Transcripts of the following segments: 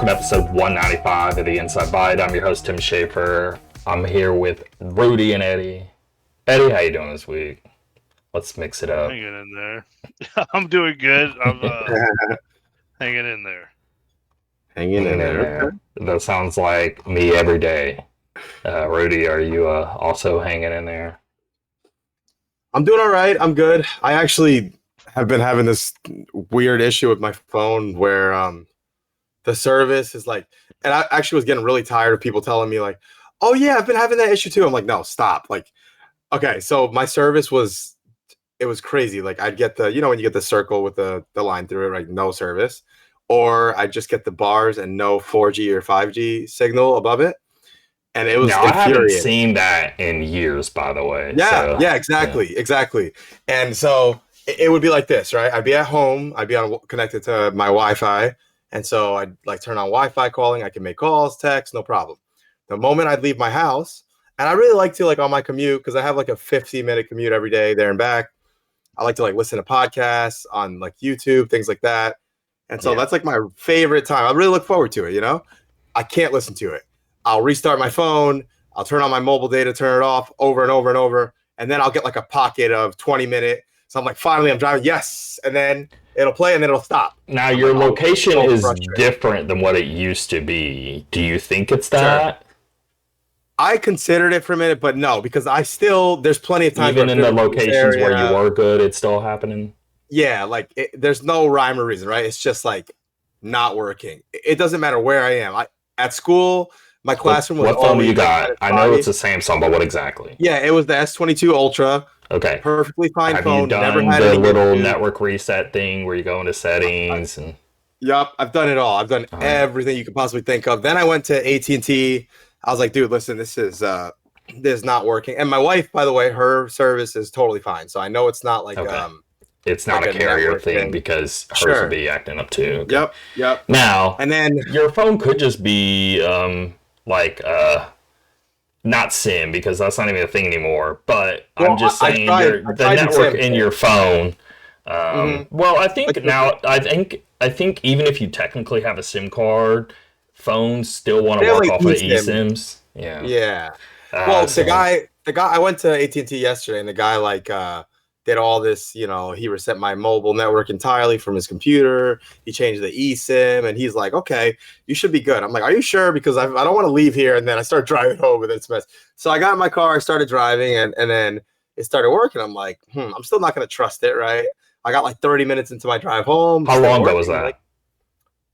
welcome to episode 195 of the Inside Byte. I'm your host, Tim Schaefer. I'm here with Rudy and Eddie. Eddie, how you doing this week? Let's mix it up. Hanging in there. I'm doing good. I'm hanging in there. Hanging in there. That sounds like me every day. Rudy, are you also hanging in there? I'm doing all right. I'm good. I actually have been having this weird issue with my phone where the service is like, and I actually was getting really tired of people telling me like, oh yeah, I've been having that issue too. I'm like, no, stop. Like, okay, so my service was crazy. Like I'd get the, when you get the circle with the line through it, right? No service. Or I'd just get the bars and no 4G or 5G signal above it. And it was infuriating. I haven't seen that in years, by the way. Yeah, so, exactly. And so it would be like this, right? I'd be at home, I'd be connected to my Wi-Fi, and so I'd like turn on Wi-Fi calling. I can make calls, text, no problem. The moment I'd leave my house, and I really like to like on my commute because I have like a 15-minute commute every day there and back. I like to like listen to podcasts on like YouTube, things like that. And so that's like my favorite time. I really look forward to it, I can't listen to it. I'll restart my phone. I'll turn on my mobile data, turn it off over and over and over. And then I'll get like a pocket of 20 minutes. So I'm like, finally, I'm driving. Yes. And then it'll play and then it'll stop. Now, your location is different than what it used to be. Do you think it's that? Sure. I considered it for a minute, but no, because there's plenty of time. Even in the locations where you were good, it's still happening? Yeah, like there's no rhyme or reason, right? It's just like not working. It doesn't matter where I am. At school, my classroom was What phone do you got? I know it's a Samsung, but what exactly? Yeah, it was the S22 Ultra. Okay. Perfectly fine phone. Have you done the little network reset thing where you go into settings? Yup, I've done it all. I've done everything you could possibly think of. Then I went to AT&T. I was like, dude, listen, this is not working. And my wife, by the way, her service is totally fine. So I know it's not like it's not like a carrier thing because hers would be acting up too. Okay. Yep. Now, and then your phone could just be not SIM because that's not even a thing anymore. But I'm just saying the network in your phone. Well, I think I think even if you technically have a SIM card, phones still want to work off of eSIMs. Yeah. Well, the guy I went to AT&T yesterday, and the guy did all this. He reset my mobile network entirely from his computer. He changed the eSIM, and he's like, "Okay, you should be good." I'm like, "Are you sure?" Because I don't want to leave here, and then I start driving home with this mess. So I got in my car, I started driving, and then it started working. I'm like, I'm still not going to trust it, right? I got like 30 minutes into my drive home. How long ago was that?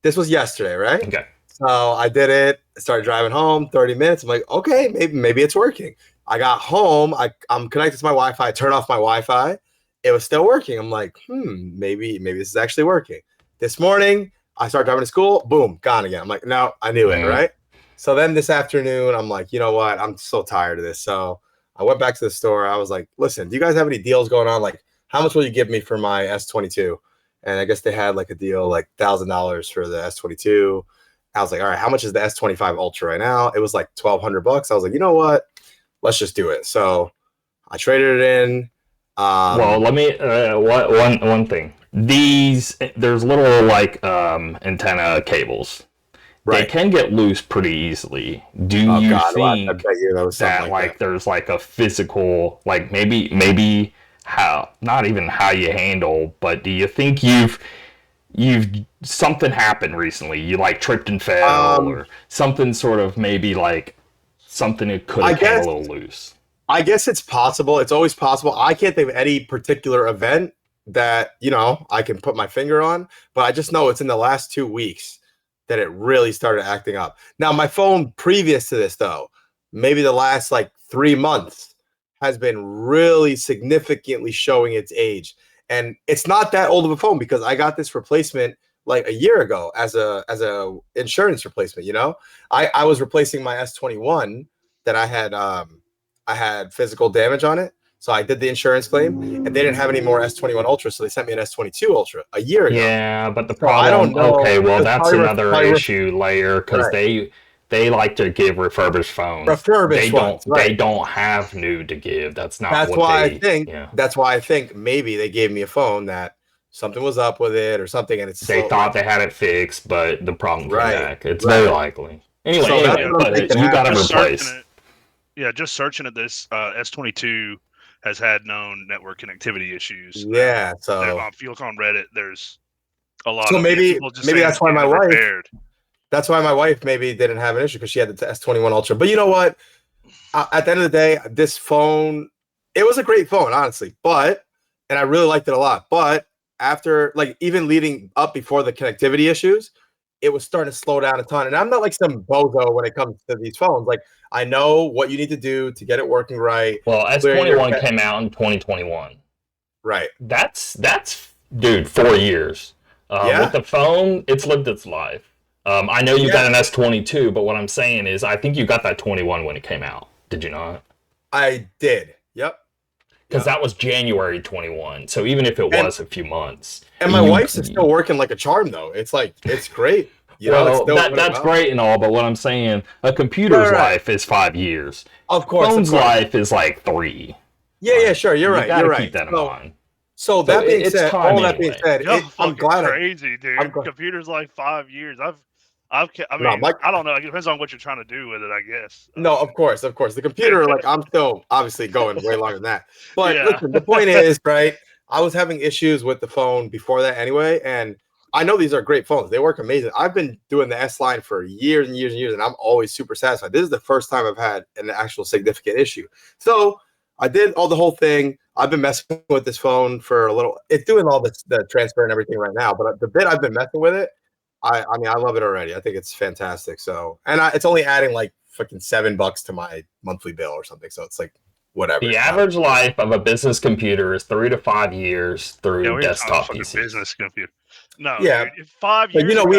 This was yesterday, right? Okay. So I did it. I started driving home, 30 minutes. I'm like, okay, maybe it's working. I got home. I'm connected to my Wi-Fi. I turned off my Wi-Fi. It was still working. I'm like, maybe this is actually working. This morning, I started driving to school. Boom, gone again. I'm like, no, I knew it, right? So then this afternoon, I'm like, you know what? I'm so tired of this. So I went back to the store. I was like, listen, do you guys have any deals going on? Like, how much will you give me for my S22? And I guess they had like a deal, like $1,000 for the S22. I was like, all right, how much is the S25 Ultra right now? It was like $1,200. I was like, you know what? Let's just do it. So I traded it in. Well, let me one thing. There's little antenna cables. Right. They can get loose pretty easily. Do you think that there's like a physical, like maybe how, not even how you handle, but do you think you've something happened recently? You like tripped and fell, or something sort of maybe like something that could have came a little loose. I guess it's possible. It's always possible. I can't think of any particular event that I can put my finger on, but I just know it's in the last 2 weeks that it really started acting up. Now, my phone previous to this, though, maybe the last like 3 months, has been really significantly showing its age. And it's not that old of a phone because I got this replacement like a year ago as a insurance replacement. I was replacing my S21 that I had physical damage on it. So I did the insurance claim, and they didn't have any more S21 Ultra, so they sent me an S22 Ultra a year ago. Yeah, but the problem, I don't know. Okay, well, that's another issue layer because they like to give refurbished phones. They don't have new to give. That's not. That's why I think maybe they gave me a phone that something was up with it or something, and they thought they had it fixed, but the problem came back. It's very likely. Anyway, So but you got to replace. Just searching at this, S22 has had known network connectivity issues. Yeah, so if you look on Reddit, there's a lot. So of maybe that's why my wife. repaired. That's why my wife maybe didn't have an issue because she had the S21 Ultra. But you know what? At the end of the day, this phone, it was a great phone, honestly. And I really liked it a lot. But after, like, even leading up before the connectivity issues, it was starting to slow down a ton. And I'm not like some bozo when it comes to these phones. Like, I know what you need to do to get it working right. Well, S21 came out in 2021. Right. That's dude, 4 years. With the phone, it's lived its life. I know you got an S22, but what I'm saying is I think you got that 21 when it came out. Did you not? I did. Yep. Because that was January 21. So even if it was a few months. And my wife's is still working like a charm, though. It's like, it's great. That's great and all, but what I'm saying, a computer's life is 5 years. Of course. Phone's life is like 3. Yeah, sure. You're right. You're right. Keep that in mind. So that being said, that being said, I'm glad. Crazy, dude. Computer's like 5 years. I don't know. It depends on what you're trying to do with it, I guess. No, of course. The computer, like, I'm still obviously going way longer than that. But listen, the point is, right? I was having issues with the phone before that anyway, and I know these are great phones. They work amazing. I've been doing the S line for years and years and years, and I'm always super satisfied. This is the first time I've had an actual significant issue. So I did the whole thing. I've been messing with this phone for a little. It's doing all the transfer and everything right now, but the bit I've been messing with it, I mean, I love it already. I think it's fantastic. So, and it's only adding like fucking $7 to my monthly bill or something. So it's like whatever. The average life of a business computer is 3 to 5 years through desktop PCs. Business computer. No, yeah, dude, 5 years. But you know, we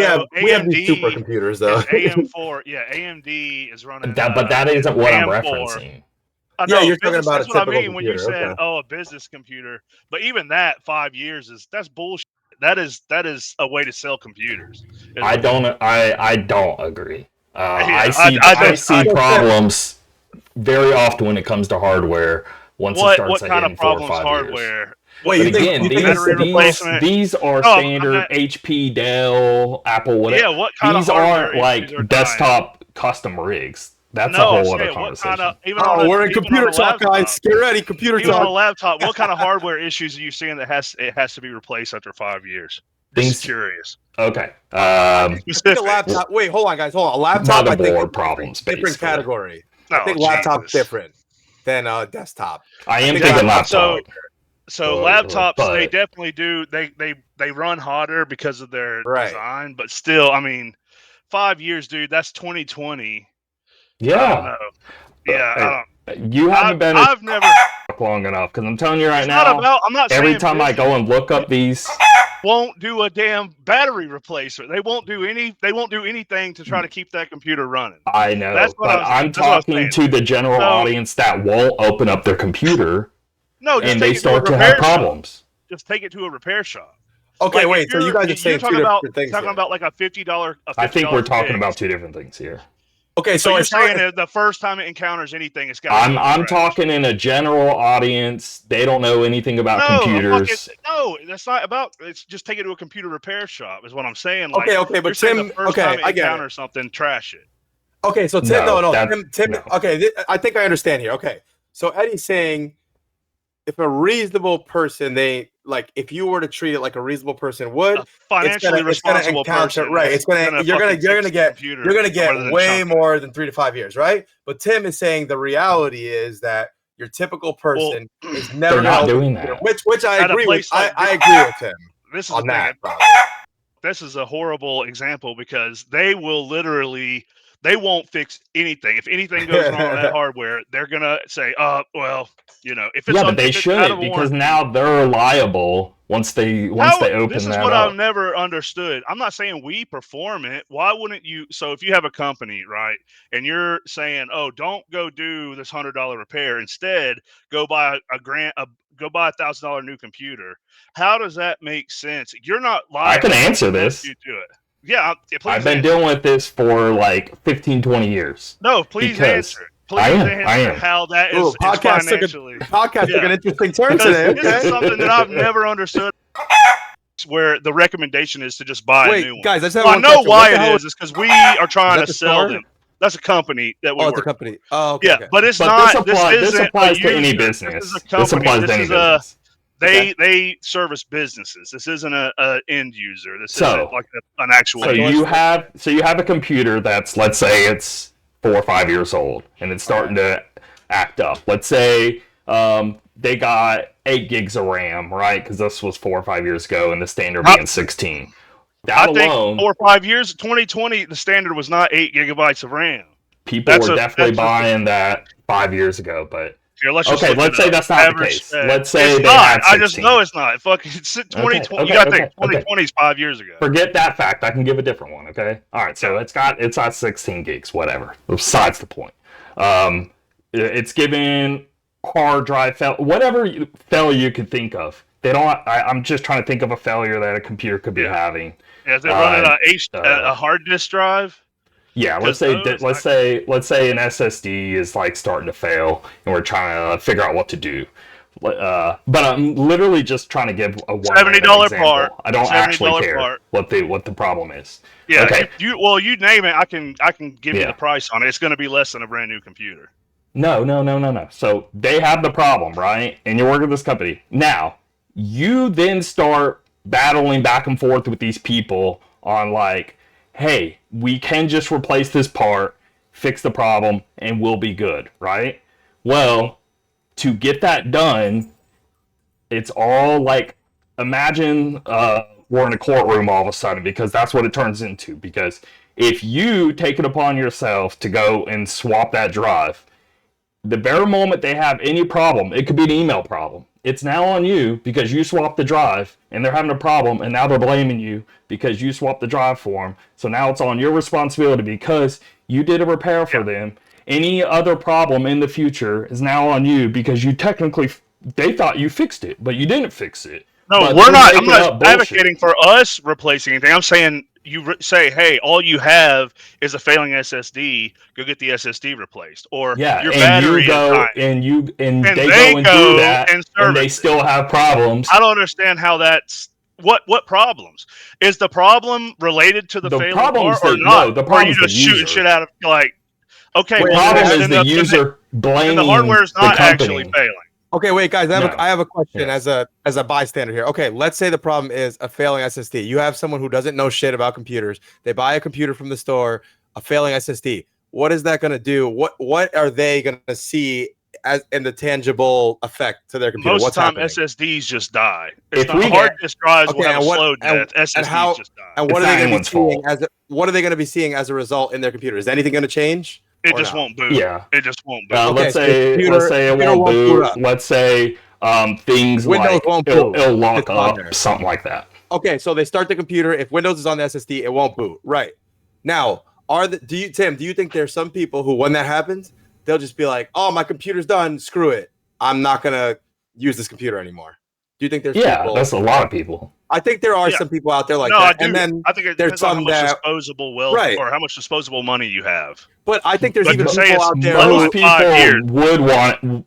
have these supercomputers though. AM4, AMD is running. But that isn't what I'm referencing. Yeah, you're talking about a typical computer. When you said, a business computer. But even that 5 years that's bullshit. That is a way to sell computers. I don't agree. I see problems very often when it comes to hardware. Once it starts hitting 4 or 5 years. Wait, these are standard HP, Dell, Apple, whatever. Yeah, what kind these of aren't like desktop custom rigs. That's a whole other conversation. We're in computer talk, guys. Get ready, computer talk. Even on a laptop, what kind of hardware issues are you seeing that has to be replaced after 5 years? Just curious. Okay. A laptop. Wait, hold on, guys. Hold on. A laptop. I think problems. Different category. I think laptop's different than desktop. I am thinking laptop. So laptops, they definitely do. They run hotter because of their design, but still, I mean, 5 years, dude. That's 2020. Yeah. I don't know. Yeah. You haven't been. I've never long enough because I'm telling you right now. I'm not. Every time I go and look up these, won't do a damn battery replacer. They won't do anything to try to keep that computer running. I know, I'm talking to the general audience that won't open up their computer. No, and they start to have problems. Just take it to a repair shop. Okay, wait. So you guys are saying two different things. Talking about like a $50. I think we're talking about two different things here. Okay, so you're saying that the first time it encounters anything, it's got. I'm talking in a general audience. They don't know anything about computers. No, that's not about. It's just take it to a computer repair shop. Is what I'm saying. Like, okay, but Tim. I encounter something, trash it. Okay, so Tim. Tim. No. Okay, I think I understand here. Okay, so Eddie's saying, if a reasonable person, if you were to treat it like a reasonable person would, financially responsible person, right? You're gonna get way more than 3 to 5 years, right? But Tim is saying the reality is that your typical person is never not doing that. Which I agree with. I agree with Tim. This is on that. This is a horrible example because they will literally. They won't fix anything. If anything goes wrong with that hardware, they're gonna say, well, if it's but they should because now they're liable once they open that up. This is what I've never understood. I'm not saying we perform it. Why wouldn't you? So if you have a company, right, and you're saying, don't go do this $100 repair. Instead, go buy go buy $1,000 new computer. How does that make sense? You're not liable. I can answer this. You do it. Yeah, please. I've been dealing with this for like 15, 20 years. No, please answer it. Please answer how that is financially. Podcast took an interesting turn today. This is something that I've never understood. where the recommendation is to just buy a new one. Guys, I know why it is. It's because we are trying to sell them. That's a company that we work. It's a company. Oh, okay. Yeah, okay. but it's But not. this applies to any user. business. This is a company. This applies to any business. They service businesses. This isn't a end user. This isn't like an actual. So you have a computer that's, let's say it's 4 or 5 years old and it's starting to act up. Let's say they got 8 gigs of RAM, right? Because this was 4 or 5 years ago, and the standard being 16. I think 4 or 5 years, 2020, the standard was not 8 gigabytes of RAM. People were definitely buying that 5 years ago, but. Here, let's say that's not the case. Let's say they had 16. I just know it's not. Fucking 2020. You gotta think 2020 is 5 years ago. Forget that fact. I can give a different one. Okay. All right. So it's got 16 gigs. Whatever. Besides the point. It's giving hard drive whatever failure you could think of. They don't. I'm just trying to think of a failure that a computer could be having. Yeah, is it running a hard disk drive? Yeah, let's say an SSD is like starting to fail, and we're trying to figure out what to do. But I'm literally just trying to give a $70 part. I don't actually care what the problem is. Yeah. Okay. You name it. I can give you the price on it. It's going to be less than a brand new computer. No. So they have the problem, right? And you're working with this company. Now, you then start battling back and forth with these people on like, hey, we can just replace this part, fix the problem, and we'll be good, right? Well, to get that done, it's all like, imagine we're in a courtroom all of a sudden, because that's what it turns into. Because if you take it upon yourself to go and swap that drive, the very moment they have any problem, it could be an email problem. It's now on you because you swapped the drive, and they're having a problem, and now they're blaming you because you swapped the drive for them. So now it's on your responsibility because you did a repair for them. Any other problem in the future is now on you because you they thought you fixed it, but you didn't fix it. No, I'm not advocating for us replacing anything. I'm saying say, hey, all you have is a failing SSD. Go get the SSD replaced, or your battery is dying. And they go and do that, and they still have problems. I don't understand how that's what problems. Is the problem related to the failing part or not? No, the problem is the user. Shooting shit out of like. Okay, the problem is the user blaming the hardware is not the actually failing. Okay, wait, guys. I have a question as a bystander here. Okay, let's say the problem is a failing SSD. You have someone who doesn't know shit about computers. They buy a computer from the store, a failing SSD. What is that going to do? What are they going to see as in the tangible effect to their computer? Most of the time, SSDs just die. It's not hard disk drives will have a slow death. SSDs just die. And what are they going to be seeing what are they going to be seeing as a result in their computer? Is anything going to change? It just won't boot. Yeah. It just won't boot. Let's say it won't boot. Let's say things Windows like won't boot. It'll lock up, something like that. Okay, so they start the computer. If Windows is on the SSD, it won't boot. Right. Now, do you think there's some people who, when that happens, they'll just be like, oh, my computer's done. Screw it. I'm not going to use this computer anymore. Do you think there's people? Yeah, that's a lot of people. I think there are some people out there like that. I do. And then I think it depends on how much disposable wealth or how much disposable money you have. But I think there's even people out there.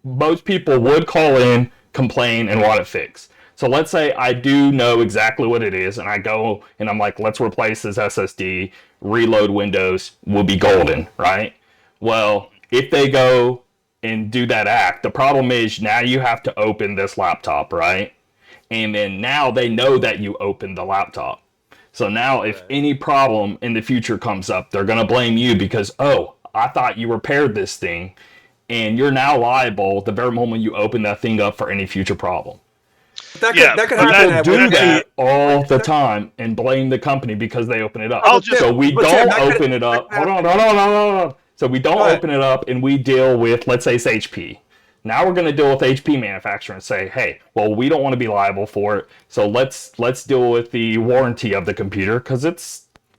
Most people would call in, complain, and want it fixed. So let's say I do know exactly what it is, and I go and I'm like, let's replace this SSD, reload Windows, we'll be golden, right? Well, if they go and do that act, the problem is now you have to open this laptop, right? And then now they know that you opened the laptop. So now if any problem in the future comes up, they're going to blame you because, oh, I thought you repaired this thing, and you're now liable the very moment you open that thing up for any future problem. That could happen. People do that all the time and blame the company because they open it up. So we don't open it up. Hold on. So we don't open it up and we deal with, let's say it's HP. Now we're going to deal with HP manufacturer and say, hey, well, we don't want to be liable for it. So let's deal with the warranty of the computer because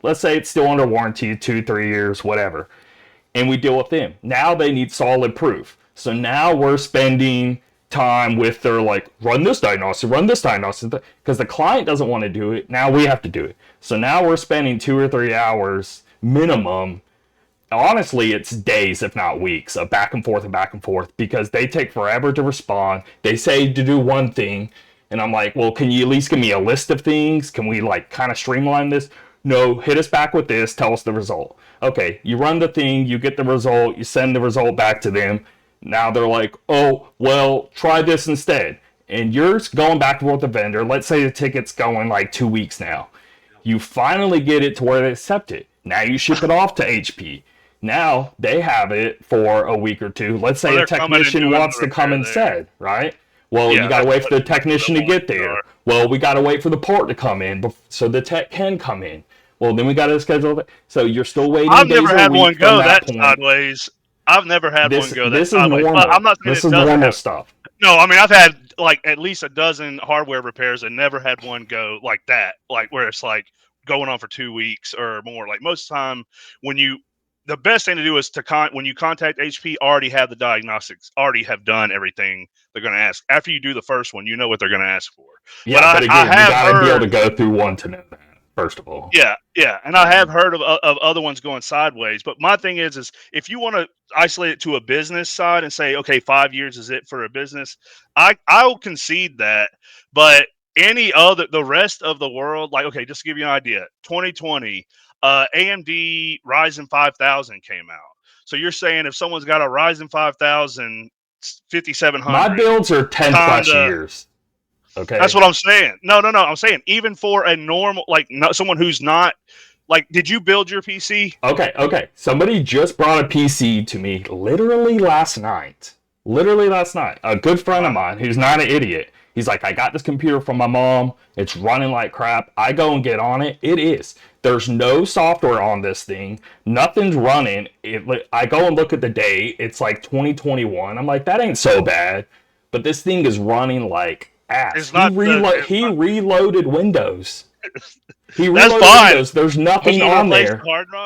let's say it's still under warranty, 2-3 years, whatever. And we deal with them. Now they need solid proof. So now we're spending time with their like, run this diagnostic, because the client doesn't want to do it. Now we have to do it. So now we're spending 2 or 3 hours minimum. Honestly, it's days, if not weeks, of back and forth because they take forever to respond. They say to do one thing, And I'm like, well, can you at least give me a list of things? Can we like kind of streamline this? No, hit us back with this. Tell us the result. Okay, you run the thing, you get the result, you send the result back to them. Now they're like, oh, well, try this instead. And you're going back and forth with the vendor. Let's say the ticket's going like 2 weeks now. You finally get it to where they accept it. Now you ship it off to HP. Now they have it for a week or two. Let's say a technician wants to come instead, right? Well, you got to wait for the technician to get there. Well, we got to wait for the port to come in so the tech can come in. Well, then we got to schedule it. So you're still waiting. I've never had one go that sideways. I've never had one go that sideways. Normal. I'm not saying this is normal stuff. No, I mean, I've had like at least a dozen hardware repairs and never had one go like that, like where it's like going on for 2 weeks or more. Like most of the time the best thing to do is when you contact HP, already have the diagnostics, already have done everything they're going to ask. After you do the first one, you know what they're going to ask for. Yeah, but again, you got to be able to go through one to know that. First of all, yeah, and I have heard of other ones going sideways. But my thing is if you want to isolate it to a business side and say, okay, 5 years is it for a business, I'll concede that. But the rest of the world, like, okay, just to give you an idea, 2020, AMD Ryzen 5000 came out. So you're saying if someone's got a Ryzen 5000 5700, my builds are 10 plus years. Okay. That's what I'm saying. No. I'm saying even for a normal, like someone who's not, like, did you build your PC? Okay. Somebody just brought a PC to me literally last night. A good friend of mine who's not an idiot. He's like, I got this computer from my mom. It's running like crap. I go and get on it. It is. There's no software on this thing. Nothing's running. I go and look at the date. It's like 2021. I'm like, that ain't so bad. But this thing is running like ass. He reloaded Windows. Windows. There's nothing on there,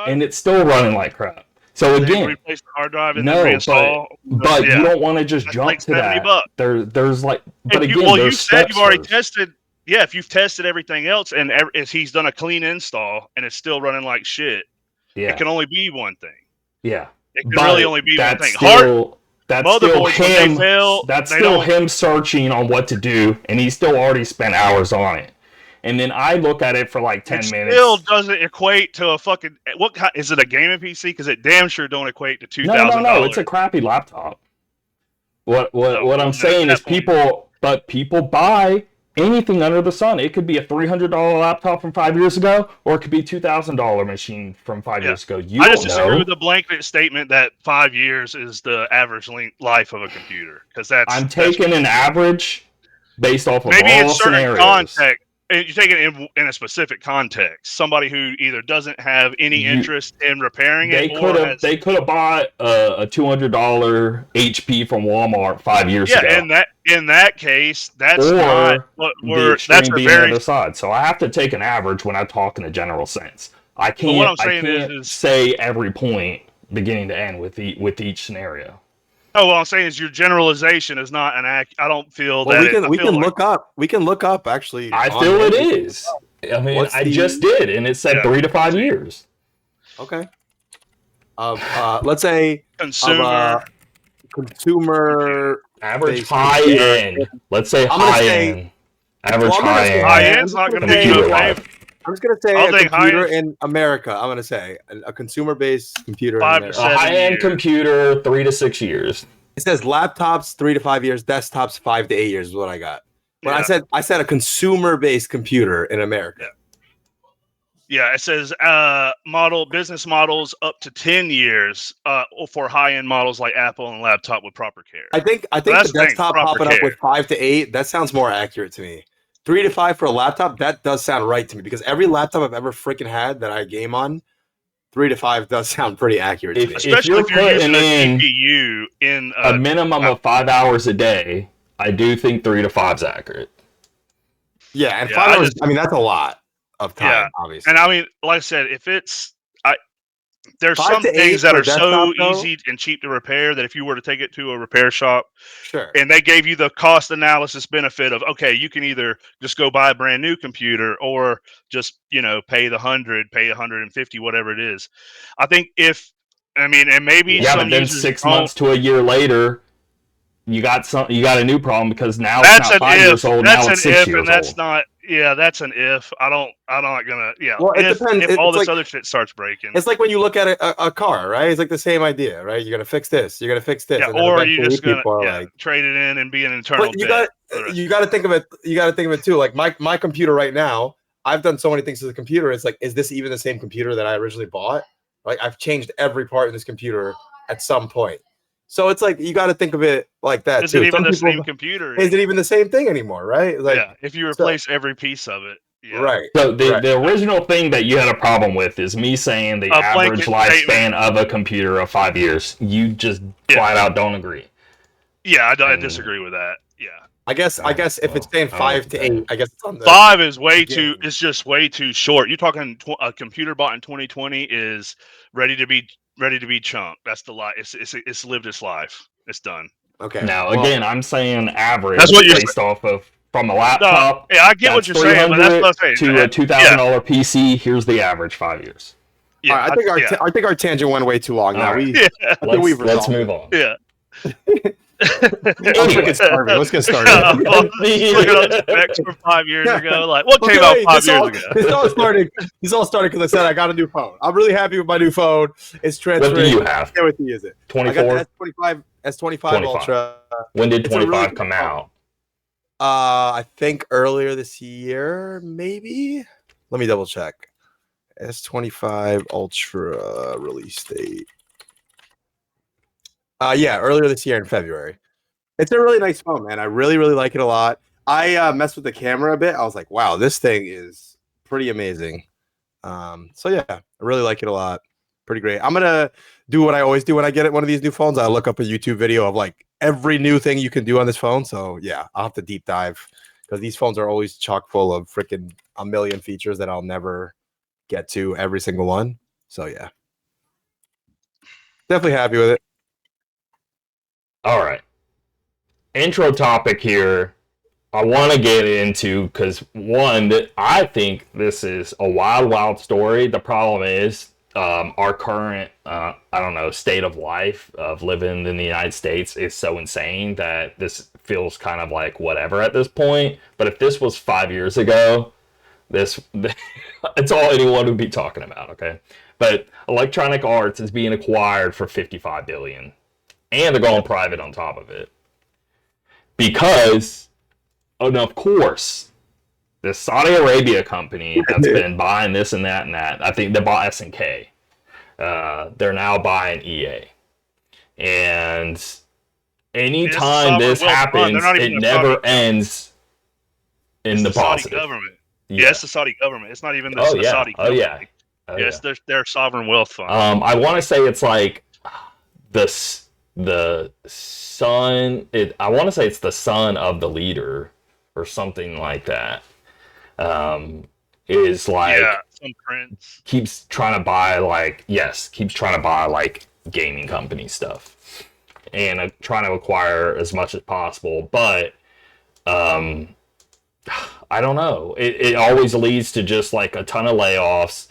and it's still running like crap. So again, replace the hard drive and then reinstall. But you don't want to just jump like to that. There's like, but again, you said you've already tested. Yeah, if you've tested everything else and he's done a clean install and it's still running like shit, it can only be one thing. Yeah, it can really only be one thing. That's still him searching on what to do, and he still already spent hours on it. And then I look at it for like 10 minutes. Still doesn't equate to a fucking is it a gaming PC? Because it damn sure don't equate to $2,000. No, it's a crappy laptop. What I'm saying is people buy anything under the sun. It could be a $300 laptop from 5 years ago, or it could be a $2,000 machine from 5 years ago. I just disagree with the blanket statement that 5 years is the average life of a computer, because I'm taking an average based off of all scenarios. Context. You take it in a specific context. Somebody who either doesn't have any interest in repairing it, they could have bought a $200 HP from Walmart 5 years ago. Yeah, in that case, that's not what that's the other side. So I have to take an average when I talk in a general sense. I can't say every point beginning to end with each scenario. Oh, what I'm saying is your generalization is not an act. I don't feel that. We can look up actually. I feel it is. I mean, just did, and it said 3 to 5 years. Okay. Let's say consumer average high end. Let's say high end. Average high end. High end's not going to be okay. I'm just going to say a computer in America. I'm going to say a consumer-based computer in America. A high-end computer, 3 to 6 years. It says laptops 3 to 5 years, desktops 5 to 8 years is what I got. But I said a consumer-based computer in America. Yeah, it says business models up to 10 years for high-end models like Apple and laptop with proper care. I think the desktop popping up with 5 to 8, that sounds more accurate to me. 3 to 5 for a laptop, that does sound right to me, because every laptop I've ever freaking had that I game on, 3 to 5 does sound pretty accurate to me. Especially if you're using a GPU in a minimum of 5 hours a day, I do think 3 to 5 is accurate. Yeah, and 5 hours, I mean, that's a lot of time, obviously. And I mean, like I said, there's some things that are so easy and cheap to repair that if you were to take it to a repair shop, and they gave you the cost analysis benefit of, okay, you can either just go buy a brand new computer or just, pay the 100, pay 150, whatever it is. I think and maybe but then 6 months to a year later, you got a new problem because now That's it's not an 5 years if. old. That's Now an it's 6 if, years and that's old. not. Yeah, that's an if. I'm not gonna. Yeah. Well, it depends. If all It's this like, other shit starts breaking. it's like when you look at a car, right? It's like the same idea, right? You're gonna fix this. You're gonna fix this. Yeah, And then or you eventually just gonna people are like, trade it in and be an internal. but you got to think of it. You got to think of it too. Like my computer right now, I've done so many things to the computer. It's like, is this even the same computer that I originally bought? Like I've changed every part in this computer at some point. So it's like you got to think of it like that Is too. it even Some the people, same computer? is it even the same thing anymore? Right? Like, yeah, if you replace every piece of it. Yeah. Right. So the right. the original thing that you had a problem with is me saying the A average blanket lifespan statement. of a computer of 5 years. You just flat out don't agree. Yeah, I disagree with that. Yeah. I guess if it's saying 5 to 8, I guess it's on the 5 is way beginning. too. It's just way too short. You're talking a computer bought in 2020 is ready to be chunked. That's the life. It's lived its life. It's done. Okay. Now again, I'm saying average That's what you're based off of from a laptop. No, yeah, I get what you're saying, but that's what I'm saying. To a $2,000 PC. Here's the average 5 years. Yeah, right, I think our tangent went way too long. Now right. Let's move on. Yeah. Let's get started. Looking up specs from 5 years ago. Like, what came out 5 years ago? This all started because I said I got a new phone. I'm really happy with my new phone. It's transferring. What do you have? What do you use it? 24? I got the S25 Ultra. When did 25 come out? I think earlier this year, maybe. Let me double check. S25 Ultra release date. Yeah, earlier this year in February. It's a really nice phone, man. I really, really like it a lot. I messed with the camera a bit. I was like, wow, this thing is pretty amazing. So yeah, I really like it a lot. Pretty great. I'm gonna do what I always do when I get one of these new phones. I look up a YouTube video of like every new thing you can do on this phone. So yeah, I'll have to deep dive because these phones are always chock full of freaking a million features that I'll never get to every single one. So yeah, definitely happy with it. All right. Intro topic here. I want to get into because one, I think this is a wild story. The problem is our current, state of life of living in the United States is so insane that this feels kind of like whatever at this point. But if this was 5 years ago, it's all anyone would be talking about. Okay, but Electronic Arts is being acquired for $55 billion. And they're going private on top of it. Because, of course, this Saudi Arabia company that's been buying this and that, I think they bought S&K. They're now buying EA. And anytime this happens, it never ends in the positive. Saudi government. Yeah, it's the Saudi government. It's not even the Saudi government. Yes, they're sovereign wealth fund. I want to say it's like the son. I want to say it's the son of the leader or something like that. Is like some prince keeps trying to buy gaming company stuff and trying to acquire as much as possible, but I don't know. It always leads to just like a ton of layoffs,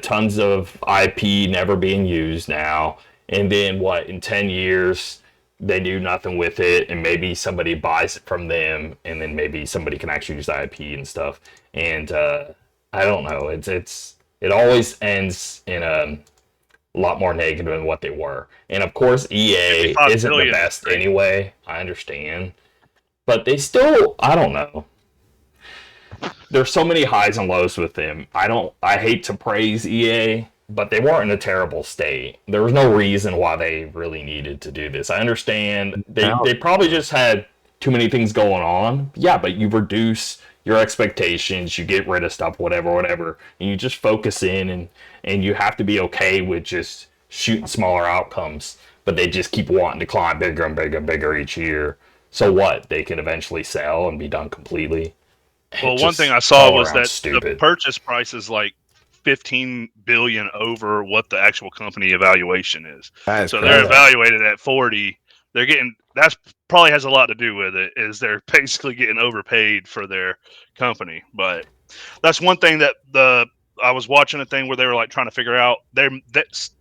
tons of IP never being used now. And then in 10 years, they do nothing with it, and maybe somebody buys it from them, and then maybe somebody can actually use the IP and stuff. And I don't know. It always ends in a lot more negative than what they were. And of course, EA isn't the best anyway. I understand, but they still, I don't know. There's so many highs and lows with them. I hate to praise EA, but they weren't in a terrible state. There was no reason why they really needed to do this. I understand they probably just had too many things going on. Yeah, but you reduce your expectations, you get rid of stuff, whatever, and you just focus in, and you have to be okay with just shooting smaller outcomes. But they just keep wanting to climb bigger and bigger and bigger each year. So what? They can eventually sell and be done completely. Well, one thing I saw was that the purchase price is like $15 billion over what the actual company evaluation is. So they're evaluated at 40. They're getting, that's probably has a lot to do with it, is they're basically getting overpaid for their company. But that's one thing that I was watching a thing where they were like trying to figure out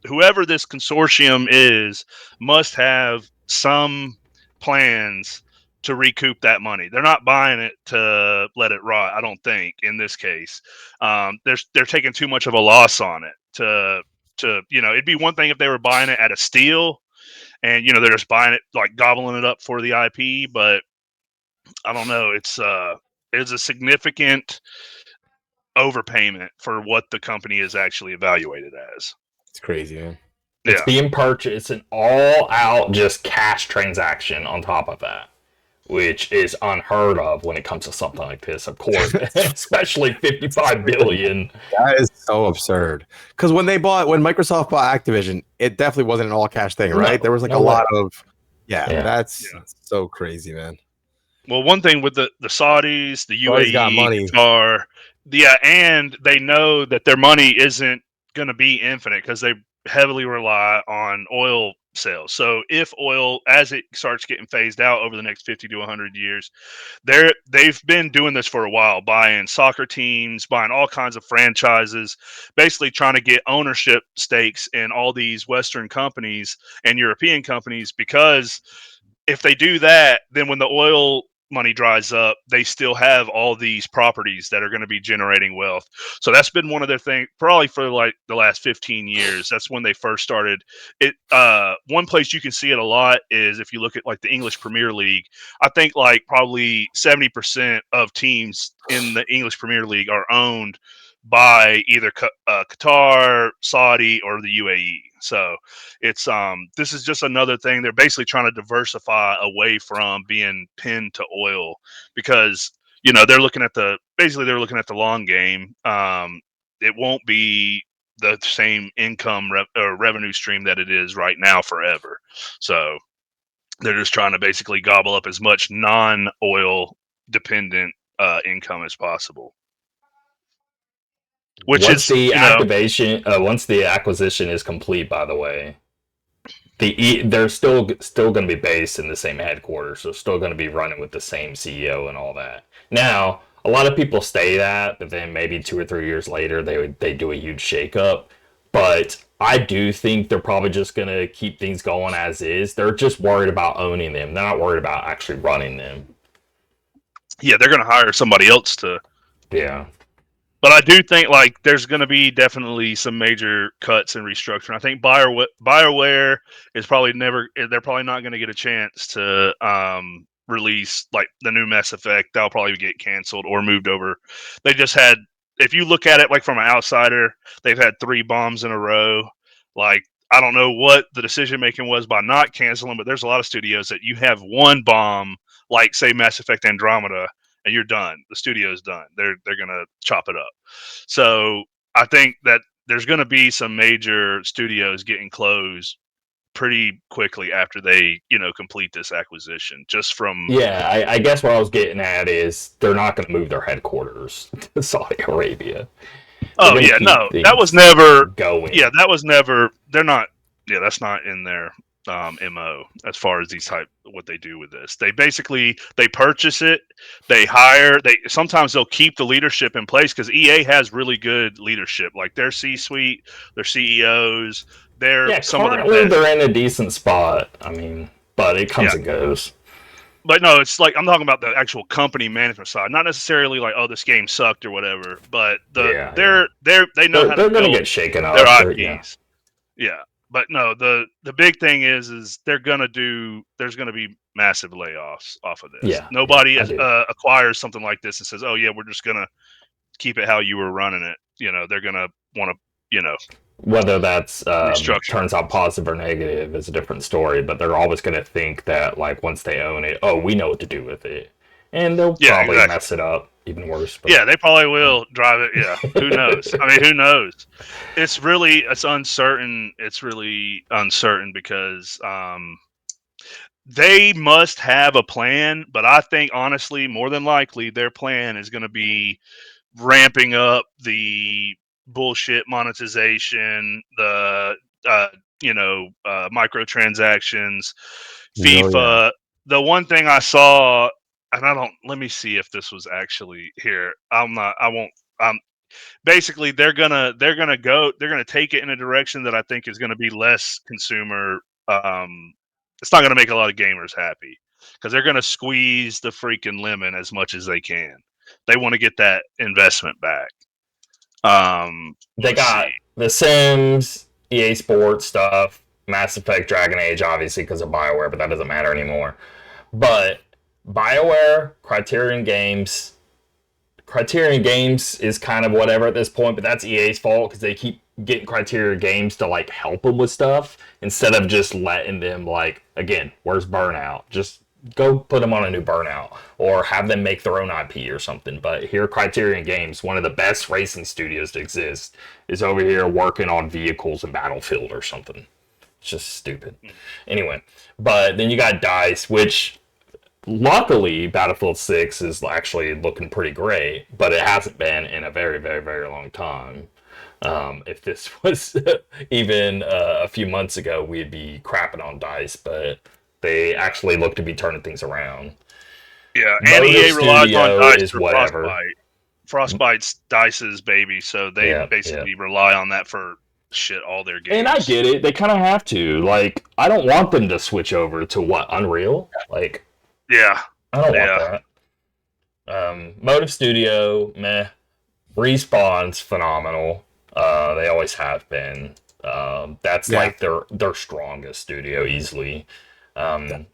whoever this consortium is must have some plans to recoup that money. They're not buying it to let it rot. I don't think in this case, they're taking too much of a loss on it to it'd be one thing if they were buying it at a steal and they're just buying it, like gobbling it up for the IP, but I don't know. It's a significant overpayment for what the company is actually evaluated as. It's crazy, man. It's being purchased an all-out just cash transaction on top of that, which is unheard of when it comes to something like this, of course, especially $55 billion. That is so absurd. Because when Microsoft bought Activision, it definitely wasn't an all-cash thing, right? There was like a lot of, that's so crazy, man. Well, one thing with the Saudis, the UAE, got money. Qatar, and they know that their money isn't going to be infinite because they heavily rely on oil sales. So if oil, as it starts getting phased out over the next 50 to 100 years, they've been doing this for a while, buying soccer teams, buying all kinds of franchises, basically trying to get ownership stakes in all these Western companies and European companies, because if they do that, then when the oil money dries up, they still have all these properties that are going to be generating wealth. So that's been one of their things, probably for like the last 15 years. That's when they first started it. One place you can see it a lot is if you look at like the English Premier League. I think like probably 70% of teams in the English Premier League are owned by either Qatar, Saudi, or the UAE. So it's this is just another thing. They're basically trying to diversify away from being pinned to oil, because they're looking at the long game. It won't be the same income or revenue stream that it is right now forever. So they're just trying to basically gobble up as much non-oil dependent income as possible. Once the acquisition is complete, by the way, they're still going to be based in the same headquarters, so still going to be running with the same CEO and all that. Now, a lot of people say that, but then maybe 2 or 3 years later, they do a huge shakeup. But I do think they're probably just going to keep things going as is. They're just worried about owning them. They're not worried about actually running them. Yeah, they're going to hire somebody else to. Yeah. But I do think like there's going to be definitely some major cuts and restructuring. I think BioWare is probably they're probably not going to get a chance to release like the new Mass Effect. That'll probably get canceled or moved over. They just had, if you look at it like from an outsider, they've had 3 bombs in a row. Like, I don't know what the decision making was by not canceling, but there's a lot of studios that you have one bomb, like say Mass Effect Andromeda, and you're done. The studio's done. They're gonna chop it up. So I think that there's gonna be some major studios getting closed pretty quickly after they, complete this acquisition. Just from I guess what I was getting at is they're not gonna move their headquarters to Saudi Arabia. Oh yeah, no, that was never going. Yeah, that was never. They're not. Yeah, that's not in their MO as far as what they do with this. They basically purchase it, they hire, sometimes they'll keep the leadership in place, because EA has really good leadership, like their C-suite, their CEOs. Currently they're in a decent spot. I mean, but it comes and goes. But no, it's like I'm talking about the actual company management side, not necessarily like, oh, this game sucked or whatever. But they know how to gonna get shaken up. Their IPs. Yeah. But no, the big thing is there's gonna be massive layoffs off of this. Yeah, Nobody acquires something like this and says, "Oh yeah, we're just gonna keep it how you were running it." They're gonna want to, whether that's turns out positive or negative is a different story. But they're always gonna think that like once they own it, oh, we know what to do with it, and they'll probably mess it up even worse. But. Yeah, they probably will drive it. Yeah, who knows? I mean, who knows? It's uncertain. It's really uncertain because they must have a plan. But I think, honestly, more than likely, their plan is going to be ramping up the bullshit monetization, the microtransactions, FIFA. The one thing I saw. And let me see if this was actually here. Basically they're gonna take it in a direction that I think is gonna be less consumer. It's not gonna make a lot of gamers happy. because they're going to squeeze the freaking lemon as much as they can. They want to get that investment back. They got The Sims, EA Sports stuff, Mass Effect, Dragon Age, obviously because of BioWare, but that doesn't matter anymore. But BioWare, Criterion Games is kind of whatever at this point, but that's EA's fault because they keep getting Criterion Games to like help them with stuff instead of just letting them like, again, where's Burnout? Just go put them on a new Burnout or have them make their own IP or something. But here, Criterion Games, one of the best racing studios to exist, is over here working on vehicles in Battlefield or something. It's just stupid. Anyway, but then you got DICE, which luckily Battlefield 6 is actually looking pretty great, but it hasn't been in a very, very, very long time. If this was even a few months ago, we'd be crapping on DICE, but they actually look to be turning things around. Yeah, and EA relies on DICE for whatever. Frostbite. Frostbite's DICE's baby, so they basically rely on that for shit all their games. And I get it; they kind of have to. Like, I don't want them to switch over to what, Unreal? Like, yeah, I don't want that. Motive Studio, meh. Respawn's phenomenal. They always have been. That's like their strongest studio easily. PopCap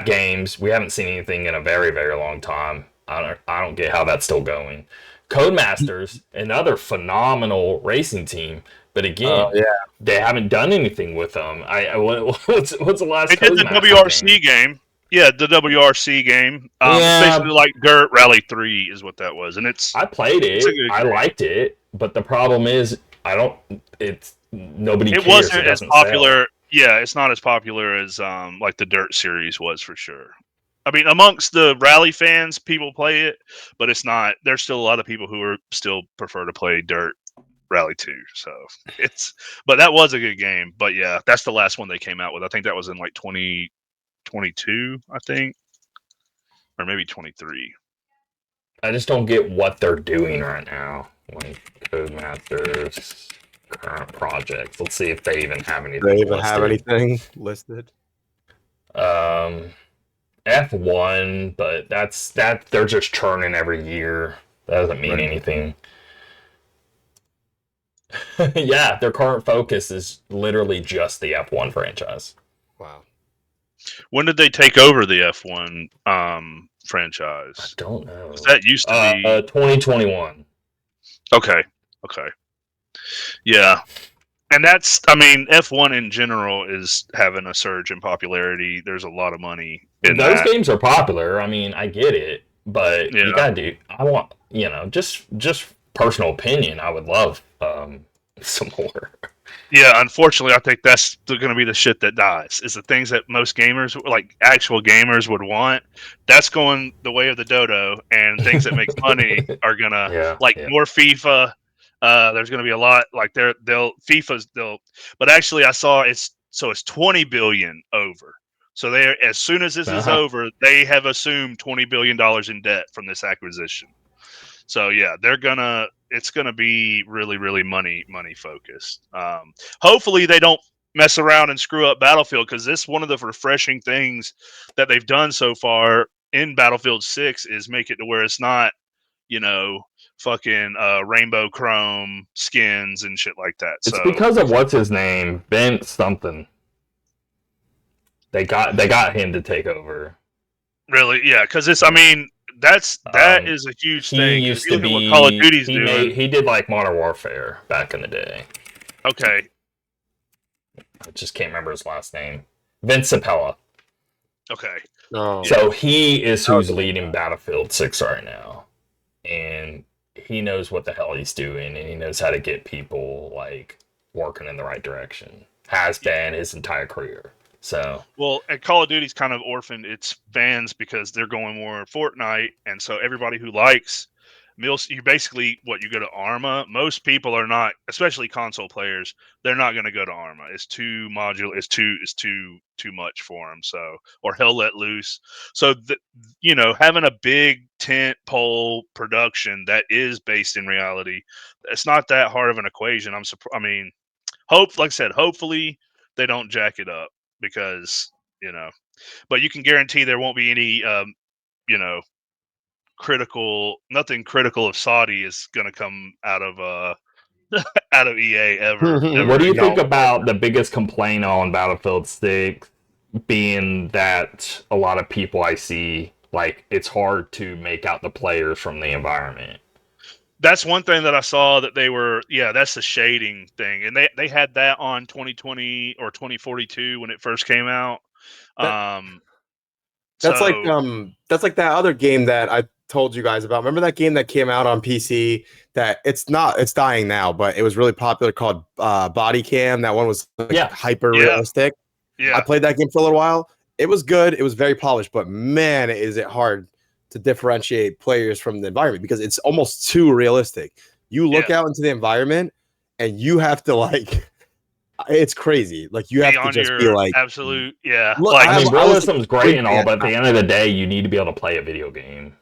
Games. We haven't seen anything in a very, very long time. I don't get how that's still going. Codemasters, another phenomenal racing team, but again, they haven't done anything with them. What's the last? They did the WRC game. Yeah, the WRC game. It's basically like Dirt Rally 3 is what that was, and I played it. I liked it, but the problem is nobody cares. It wasn't as popular. Sell. Yeah, it's not as popular as like the Dirt series was for sure. I mean, amongst the rally fans, people play it, but it's not. There's still a lot of people who are still prefer to play Dirt Rally 2. So but that was a good game. But yeah, that's the last one they came out with. I think that was in like 2022, I think, or maybe 23. I just don't get what they're doing right now. Like Codemasters current projects. Let's see if they even have anything. They even have anything listed. F1, but that's they're just churning every year. That doesn't mean anything. Yeah, their current focus is literally just the F1 franchise. Wow. When did they take over the F1 franchise? I don't know. That used to be 2021. Okay. Yeah. And that's, I mean, F1 in general is having a surge in popularity. There's a lot of money in those games are popular. I mean, I get it, but you gotta do. I want, just personal opinion. I would love some more. Yeah, unfortunately, I think that's going to be the shit that dies. Is the things that most gamers, like actual gamers, would want. That's going the way of the dodo, and things that make money are gonna more FIFA. There's going to be a lot like but actually I saw it's 20 billion over. So they as soon as this is over, they have assumed $20 billion in debt from this acquisition. So yeah, it's gonna be really, really money focused. Hopefully they don't mess around and screw up Battlefield, because this one of the refreshing things that they've done so far in Battlefield 6 is make it to where it's not, fucking rainbow chrome skins and shit like that. It's because of what's his name, Ben something. They got him to take over. Really? Yeah, because it's. I mean, that is a huge thing. He used to be what Call of Duty's doing. He did like Modern Warfare back in the day. Okay. I just can't remember his last name. Vince Sapella. Okay. Oh. So he is who's leading Battlefield 6 right now, and he knows what the hell he's doing, and he knows how to get people like working in the right direction. Has been his entire career. So and Call of Duty's kind of orphaned its fans because they're going more Fortnite, and so everybody who likes you basically you go to Arma. Most people are not, especially console players. They're not going to go to Arma. It's too modular. It's too much for them. So or Hell Let Loose. So having a big tent pole production that is based in reality, it's not that hard of an equation. Like I said, hopefully they don't jack it up, because you know. But you can guarantee there won't be any, you know, nothing critical of Saudi is going to come out of out of EA What ever do you think again. about the biggest complaint on Battlefield 6 being that a lot of people I see, like, it's hard to make out the players from the environment? That's one thing that I saw that they were, that's the shading thing, and they had that on 2020 or 2042 when it first came out. That Um, that's like so that other game that I told you guys about. Remember that game that came out on PC that it's dying now, but it was really popular called Body Cam. That one was like Yeah. hyper yeah, realistic. I yeah, played that game for a little while. It was good. It was very polished, but man, is it hard to differentiate players from the environment because it's almost too realistic. You look yeah. out into the environment and you have to like it's crazy. Like you Be have to on just be your like absolute, look, like I mean, I was realism's great and sleeping all, at but at the night. end of the day, you need to be able to play a video game.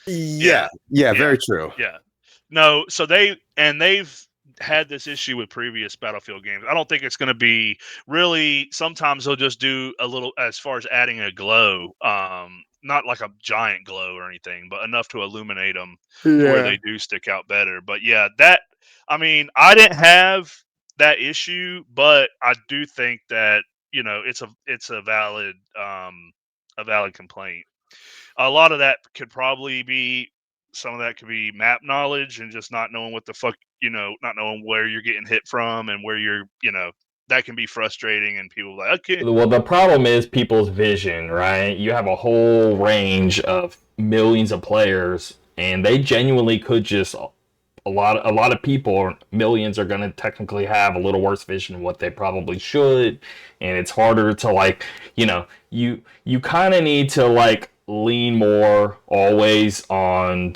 Yeah, very true. yeah. No, so they've had this issue with previous Battlefield games. I don't think it's going to be really. Sometimes they'll just do a little as far as adding a glow, not like a giant glow or anything, but enough to illuminate them to where Yeah. they do stick out better. But yeah, that I mean, I didn't have that issue, but I do think that it's a valid complaint. A lot of that could probably be some of that could be map knowledge and just not knowing what the fuck, not knowing where you're getting hit from and where that can be frustrating and people like, okay, Well, the problem is people's vision, right? You have a whole range of millions of players, and they genuinely could just a lot of people, millions, are going to technically have a little worse vision than what they probably should, and it's harder to like, you kind of need to like lean more always on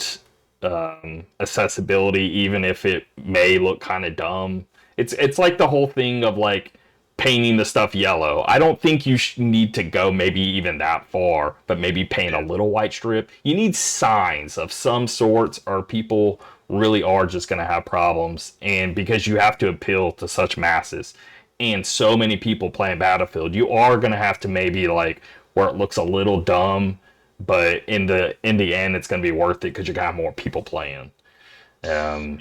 accessibility, even if it may look kind of dumb. It's like the whole thing of like painting the stuff yellow. I don't think you need to go maybe even that far, but maybe paint a little white strip. You need signs of some sorts, or people really are just going to have problems. And because you have to appeal to such masses and so many people playing Battlefield, you are going to have to maybe like where it looks a little dumb, but in the end, it's going to be worth it because you got more people playing. yeah,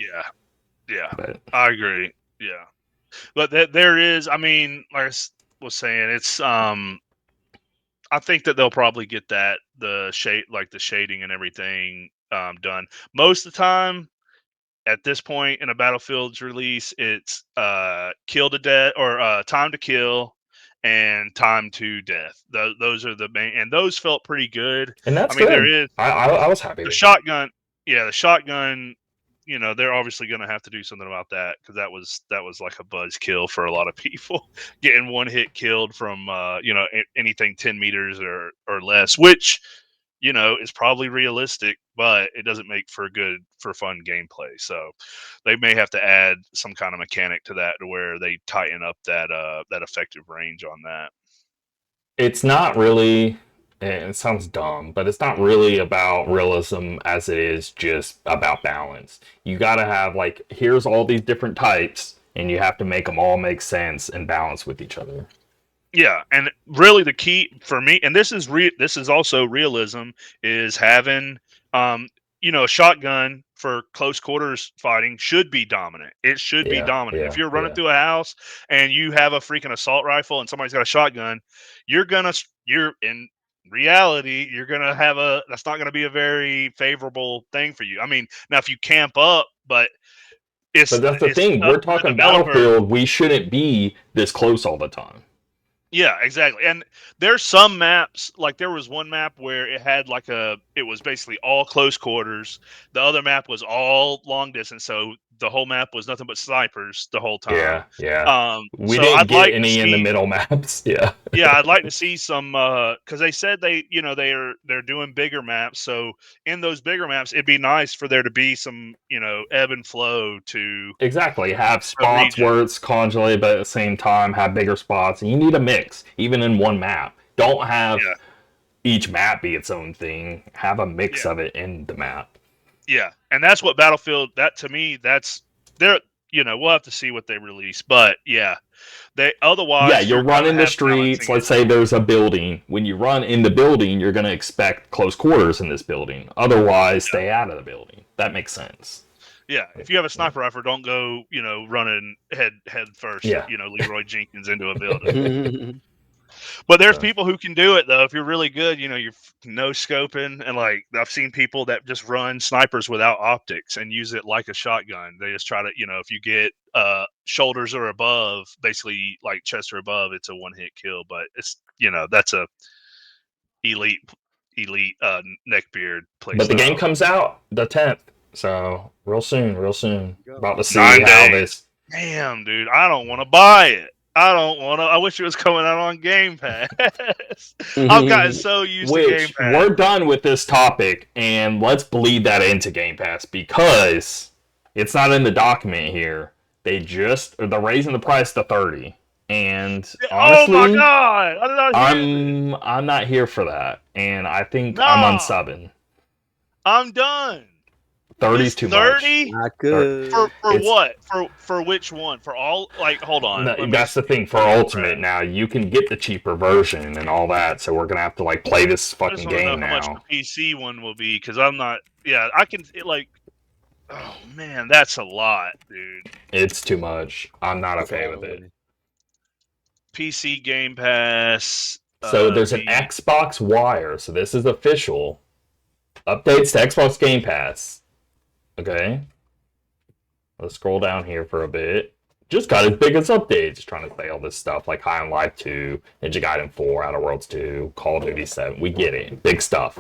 But I agree. Yeah. But there is, I mean, like I was saying, it's I think that they'll probably get the shading and everything done. Most of the time, at this point in a Battlefield's release, it's kill to death or time to kill and time to death. Those are the main, and those felt pretty good. and I that's mean, there good. is I was happy the with that. shotgun. Yeah, the shotgun. They're obviously going to have to do something about that because that was like a buzz kill for a lot of people, getting one hit killed from anything 10 meters or less, which is probably realistic, but it doesn't make for fun gameplay. So they may have to add some kind of mechanic to that to where they tighten up that effective range on that. It's not really, it sounds dumb, but it's not really about realism as it is just about balance. You gotta have, like, here's all these different types, and you have to make them all make sense and balance with each other. Yeah, and really the key for me, and this is also realism, is having a shotgun for close quarters fighting should be dominant. It should be Yeah, dominant. If yeah, you're running yeah. through a house and you have a freaking assault rifle and somebody's got a shotgun, you're in reality, that's not gonna be a very favorable thing for you. I mean, now if you camp up, but But that's the it's thing. up We're to the talking developer. Battlefield. We shouldn't be this close all the time. Yeah, exactly. And there's some maps, like there was one map where it was basically all close quarters. The other map was all long distance, so the whole map was nothing but snipers the whole time. Yeah, yeah. We So didn't I'd get like to any in the see, middle maps. Yeah. yeah, I'd like to see some, because they said they're doing bigger maps. So in those bigger maps, it'd be nice for there to be some, ebb and flow to Exactly. Have a spots region. where it's convoluted, but at the same time have bigger spots. And you need a mix, even in one map. Don't have Yeah, each map be its own thing. Have a mix yeah. of it in the map. Yeah, and that's what Battlefield. That to me, that's there. we'll have to see what they release. But yeah, otherwise Yeah, you're running the streets. balancing Let's say there's a building. When you run in the building, you're going to expect close quarters in this building. Otherwise, stay out of the building. That makes sense. Yeah, if you have a sniper rifle, don't go, running head first, Yeah. Leroy Jenkins into a building. But there's people who can do it though. If you're really good, you're no scoping, and like I've seen people that just run snipers without optics and use it like a shotgun. They just try to, if you get shoulders or above, basically like chest or above, it's a one hit kill. But it's that's a elite neckbeard play. But the game comes out the 10th, so real soon. About to see 9 how days. this. Damn, dude, I don't want to buy it. I wish it was coming out on Game Pass. I've gotten so used to Game Pass. We're done with this topic, and let's bleed that into Game Pass because it's not in the document here. They're raising the price to $30. And honestly, oh my god, I'm not here for that, and I think I'm unsubbing. I'm done. 30's too 30? much. Not good. For what? For which one? For all? Like, hold on. No, that's the thing. For Ultimate now, you can get the cheaper version and all that. So we're gonna have to like play this fucking game now. How much the PC one will be? Because I'm not. Yeah, I can. Oh man, that's a lot, dude. It's too much. I'm not okay with it. PC Game Pass. So there's an Xbox Wire. So this is official. Updates to Xbox Game Pass. Okay. Let's scroll down here for a bit. Just got its biggest updates. Just trying to say all this stuff like High on Life 2, Ninja Gaiden 4, Outer Worlds 2, Call of Duty 7. We get it. Big stuff.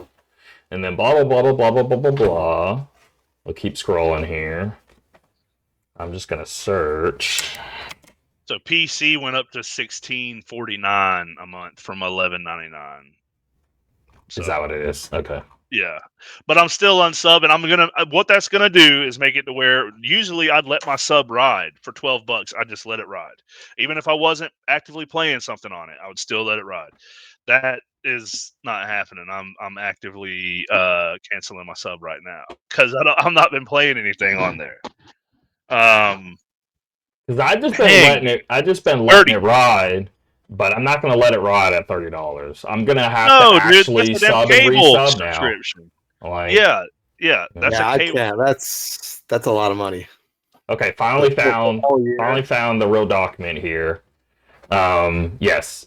And then blah, blah, blah, blah, blah, blah, blah, blah, blah. We'll keep scrolling here. I'm just going to search. So PC went up to $16.49 a month from $11.99. Is that what it is? Okay. Yeah, but I'm still unsub, and what that's gonna do is make it to where usually I'd let my sub ride for $12. I just let it ride, even if I wasn't actively playing something on it. I would still let it ride. That is not happening. I'm actively canceling my sub right now because I'm not been playing anything on there. Because I've just been letting it ride. But I'm not going to let it ride at $30. I'm going to have to actually sub and resub now. Like, yeah, that's a cable. Yeah, that's a lot of money. Okay, finally found the real document here. Yes,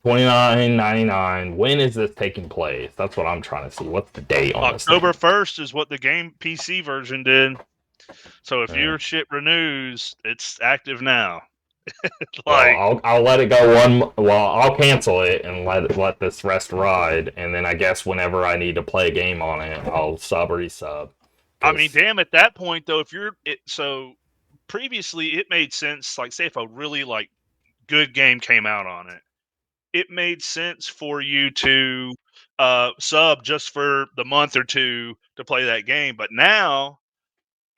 $29.99. When is this taking place? That's what I'm trying to see. What's the date on this? October 1st is what the game PC version did. So if your shit renews, it's active now. I'll let it go I'll cancel it and let this rest ride, and then I guess whenever I need to play a game on it, I'll sub or resub. I mean, damn, at that point though, so previously it made sense, like say if a really like good game came out on it, it made sense for you to sub just for the month or two to play that game. But now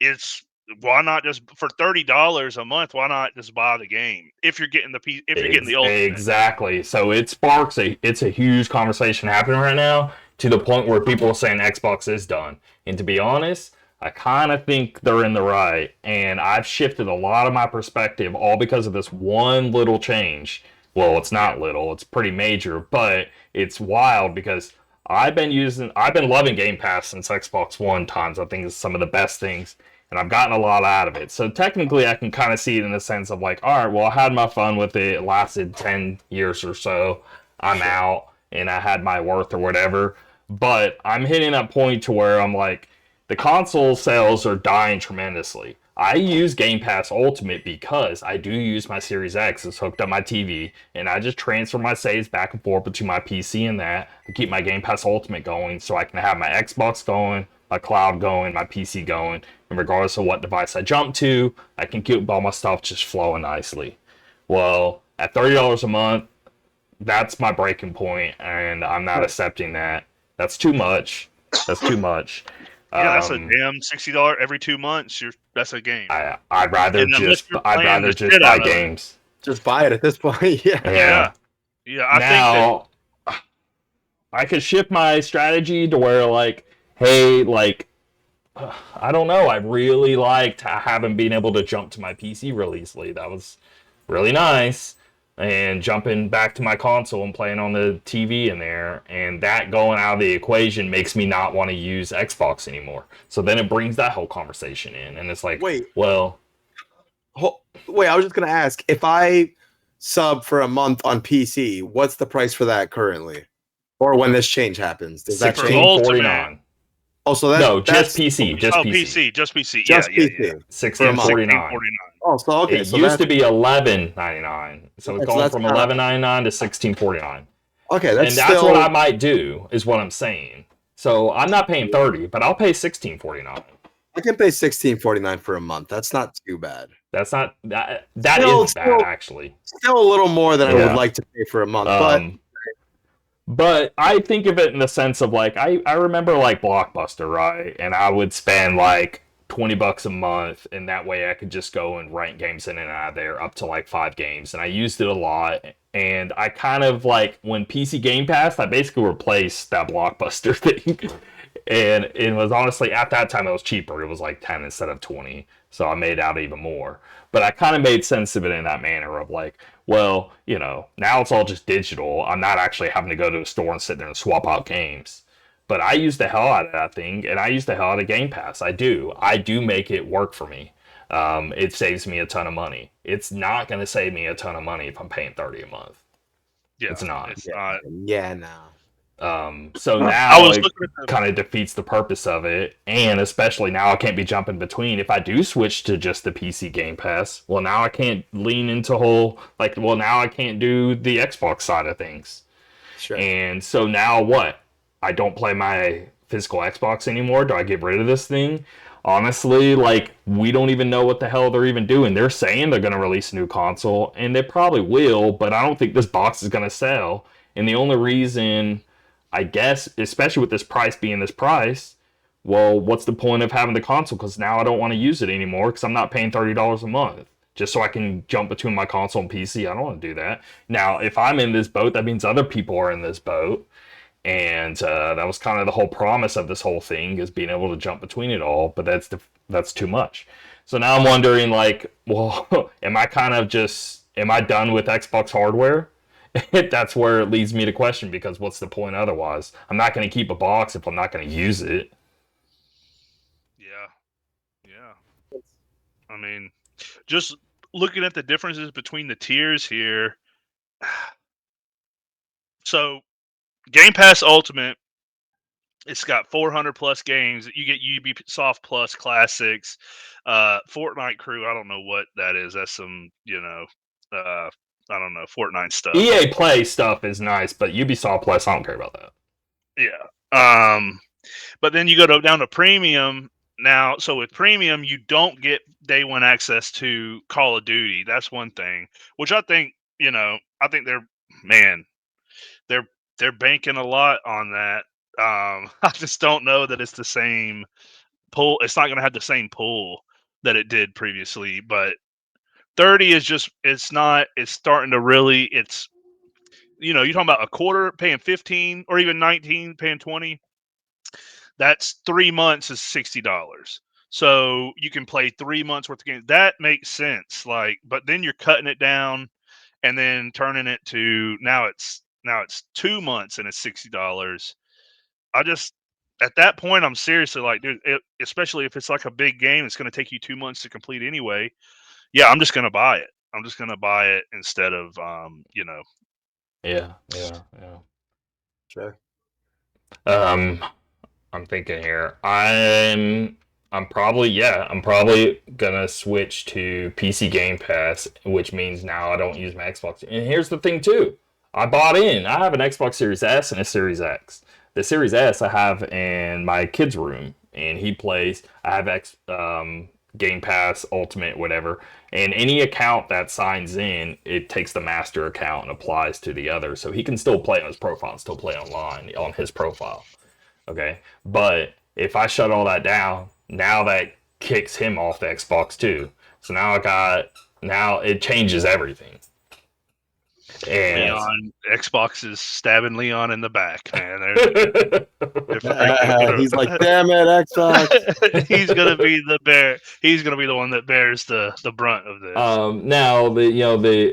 it's why not just for $30 a month? Why not just buy the game if you're getting the Ultimate? Exactly. So it sparks it's a huge conversation happening right now to the point where people are saying Xbox is done. And to be honest, I kind of think they're in the right. And I've shifted a lot of my perspective all because of this one little change. Well, it's not little, it's pretty major, but it's wild because I've been loving Game Pass since Xbox One times. I think it's some of the best things. And I've gotten a lot out of it. So technically, I can kind of see it in the sense of like, all right, well, I had my fun with it. It lasted 10 years or so. I'm out, and I had my worth or whatever. But I'm hitting that point to where I'm like, the console sales are dying tremendously. I use Game Pass Ultimate because I do use my Series X. It's hooked up my TV, and I just transfer my saves back and forth between my PC and that to keep my Game Pass Ultimate going so I can have my Xbox going, my cloud going, my PC going, and regardless of what device I jump to, I can keep all my stuff just flowing nicely. Well, at $30 a month, that's my breaking point, and I'm not accepting that. That's too much. That's too much. Yeah, that's a damn $60 every 2 months. That's a game. I'd rather just buy games. Just buy it at this point. Yeah. I think I could shift my strategy to where like, hey, like, I don't know. I really liked having been able to jump to my PC really easily. That was really nice. And jumping back to my console and playing on the TV in there, and that going out of the equation makes me not want to use Xbox anymore. So then it brings that whole conversation in, and it's like, Wait, well, wait. I was just gonna ask, if I sub for a month on PC, what's the price for that currently, or when this change happens? Does that change? Ultimate. Oh, so no, just that's PC, just Oh, PC, just PC. just Yeah, PC. yeah, yeah. $16.49. Oh, so okay. It So used to be $11.99, so it's so gone that's from kinda- $11.99 to $16.49. okay, that's And that's still what I might do, is what I'm saying. So I'm not paying $30, but I'll pay $16.49. I can pay $16.49 for a month. That's not too bad. That's not that Still- is bad actually. Still a little more than I Yeah. would like to pay for a month, But I think of it in the sense of like I remember like Blockbuster, right? And I would spend like $20 a month, and that way I could just go and rent games in and out of there up to like 5 games. And I used it a lot. And I kind of like when PC Game Pass, I basically replaced that Blockbuster thing. And it was honestly at that time it was cheaper. It was like 10 instead of 20. So I made out even more. But I kind of made sense of it in that manner of like, well, you know, now it's all just digital. I'm not actually having to go to a store and sit there and swap out games. But I use the hell out of that thing, and I use the hell out of Game Pass. I do make it work for me. It saves me a ton of money. It's not going to save me a ton of money if I'm paying $30 a month. Yeah, It's not. It's not. yeah, no. So now it kind of defeats the purpose of it, and especially now I can't be jumping between. If I do switch to just the PC Game Pass, well, now I can't lean into now I can't do the Xbox side of things. Sure. And so now what? I don't play my physical Xbox anymore. Do I get rid of this thing? Honestly, like, we don't even know what the hell they're even doing. They're saying they're going to release a new console, and they probably will, but I don't think this box is going to sell. And the only reason, I guess, especially with this price being this price, well, what's the point of having the console? Because now I don't want to use it anymore because I'm not paying $30 a month just so I can jump between my console and PC. I don't want to do that. Now, if I'm in this boat, that means other people are in this boat. And that was kind of the whole promise of this whole thing, is being able to jump between it all. But that's too much. So now I'm wondering, like, well, am I done with Xbox hardware? That's where it leads me to question, because what's the point otherwise? I'm not going to keep a box if I'm not going to use it. Yeah. I mean, just looking at the differences between the tiers here. So, Game Pass Ultimate, it's got 400 plus games. You get Ubisoft Plus Classics, Fortnite Crew. I don't know what that is. That's some, I don't know, Fortnite stuff. EA Play stuff is nice, but Ubisoft Plus, I don't care about that. Yeah. But then you go down to Premium now. So with Premium, you don't get day one access to Call of Duty. That's one thing, which I think, they're banking a lot on that. I just don't know that it's the same pull. It's not going to have the same pull that it did previously. But 30 is just, it's starting to really, you're talking about a quarter paying 15 or even 19 paying 20. That's 3 months is $60. So you can play 3 months worth of games. That makes sense. But then you're cutting it down and then turning it to now it's 2 months and it's $60. At that point, I'm seriously like, dude, especially if it's like a big game, it's going to take you 2 months to complete anyway. Yeah, I'm just going to buy it. I'm just going to buy it instead of, Yeah. Sure. I'm thinking here. I'm probably gonna switch to PC Game Pass, which means now I don't use my Xbox. And here's the thing too. I have an Xbox Series S and a Series X. The Series S I have in my kid's room, and he plays. I have Game Pass Ultimate, whatever, and any account that signs in, it takes the master account and applies to the other, so he can still play on his profile and still play online on his profile. Okay, but if I shut all that down, now that kicks him off the Xbox too. So now it changes everything. And Leon, Xbox is stabbing Leon in the back, man. He's like, damn it, Xbox. He's gonna be the bear. He's gonna be the one that bears the brunt of this. Now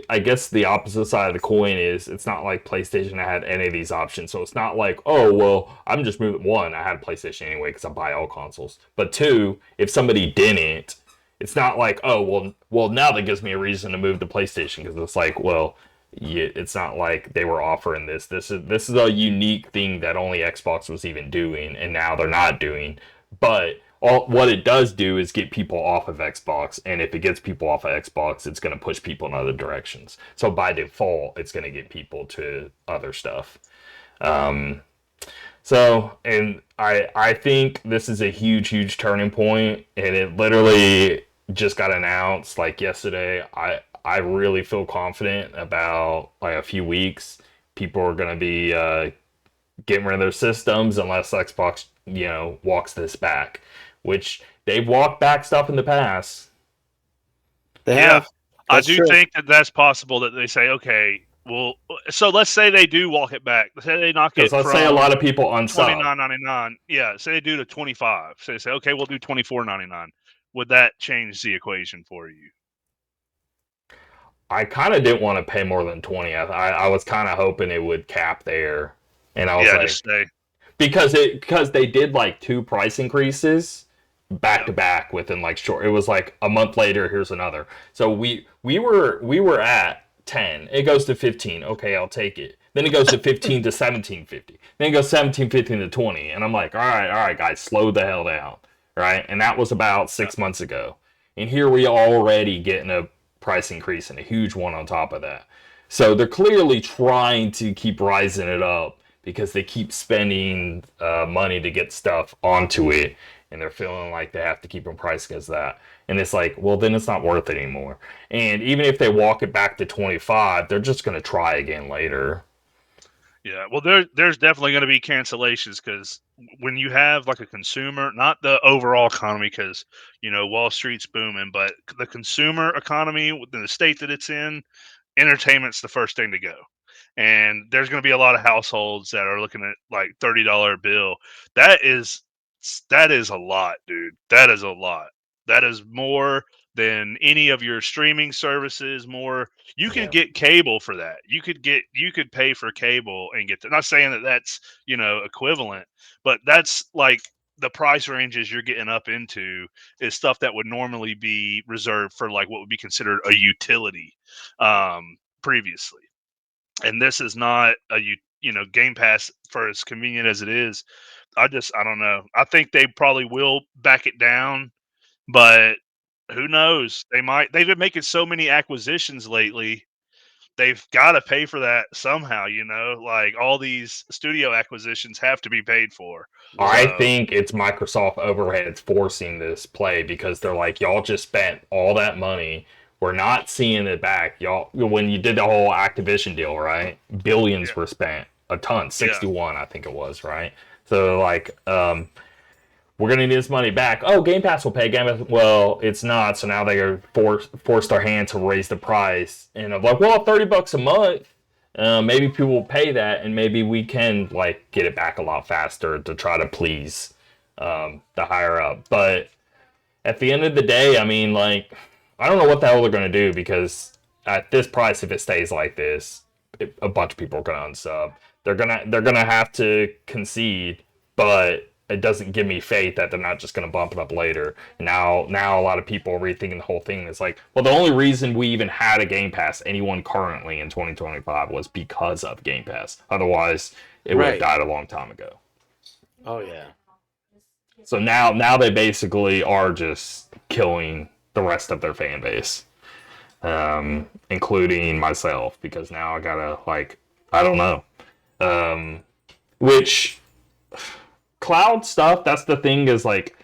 I guess the opposite side of the coin is it's not like PlayStation had any of these options, so it's not like, oh well, I'm just moving. One, I had a PlayStation anyway because I buy all consoles, but two, if somebody didn't, it's not like, oh well now that gives me a reason to move to PlayStation, because it's like, well, yeah, it's not like they were offering this. This is a unique thing that only Xbox was even doing, and now they're not doing. But what it does do is get people off of Xbox, and if it gets people off of Xbox, it's going to push people in other directions. So by default, it's going to get people to other stuff. And I think this is a huge turning point, and it literally just got announced like yesterday. I really feel confident about like a few weeks. People are going to be getting rid of their systems unless Xbox, walks this back, which they've walked back stuff in the past. They have. I do think that that's possible that they say, okay, well, so let's say they do walk it back. Let's say they knock it. Let's say a lot of people unsub. $29.99. Yeah, say they do to $25. So they say, okay, we'll do $24.99. Would that change the equation for you? I kind of didn't want to pay more than 20. I was kind of hoping it would cap there, and I was like, just stay. because they did like 2 price increases back to back within like short. It was like a month later, here's another. So we were at 10. It goes to 15. Okay, I'll take it. Then it goes to 15 to 17.50. Then it goes 17.50 to 20, and I'm like, all right, guys, slow the hell down, right? And that was about 6 months ago, and here we already getting a price increase and a huge one on top of that. So they're clearly trying to keep rising it up because they keep spending money to get stuff onto it, and they're feeling like they have to keep them priced as that. And it's like, well, then it's not worth it anymore. And even if they walk it back to 25, they're just going to try again later. Yeah, well, there's definitely going to be cancellations because when you have like a consumer, not the overall economy, because Wall Street's booming, but the consumer economy within the state that it's in, entertainment's the first thing to go. And there's going to be a lot of households that are looking at like $30 bill. That is a lot, dude. That is a lot. That is more than any of your streaming services. More, you can get cable for that. You could pay for cable and get. Not saying that that's equivalent, but that's like the price ranges you're getting up into is stuff that would normally be reserved for like what would be considered a utility previously. And this is not a Game Pass, for as convenient as it is. I don't know. I think they probably will back it down, but who knows? They've been making so many acquisitions lately. They've got to pay for that somehow, like all these studio acquisitions have to be paid for. I think it's Microsoft overhead forcing this play because they're like, y'all just spent all that money. We're not seeing it back. Y'all, when you did the whole Activision deal, right? Billions were spent. A ton. 61, I think it was, right? So, like, we're going to need this money back. Oh, Game Pass will pay. Game Pass. Well, it's not. So now they are forced their hand to raise the price. And I'm like, well, $30 a month. Maybe people will pay that, and maybe we can, like, get it back a lot faster to try to please the higher up. But at the end of the day, I mean, like, I don't know what the hell they're going to do, because at this price, if it stays like this, a bunch of people are going to unsub. They're gonna have to concede, but it doesn't give me faith that they're not just gonna bump it up later. Now a lot of people are rethinking the whole thing. It's like, well, the only reason we even had a Game Pass, anyone currently in 2025, was because of Game Pass. Otherwise, it would have died a long time ago. Oh yeah. So now they basically are just killing the rest of their fan base, including myself, because now I gotta, like, I don't know. Which cloud stuff, that's the thing, is like,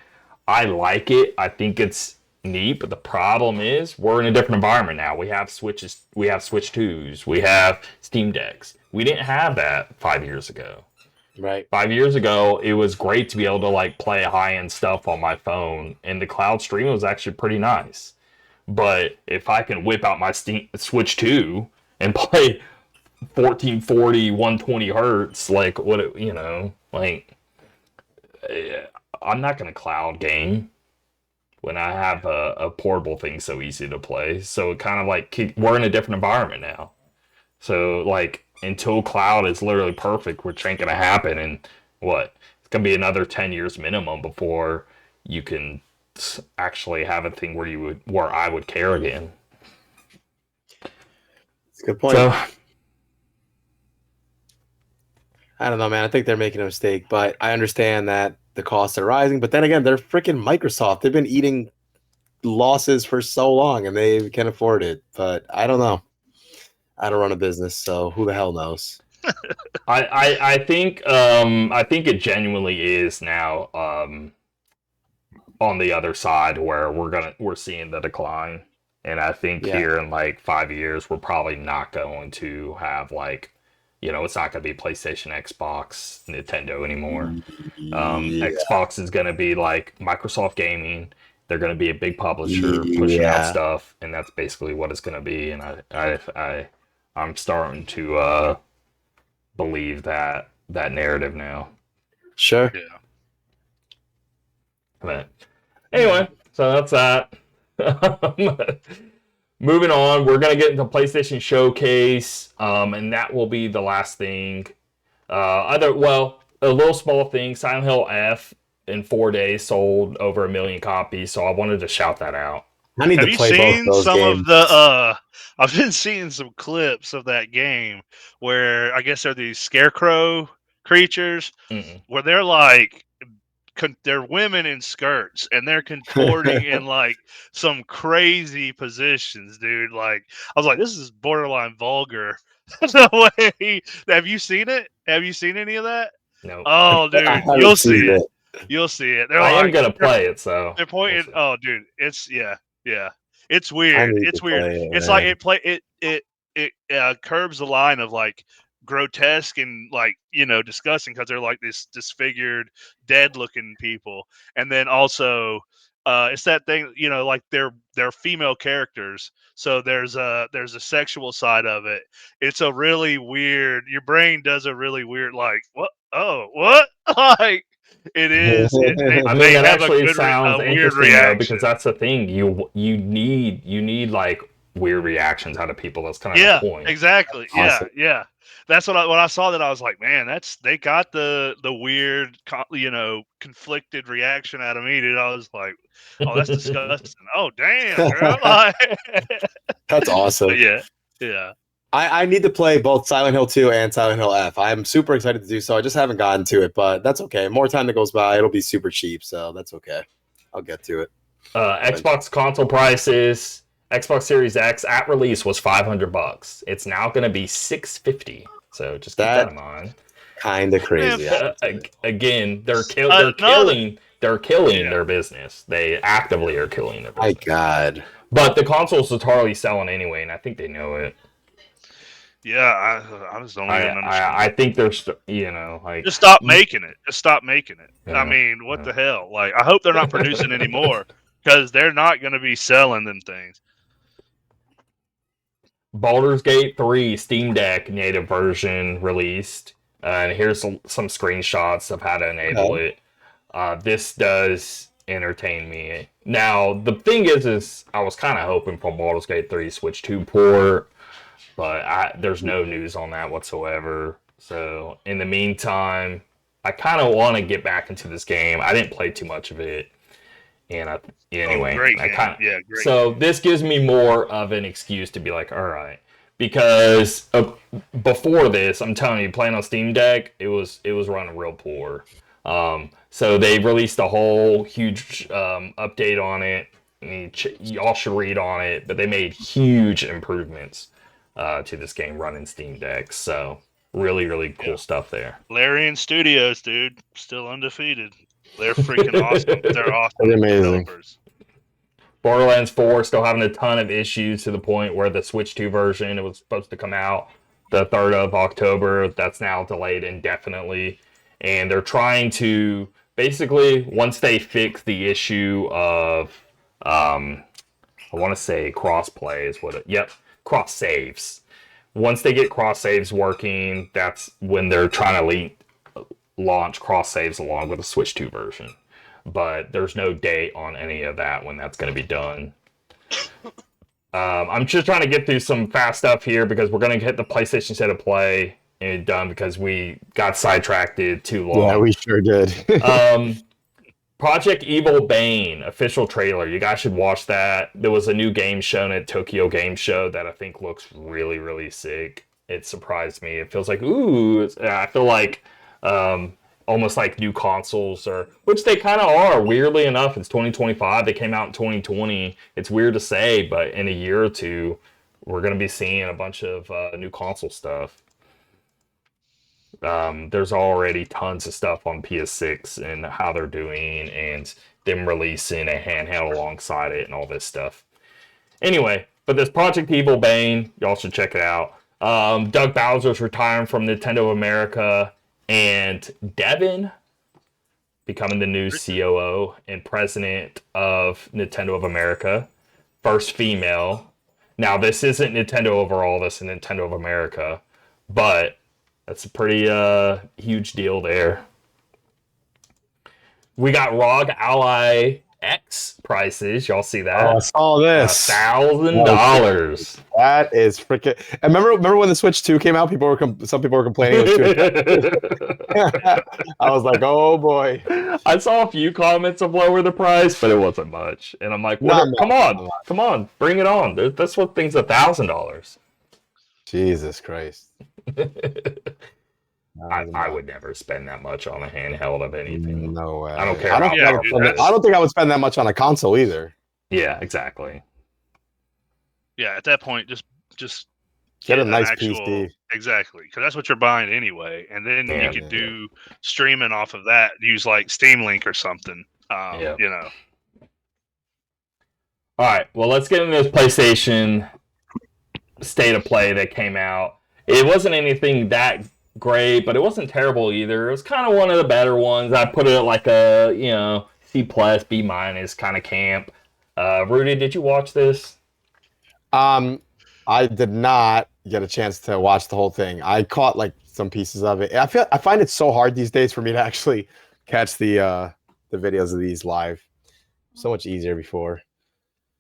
I like it. I think it's neat, but the problem is we're in a different environment now. We have Switches, we have Switch 2s, we have Steam Decks. We didn't have that 5 years ago. Right. 5 years ago, it was great to be able to like play high-end stuff on my phone, and the cloud stream was actually pretty nice. But if I can whip out my Switch 2 and play 1440, 120 hertz. Like, what, you know, like, I'm not going to cloud game when I have a portable thing so easy to play. So it kind of like, we're in a different environment now. So, like, until cloud is literally perfect, which ain't going to happen. And what? It's going to be another 10 years minimum before you can actually have a thing where I would care again. That's a good point. So, I don't know, man. I think they're making a mistake, but I understand that the costs are rising. But then again, they're freaking Microsoft. They've been eating losses for so long, and they can afford it. But I don't know. I don't run a business, so who the hell knows? I think it genuinely is now on the other side where we're seeing the decline, and I think here in like 5 years we're probably not going to have like, you know, it's not going to be PlayStation, Xbox, Nintendo anymore. Xbox is going to be like Microsoft Gaming. They're going to be a big publisher pushing out stuff, and that's basically what it's going to be. And I'm starting to believe that narrative now. Sure. Yeah. But anyway, so that's that. Moving on, we're gonna get into PlayStation Showcase, and that will be the last thing. A little small thing. Silent Hill F in 4 days sold over 1 million copies, so I wanted to shout that out. I need Have to you play both seen those some games. of the? I've been seeing some clips of that game where I guess they're these scarecrow creatures where they're like they're women in skirts and they're contorting in like some crazy positions, dude. Like I was like, this is borderline vulgar. No way. Have you seen it? Have you seen any of that? No, Oh, dude, you'll see it. You'll see it. They're I am like, gonna play it, so they're pointing. Oh, dude, it's yeah. It's I weird. need It's to weird. play it, It's man. like it curbs the line of like grotesque and like, you know, disgusting because they're like this disfigured, dead looking people, and then also it's that thing, you know, like they're female characters, so there's a sexual side of it. It's a really weird. Your brain does a really weird like what? Oh, what? Like it is. I mean, They that have a actually good sounds a weird interesting though, reaction. because that's the thing. You need like weird reactions out of people. That's kind of Yeah, the point. exactly. Awesome. Yeah. That's when I saw that I was like, man, they got the weird, you know, conflicted reaction out of me, dude. I was like, oh, that's disgusting. Oh, damn, girl. Like, That's awesome. but yeah. I need to play both Silent Hill 2 and Silent Hill F. I'm super excited to do so. I just haven't gotten to it, but that's okay. More time that goes by, it'll be super cheap, so that's okay. I'll get to it. Xbox console prices. Xbox Series X at release was $500. It's now going to be $650. So just keep that in mind. Kind of crazy. Again, they're killing their business. They actively are killing their business. My God. But the consoles are totally selling anyway, and I think they know it. Yeah, I just don't even understand. I think there's, you know, like just stop making it. Just stop making it. Yeah, I mean, what the hell? Like, I hope they're not producing anymore because they're not going to be selling them things. Baldur's Gate 3 Steam Deck native version released, and here's some screenshots of how to enable it. This does entertain me. Now, the thing is I was kind of hoping for Baldur's Gate 3 Switch 2 port, but there's no news on that whatsoever. So, in the meantime, I kind of want to get back into this game. I didn't play too much of it. And great game. So this gives me more of an excuse to be like, all right, because before this, I'm telling you, playing on Steam Deck, it was running real poor. So they released a whole huge update on it. Y'all should read on it, but they made huge improvements to this game running Steam Deck. So really, really cool stuff there. Larian Studios, dude, still undefeated. They're freaking awesome. They're awesome. They're amazing. Developers. Borderlands 4 still having a ton of issues to the point where the Switch 2 version, it was supposed to come out the 3rd of October. That's now delayed indefinitely. And they're trying to, basically, once they fix the issue of, I want to say cross-play is what it, yep, cross-saves. once they get cross saves working, that's when they're trying to launch cross saves along with the Switch 2 version. But there's no date on any of that when that's going to be done. I'm just trying to get through some fast stuff here because we're going to hit the PlayStation State of Play and done because we got sidetracked too long. Yeah, we sure did. Project Evil Bane official trailer. You guys should watch that. There was a new game shown at Tokyo Game Show that I think looks really, really sick. It surprised me. It feels like, ooh, I feel like almost like new consoles, which they kind of are. Weirdly enough, it's 2025. They came out in 2020. It's weird to say, but in a year or two, we're going to be seeing a bunch of new console stuff. There's already tons of stuff on PS6 and how they're doing and them releasing a handheld alongside it and all this stuff. Anyway, but this Project Evil Bane, y'all should check it out. Doug Bowser's retiring from Nintendo of America and Devin becoming the new COO and president of Nintendo of America. First female. Now, this isn't Nintendo overall, this is Nintendo of America, but that's a pretty huge deal there. We got ROG Ally X prices. Y'all see that? Oh, I saw this. $1,000. That is freaking. And remember when the Switch 2 came out? Some people were complaining it was too. I was like, oh boy. I saw a few comments of lower the price, but it wasn't much. And I'm like, come on, bring it on. That's what thing's $1,000. Jesus Christ. I would never spend that much on a handheld of anything. No way. I don't care. I don't think I would spend that much on a console either. Yeah, exactly. Yeah, at that point, just get a nice PC. Exactly, because that's what you're buying anyway, and then you could do streaming off of that. Use like Steam Link or something. You know. All right. Well, let's get into this PlayStation State of Play that came out. It wasn't anything that great, but it wasn't terrible either. It was kind of one of the better ones. I put it at like a, C+, B- kind of camp. Rudy, did you watch this? I did not get a chance to watch the whole thing. I caught like some pieces of it. I find it so hard these days for me to actually catch the videos of these live. So much easier before.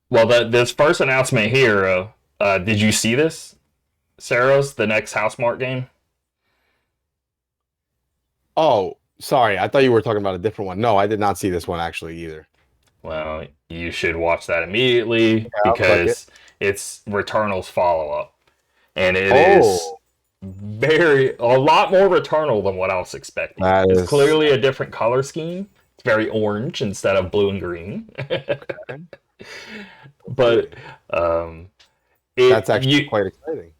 Well, this first announcement here, did you see this? Saros, the next Housemarque game? Oh, sorry. I thought you were talking about a different one. No, I did not see this one actually either. Well, you should watch that immediately because it's Returnal's follow-up. And it is a lot more Returnal than what I was expecting. It's clearly a different color scheme. It's very orange instead of blue and green. But that's actually quite exciting.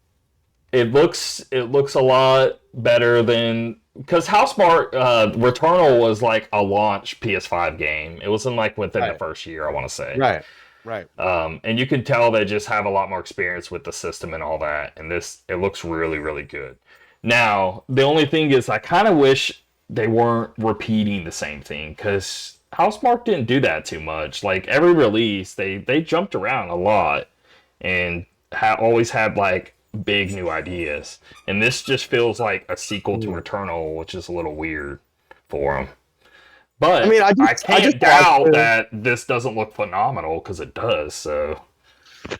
It looks a lot better than, because Housemarque Returnal was like a launch PS5 game. It wasn't like within the first year, I want to say. Right. And you can tell they just have a lot more experience with the system and all that. And it looks really, really good. Now, the only thing is I kind of wish they weren't repeating the same thing, because Housemarque didn't do that too much. Like every release, they jumped around a lot and always had like big new ideas, and this just feels like a sequel to Returnal, which is a little weird for them. But I mean, I can't doubt that this doesn't look phenomenal, because it does. So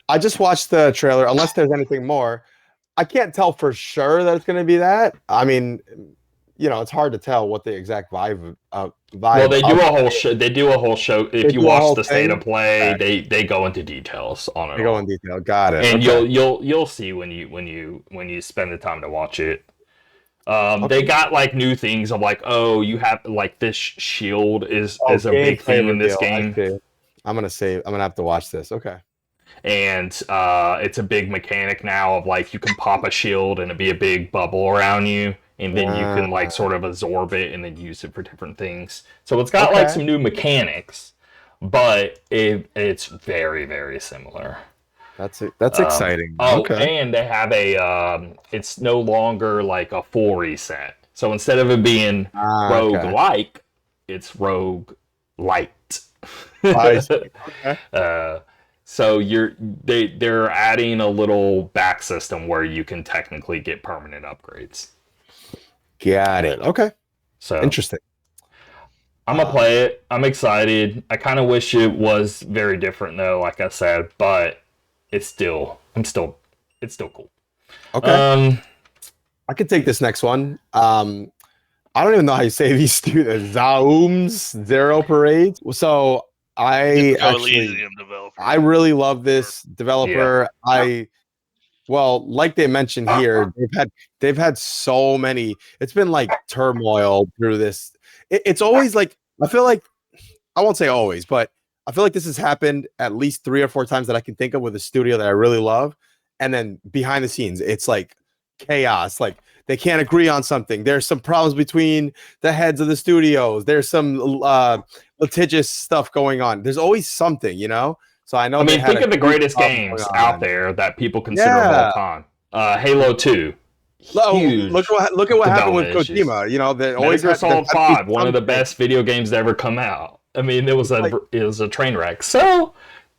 I just watched the trailer. Unless there's anything more, I can't tell for sure that it's going to be that. I mean, it's hard to tell what the exact vibe. Well, they do a whole show. They do a whole show. If you watch the State of Play, they go into details on it. They go in detail. Got it. And you'll see when you spend the time to watch it. They got like new things of like, you have like this shield is a big thing in this game. I'm gonna have to watch this. Okay. And it's a big mechanic now of like you can pop a shield and it'd be a big bubble around you. And then you can like sort of absorb it and then use it for different things. So it's got like some new mechanics, but it's very, very similar. That's exciting. And they have it's no longer like a full reset. So instead of it being rogue-like, it's rogue-light. So they're adding a little back system where you can technically get permanent upgrades. Got it. Okay. So interesting. I'm gonna play it. I'm excited. I kind of wish it was very different though, like I said, but it's still cool. Okay. I could take this next one. I don't even know how you say these students. Zaum's Zero Parades. So I really love this developer. Yeah. Like they mentioned here, they've had so many. It's been like turmoil through this. It's always like, I feel like, I won't say always, but I feel like this has happened at least 3 or 4 times that I can think of with a studio that I really love. And then behind the scenes, it's like chaos. Like they can't agree on something. There's some problems between the heads of the studios. There's some litigious stuff going on. There's always something, you know? So I know. I mean, think of the greatest games out there that people consider of all time. Halo 2. Huge. Look at what happened with Kojima. You know, Metal Solid 5, one of the best video games to ever come out. I mean, it was a train wreck. So,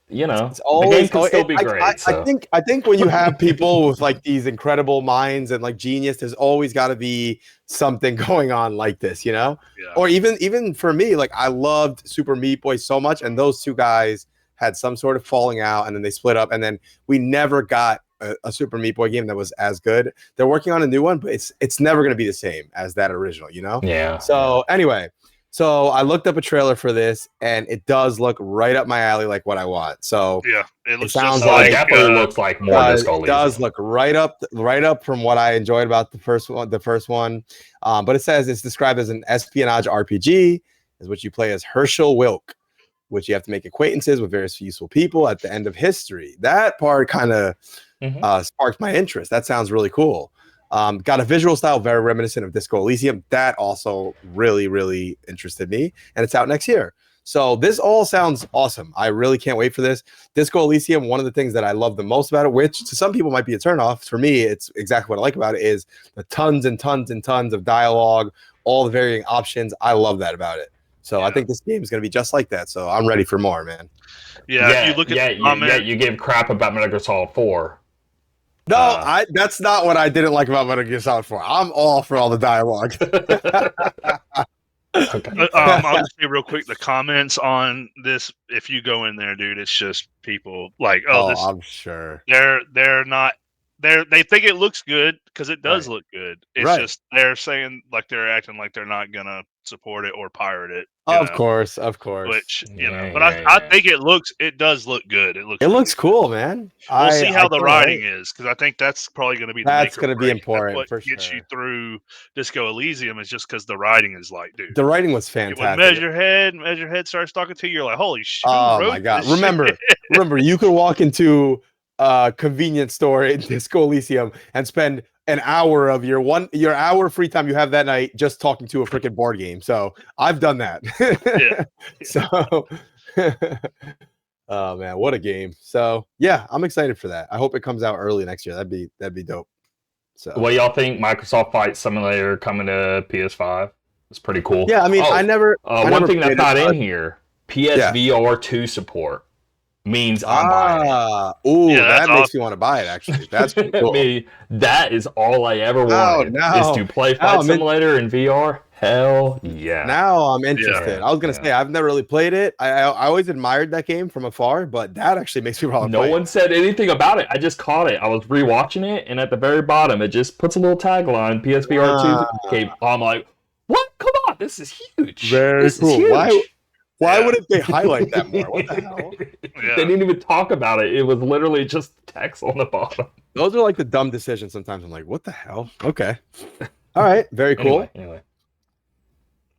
you know, the game can still be great. I think when you have people with like these incredible minds and like genius, there's always got to be something going on like this, you know? Yeah. Or even for me, like I loved Super Meat Boy so much, and those two guys had some sort of falling out, and then they split up, and then we never got a Super Meat Boy game that was as good. They're working on a new one, but it's never going to be the same as that original, you know? Yeah. So anyway, so I looked up a trailer for this, and it does look right up my alley, like what I want. So yeah, it sounds like definitely looks like more Disco Elysium. It does look right up from what I enjoyed about the first one. But it says it's described as an espionage RPG, is what you play as Herschel Wilk, which you have to make acquaintances with various useful people at the end of history. That part kind of sparked my interest. That sounds really cool. Got a visual style very reminiscent of Disco Elysium. That also really, really interested me. And it's out next year. So this all sounds awesome. I really can't wait for this. Disco Elysium, one of the things that I love the most about it, which to some people might be a turnoff, for me, it's exactly what I like about it, is the tons and tons and tons of dialogue, all the varying options. I love that about it. So I think this game is going to be just like that. So I'm ready for more, man. Yeah, if you look at you give crap about Metal Gear Solid 4. No, that's not what I didn't like about Metal Gear Solid 4. I'm all for all the dialogue. Okay. I'll just say real quick, the comments on this, if you go in there, dude, it's just people like, I'm sure. They're not. They think it looks good because it does look good. It's just they're saying like they're acting like they're not gonna support it or pirate it. Of course. Which but I think it does look good. It looks cool, man. We'll see how the writing is, because I think that's probably going to be important. What gets you through Disco Elysium is just because the writing is like, dude. The writing was fantastic. When Measurehead starts talking to you, you're like, holy shit! Oh my god! Remember, you could walk into a convenience store in Disco Elysium and spend an hour of your hour free time you have that night just talking to a freaking board game. So I've done that. So, oh man, what a game. So yeah, I'm excited for that. I hope it comes out early next year. That'd be dope. So what y'all think? Microsoft Flight Simulator coming to PS5? It's pretty cool. Yeah, I mean, one thing that's not in here, PSVR 2 support. Means I'm buying it. Ooh, that makes me want to buy it, actually. That's cool. I mean, that is all I ever wanted is to play Flight Simulator in VR. Hell yeah. Now I'm interested. I was going to say, I've never really played it. I always admired that game from afar, but that actually makes me want to play it. No one said anything about it. I just caught it. I was rewatching it, and at the very bottom, it just puts a little tagline, PSVR 2. I'm like, what? Come on, this is huge. Very cool. Why wouldn't they highlight that more? What the hell? They didn't even talk about it. It was literally just text on the bottom. Those are like the dumb decisions sometimes. I'm like, what the hell? Okay. All right. Very cool. Anyway.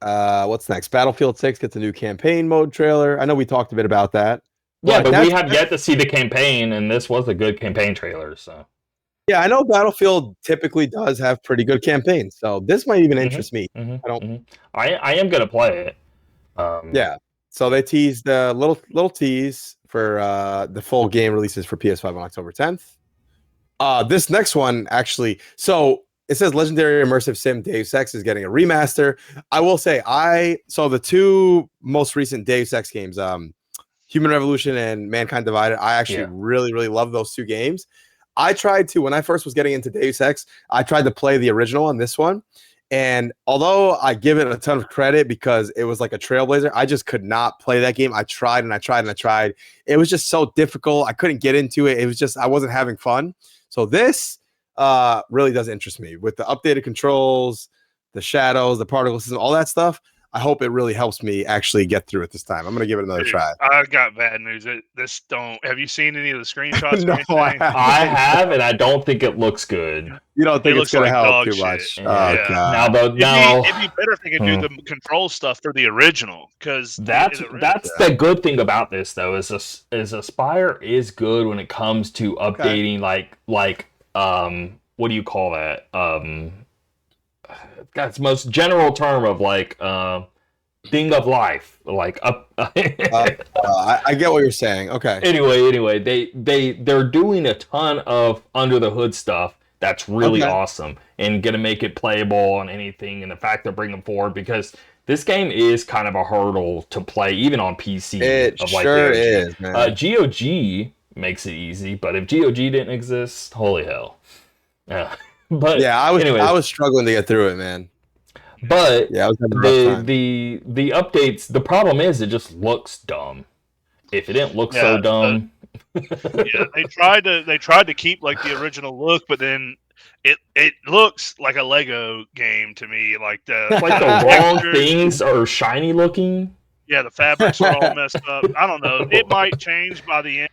What's next? Battlefield 6 gets a new campaign mode trailer. I know we talked a bit about that. Yeah, but we have yet to see the campaign, and this was a good campaign trailer. So. Yeah, I know Battlefield typically does have pretty good campaigns, so this might even interest me. I am gonna play it. Yeah. So they teased a little tease for the full game releases for PS5 on October 10th. This next one actually, so it says legendary immersive sim Deus Ex is getting a remaster. I will say, so the two most recent Deus Ex games, Human Revolution and Mankind Divided. I actually really, really love those 2 games. I tried to, when I first was getting into Deus Ex, I tried to play the original on this one. And although I give it a ton of credit because it was like a trailblazer, I just could not play that game. I tried and I tried and I tried. It was just so difficult. I couldn't get into it. It was just, I wasn't having fun. So this really does interest me with the updated controls, the shadows, the particle system, all that stuff. I hope it really helps me actually get through it this time. I'm going to give it another try. I got bad news. Have you seen any of the screenshots? No, I have, and I don't think it looks good. You don't think it's going to help too much? Shit. Oh, God. It'd be better if they could do the control stuff for the original, because that's the good thing about this though is Aspire is good when it comes to updating like what do you call that? That's the most general term of like thing of life, like up. I get what you're saying. Okay. Anyway, they're doing a ton of under the hood stuff that's really awesome and gonna make it playable on anything. And the fact they're bringing forward, because this game is kind of a hurdle to play even on PC. It sure is, man. GOG makes it easy, but if GOG didn't exist, holy hell. Yeah. But yeah, I was struggling to get through it, man. But yeah, I was having a rough time. the updates, the problem is it just looks dumb. If it didn't look so dumb. They tried to keep like the original look, but then it looks like a Lego game to me. Like the wrong things are shiny looking. Yeah, the fabrics are all messed up. I don't know. It might change by the end.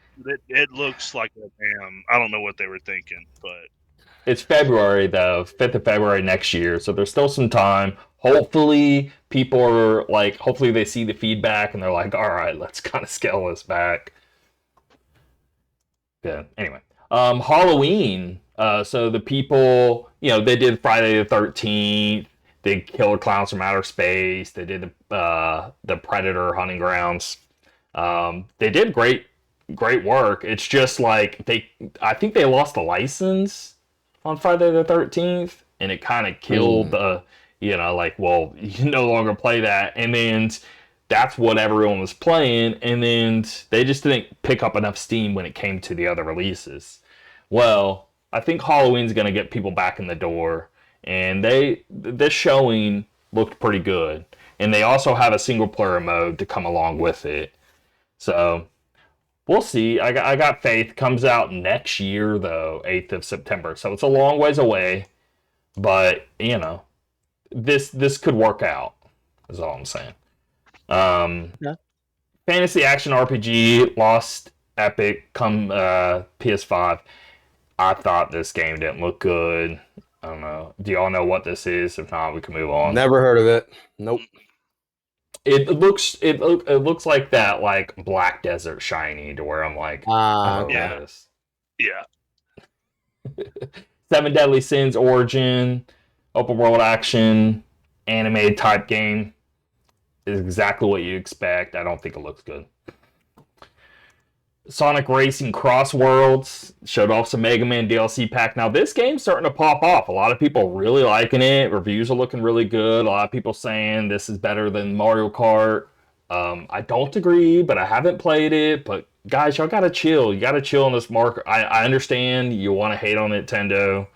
It looks like a damn. I don't know what they were thinking, but. It's February, though, 5th of February next year, so there's still some time. Hopefully, people are like, hopefully they see the feedback and they're like, all right, let's kind of scale this back. Good. Anyway, Halloween. So the people, they did Friday the 13th. They Killer Clowns from Outer Space. They did the Predator Hunting Grounds. They did great work. It's just like I think they lost the license on Friday the 13th, and it kind of killed the, you no longer play that. And then that's what everyone was playing, and then they just didn't pick up enough steam when it came to the other releases. Well, I think Halloween's going to get people back in the door, and this showing looked pretty good. And they also have a single-player mode to come along with it. So we'll see. I got faith. Comes out next year, though, 8th of September. So it's a long ways away. But, this could work out, is all I'm saying. Fantasy action RPG, Lost Epic, come PS5. I thought this game didn't look good. I don't know. Do y'all know what this is? If not, we can move on. Never heard of it. Nope. It looks like that, like Black Desert shiny, to where I'm like, this. Yeah. 7 Deadly Sins Origin, open world action, anime type game. Is exactly what you expect. I don't think it looks good. Sonic Racing Cross Worlds showed off some Mega Man DLC pack. Now this game's starting to pop off. A lot of people really liking it. Reviews are looking really good. A lot of people saying this is better than Mario Kart. I don't agree, but I haven't played it. But guys, y'all gotta chill. You gotta chill on this market. I understand you want to hate on Nintendo,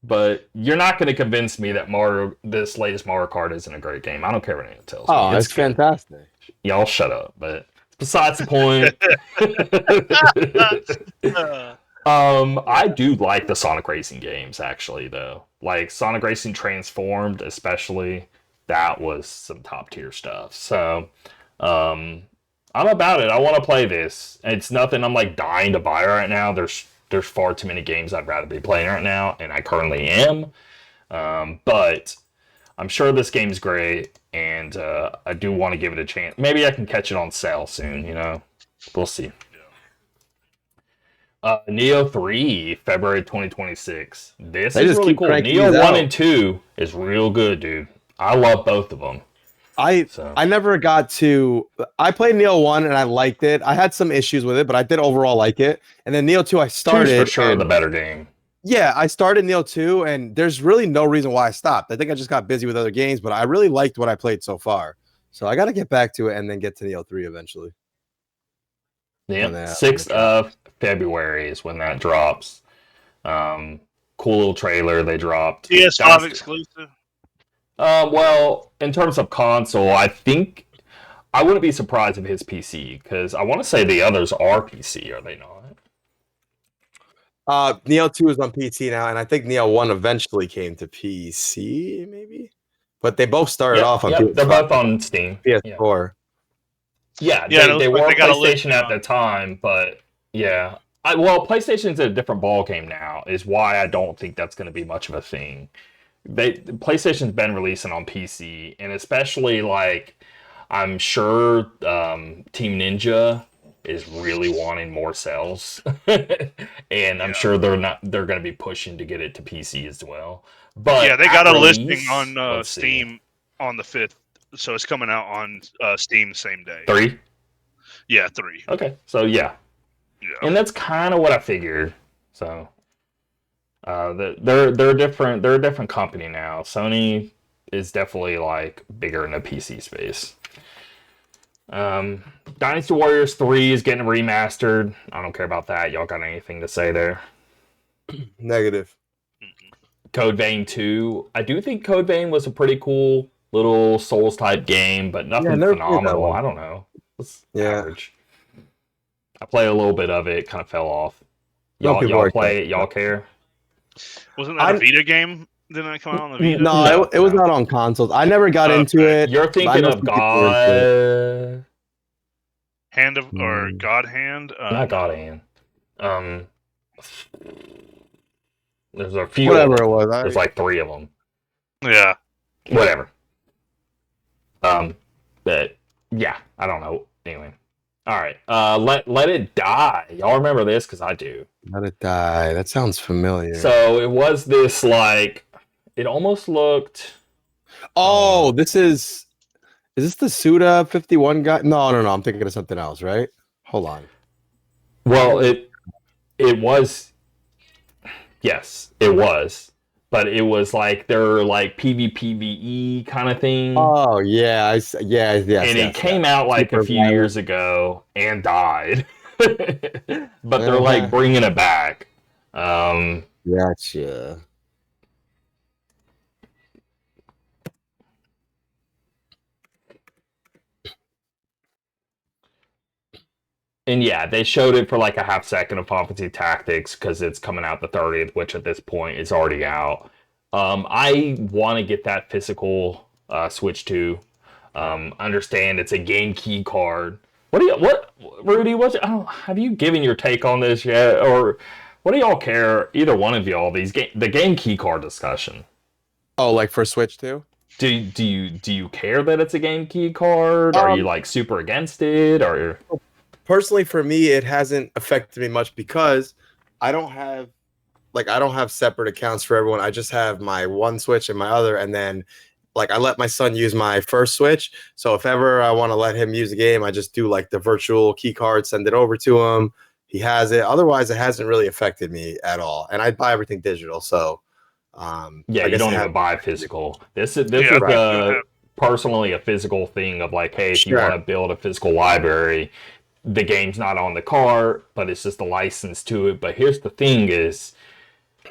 but you're not going to convince me that this latest Mario Kart isn't a great game. I don't care what anyone tells me. Oh, it's fantastic. Y'all shut up, but besides the point. I do like the Sonic Racing games, actually, though. Like Sonic Racing Transformed, especially. That was some top tier stuff. So, I'm about it. I want to play this. It's nothing I'm like dying to buy right now. There's far too many games I'd rather be playing right now, and I currently am. But I'm sure this game's great, and I do want to give it a chance. Maybe I can catch it on sale soon, We'll see. Neo 3, February 2026. This is really cool. Neo 1 and 2 is real good, dude. I love both of them. I never got to. I played Neo 1 and I liked it. I had some issues with it, but I did overall like it. And then Neo 2, I started. 2's for sure the better game. Yeah, I started Neo 2, and there's really no reason why I stopped. I think I just got busy with other games, but I really liked what I played so far. So I got to get back to it and then get to Neo 3 eventually. Yeah, when 6th it drops. of February is when that drops. Cool little trailer they dropped. PS5 exclusive. Well, in terms of console, I think I wouldn't be surprised if it's PC because I want to say the others are PC, are they not? Neo 2 is on PC now, and I think Neo 1 eventually came to PC, maybe. But they both started off on PS5, they're both on Steam. PS4. Yeah, Yeah, they were they got a PlayStation listing at on the time, but yeah. Well, PlayStation's a different ballgame now, is why I don't think that's going to be much of a thing. PlayStation's been releasing on PC, and especially like I'm sure Team Ninja is really wanting more sales, and I'm sure they're going to be pushing to get it to PC as well. But yeah, they got a listing release, on let's see. Steam on the 5th, so it's coming out on Steam the same day. 3? Yeah, 3. Okay, so yeah, and that's kind of what I figured. So they're a different company now. Sony is definitely like bigger in the PC space. Dynasty Warriors 3 is getting remastered. I don't care about that. Y'all got anything to say there? Negative. Code Vein 2. I do think Code Vein was a pretty cool little Souls type game, but nothing phenomenal. I don't know. It's average. I played a little bit of it, kind of fell off. Y'all play it? Y'all care? Wasn't that a Vita game? Didn't it come out on the Vita? No, it was not on consoles. I never got into it. You're thinking of God Hand of or God Hand? Not God Hand. There's a few. Whatever it was. There's like 3 of them. Yeah. Whatever. But yeah, I don't know. Anyway. All right. Let It Die. Y'all remember this? Because I do. Let It Die. That sounds familiar. So it was this like. It almost looked. Oh, this is. Is this the Suda 51 guy? No. I'm thinking of something else, right? Hold on. Well, it was. Yes, it was. But it was like they're like PvPvE kind of thing. Oh yeah, yes. And it came out like a few years ago and died. But they're like bringing it back. Gotcha. And yeah, they showed it for like a half second of Final Fantasy Tactics because it's coming out the 30th, which at this point is already out. I want to get that physical Switch 2. Understand it's a game key card. Rudy? Have you given your take on this yet, or what do y'all care? Either one of y'all, the game key card discussion. Oh, like for Switch 2? Do you care that it's a game key card? Are you like super against it, or? Personally, for me, it hasn't affected me much because I don't have separate accounts for everyone. I just have my one Switch and my other, and then like I let my son use my first Switch. So if ever I want to let him use a game, I just do like the virtual key card, send it over to him. He has it. Otherwise, it hasn't really affected me at all. And I buy everything digital, so yeah, you don't even buy physical. This is personally a physical thing of like, hey, if you want to build a physical library. The game's not on the cart, but it's just a license to it. But here's the thing is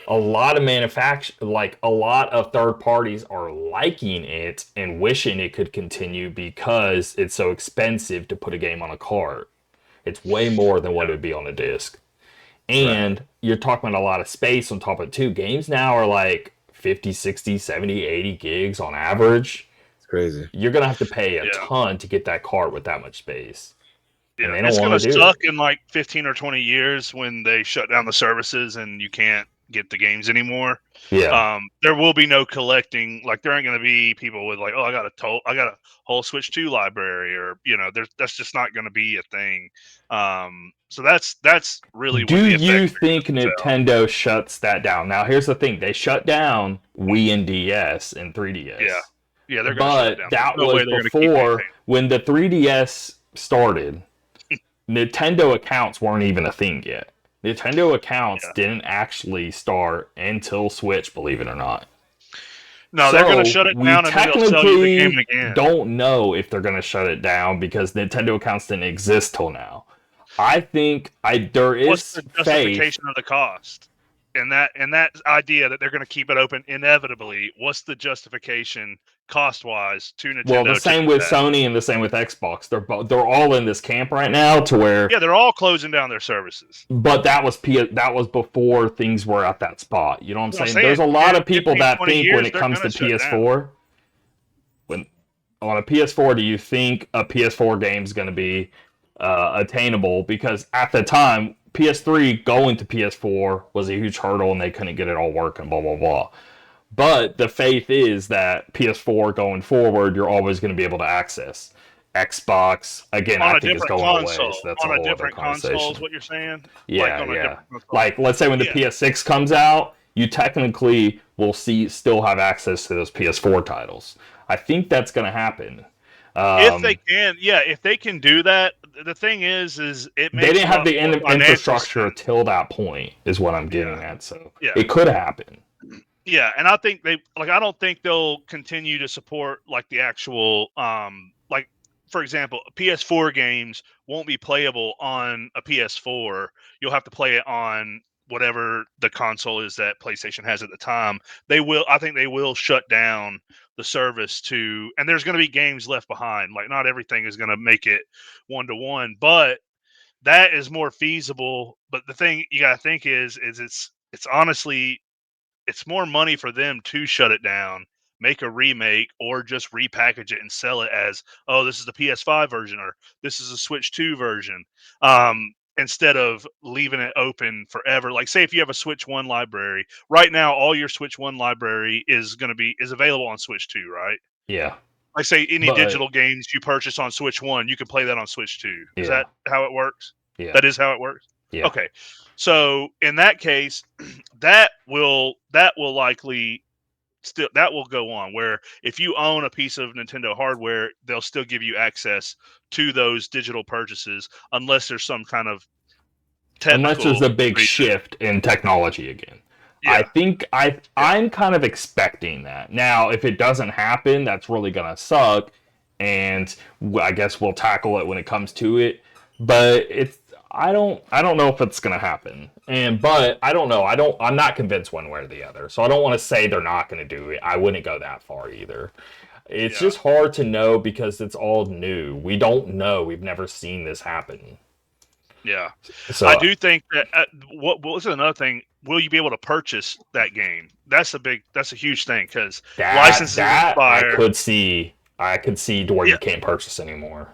a lot of third parties are liking it and wishing it could continue because it's so expensive to put a game on a cart. It's way more than what it would be on a disc. And you're talking about a lot of space on top of it too. Games now are like 50, 60, 70, 80 gigs on average. It's crazy. You're going to have to pay a ton to get that cart with that much space. Yeah, it's going to suck in like 15 or 20 years when they shut down the services and you can't get the games anymore. Yeah. There will be no collecting. Like there aren't going to be people with like, oh, I got a whole Switch 2 library, or that's just not going to be a thing. So that's really. Do you think Nintendo shuts that down? Now here's the thing: they shut down Wii and DS and 3DS. Yeah, they're going to shut it down. But that was before when the 3DS started. Nintendo accounts weren't even a thing yet. Nintendo accounts didn't actually start until Switch, believe it or not. No, they're going to shut it down and they'll sell you the game again. Don't know if they're going to shut it down because Nintendo accounts didn't exist till now. I think there What's is the faith. justification of the cost? And that idea that they're going to keep it open inevitably, what's the justification cost-wise to Nintendo? Well, the same with Sony and the same with Xbox. They're all in this camp right now to where they're all closing down their services. But that was before things were at that spot. You know what I'm saying? There's a lot of people that think when it comes to PS4, when on a PS4, do you think a PS4 game is going to be attainable? Because at the time, PS3 going to PS4 was a huge hurdle, and they couldn't get it all working. Blah blah blah. But the faith is that PS4 going forward, you're always going to be able to access. Xbox again, I think is going away. So that's on a different console is what you're saying. Yeah. Like let's say when the PS6 comes out, you technically will still have access to those PS4 titles. I think that's going to happen. If they can do that. The thing is it makes they didn't have the infrastructure till that point. Is what I'm getting at. So it could happen. Yeah, and I think I don't think they'll continue to support like the actual for example, PS4 games won't be playable on a PS4. You'll have to play it on whatever the console is that PlayStation has at the time. I think they will shut down the service and there's going to be games left behind. Like not everything is going to make it 1-to-1, but that is more feasible. But the thing you got to think is it's honestly, it's more money for them to shut it down, make a remake, or just repackage it and sell it as, oh, this is the PS5 version, or this is a Switch 2 version, instead of leaving it open forever. Like, say if you have a Switch 1 library, right now all your Switch 1 library is available on Switch 2, right? Yeah. Like, say any digital games you purchase on Switch 1, you can play that on Switch 2. Is that how it works? Yeah. That is how it works? Yeah. Okay. So in that case, that will likely that will go on, where if you own a piece of Nintendo hardware, they'll still give you access to those digital purchases unless there's some kind of unless there's a big shift in technology again. Yeah. I think I'm kind of expecting that. Now, if it doesn't happen, that's really gonna suck, and I guess we'll tackle it when it comes to it. But I don't know if it's gonna happen, but I don't know. I'm not convinced one way or the other. So I don't want to say they're not gonna do it. I wouldn't go that far either. It's just hard to know because it's all new. We don't know. We've never seen this happen. Yeah. So I do think that what was another thing? Will you be able to purchase that game? That's a huge thing because licenses expire. I could see to where you can't purchase anymore.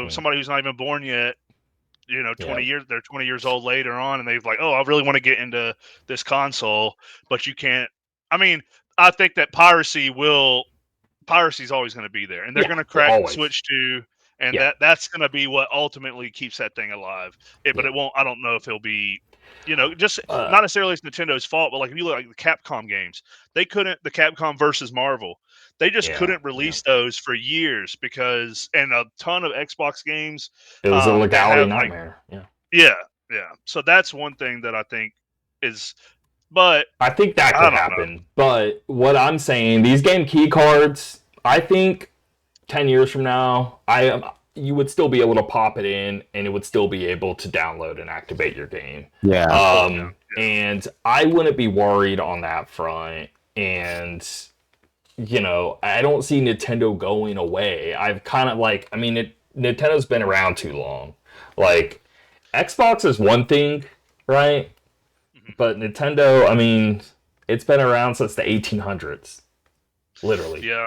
Somebody who's not even born yet, 20 years, they're 20 years old later on, and they've like, oh, I really want to get into this console, but you can't. I mean, I think that piracy is always going to be there, and they're going to crack the Switch 2, and that's going to be what ultimately keeps that thing alive. But it won't. I don't know if it'll be, just not necessarily it's Nintendo's fault, but like if you look like the Capcom games, they couldn't. The Capcom versus Marvel. They just couldn't release those for years and a ton of Xbox games. It was a legality nightmare. Yeah. So that's one thing that I think is, but I think that could happen. But what I'm saying, these game key cards, I think 10 years from now, you would still be able to pop it in, and it would still be able to download and activate your game. Yeah. And I wouldn't be worried on that front. And I don't see Nintendo going away. Nintendo's been around too long. Like, Xbox is one thing, right? But Nintendo, it's been around since the 1800s. Literally. Yeah.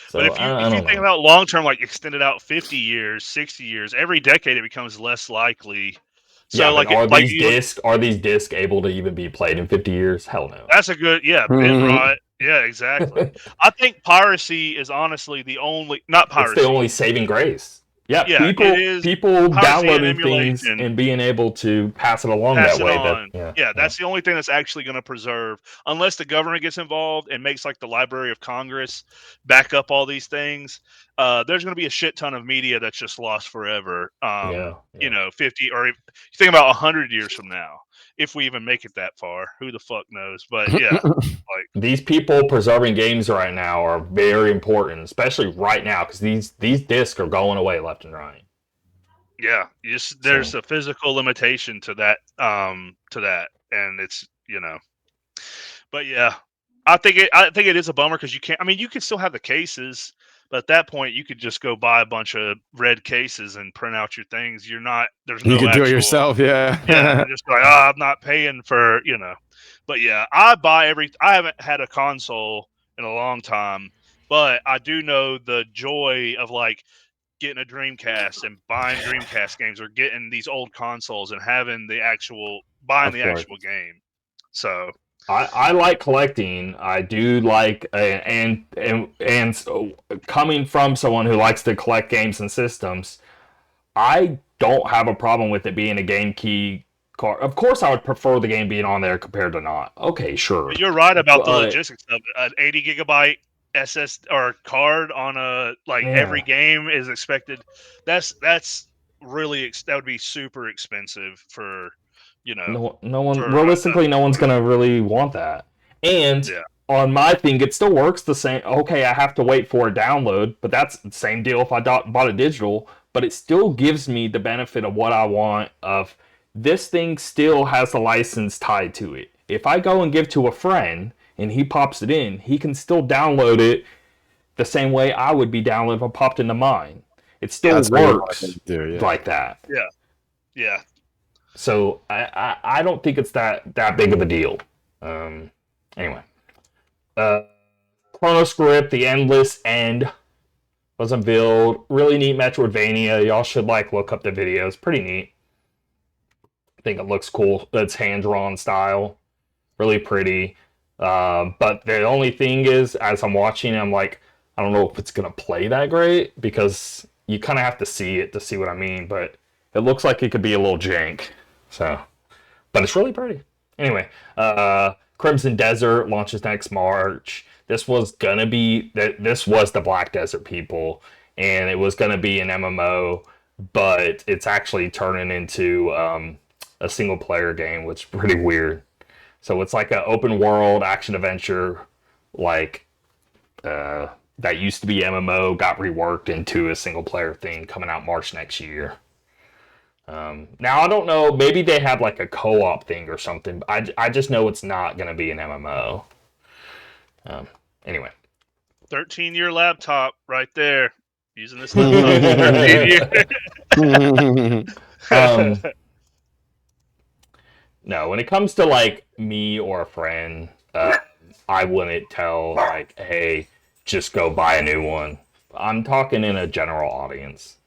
So, but if you think about long term, like extended out 50 years, 60 years, every decade it becomes less likely. So are these discs able to even be played in 50 years? Hell no. That's a good right. Yeah, exactly. I think piracy is honestly not piracy. It's the only saving grace. Yeah, people downloading things and being able to pass it along that way. That's the only thing that's actually going to preserve, unless the government gets involved and makes like the Library of Congress back up all these things. There's going to be a shit ton of media that's just lost forever. 50 or if you think about 100 years from now, if we even make it that far, who the fuck knows? But these people preserving games right now are very important, especially right now because these discs are going away left and right. Yeah, there's a physical limitation to that, and it's but yeah, I think it is a bummer because you can't. I mean, you can still have the cases, but at that point, you could just go buy a bunch of red cases and print out your things. There's no You can do it actual. yourself, yeah. Yeah, just like, I'm not paying for. But yeah, I haven't had a console in a long time, but I do know the joy of like getting a Dreamcast and buying Dreamcast games, or getting these old consoles and having buying the actual game. So I like collecting. I do like, and so coming from someone who likes to collect games and systems, I don't have a problem with it being a game key card. Of course, I would prefer the game being on there compared to not. Okay, sure. You're right about the logistics of an 80 gigabyte SS or card on every game is expected. That's really that would be super expensive for no one realistically no one's gonna really want that. And on my thing, it still works the same. Okay, I have to wait for a download, but that's the same deal if I bought a digital. But it still gives me the benefit of what I want. Of this thing still has a license tied to it. If I go and give to a friend and he pops it in, he can still download it the same way I would be downloading if I popped into mine. It still works like that. Yeah. Yeah. So I don't think it's that big of a deal. Anyway. Chronoscript, The Endless End was unveiled. Really neat Metroidvania. Y'all should look up the videos. Pretty neat. I think it looks cool. It's hand-drawn style. Really pretty. But the only thing is, as I'm watching, I'm like, I don't know if it's going to play that great, because you kind of have to see it to see what I mean. But it looks like it could be a little jank. So, but it's really pretty. Anyway, Crimson Desert launches next March. This was the Black Desert people, and it was gonna be an MMO, but it's actually turning into a single player game, which is pretty weird. So it's like an open world action adventure, that used to be MMO, got reworked into a single player thing, coming out March next year. Now I don't know, maybe they have a co-op thing or something. I just know it's not going to be an MMO. Anyway. 13-year laptop right there. Using this laptop for 13 years. No, when it comes to me or a friend, I wouldn't tell hey, just go buy a new one. I'm talking in a general audience.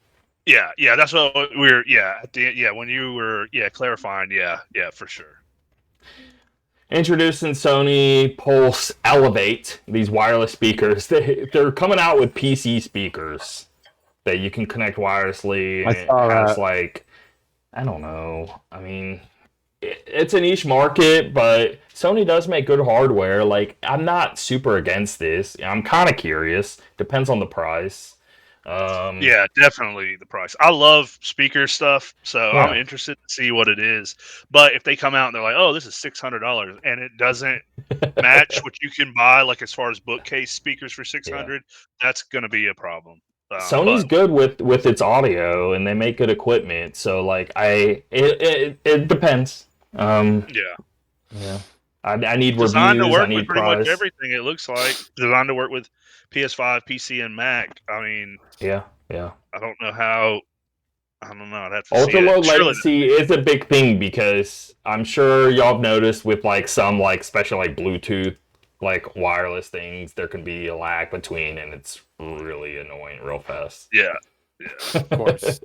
Yeah, that's what we're. When you were clarifying, for sure. Introducing Sony Pulse Elevate, these wireless speakers. They're coming out with PC speakers that you can connect wirelessly. And it has I don't know. I mean, it's a niche market, but Sony does make good hardware. I'm not super against this. I'm kind of curious. Depends on the price. Yeah, definitely the price. I love speaker stuff, so I'm interested to see what it is. But if they come out and they're like, "Oh, this is $600," and it doesn't match what you can buy, as far as bookcase speakers for $600, that's going to be a problem. Sony's good with its audio, and they make good equipment. So it depends. Yeah. I need designed reviews. To work I need with pretty price. much everything. It looks like designed to work with PS5, PC, and Mac. I mean, yeah. I don't know how. I don't know. I'd have to Ultra see low it. latency is a big thing, because I'm sure y'all have noticed with some special Bluetooth wireless things, there can be a lag between, and it's really annoying real fast. Yeah, of course.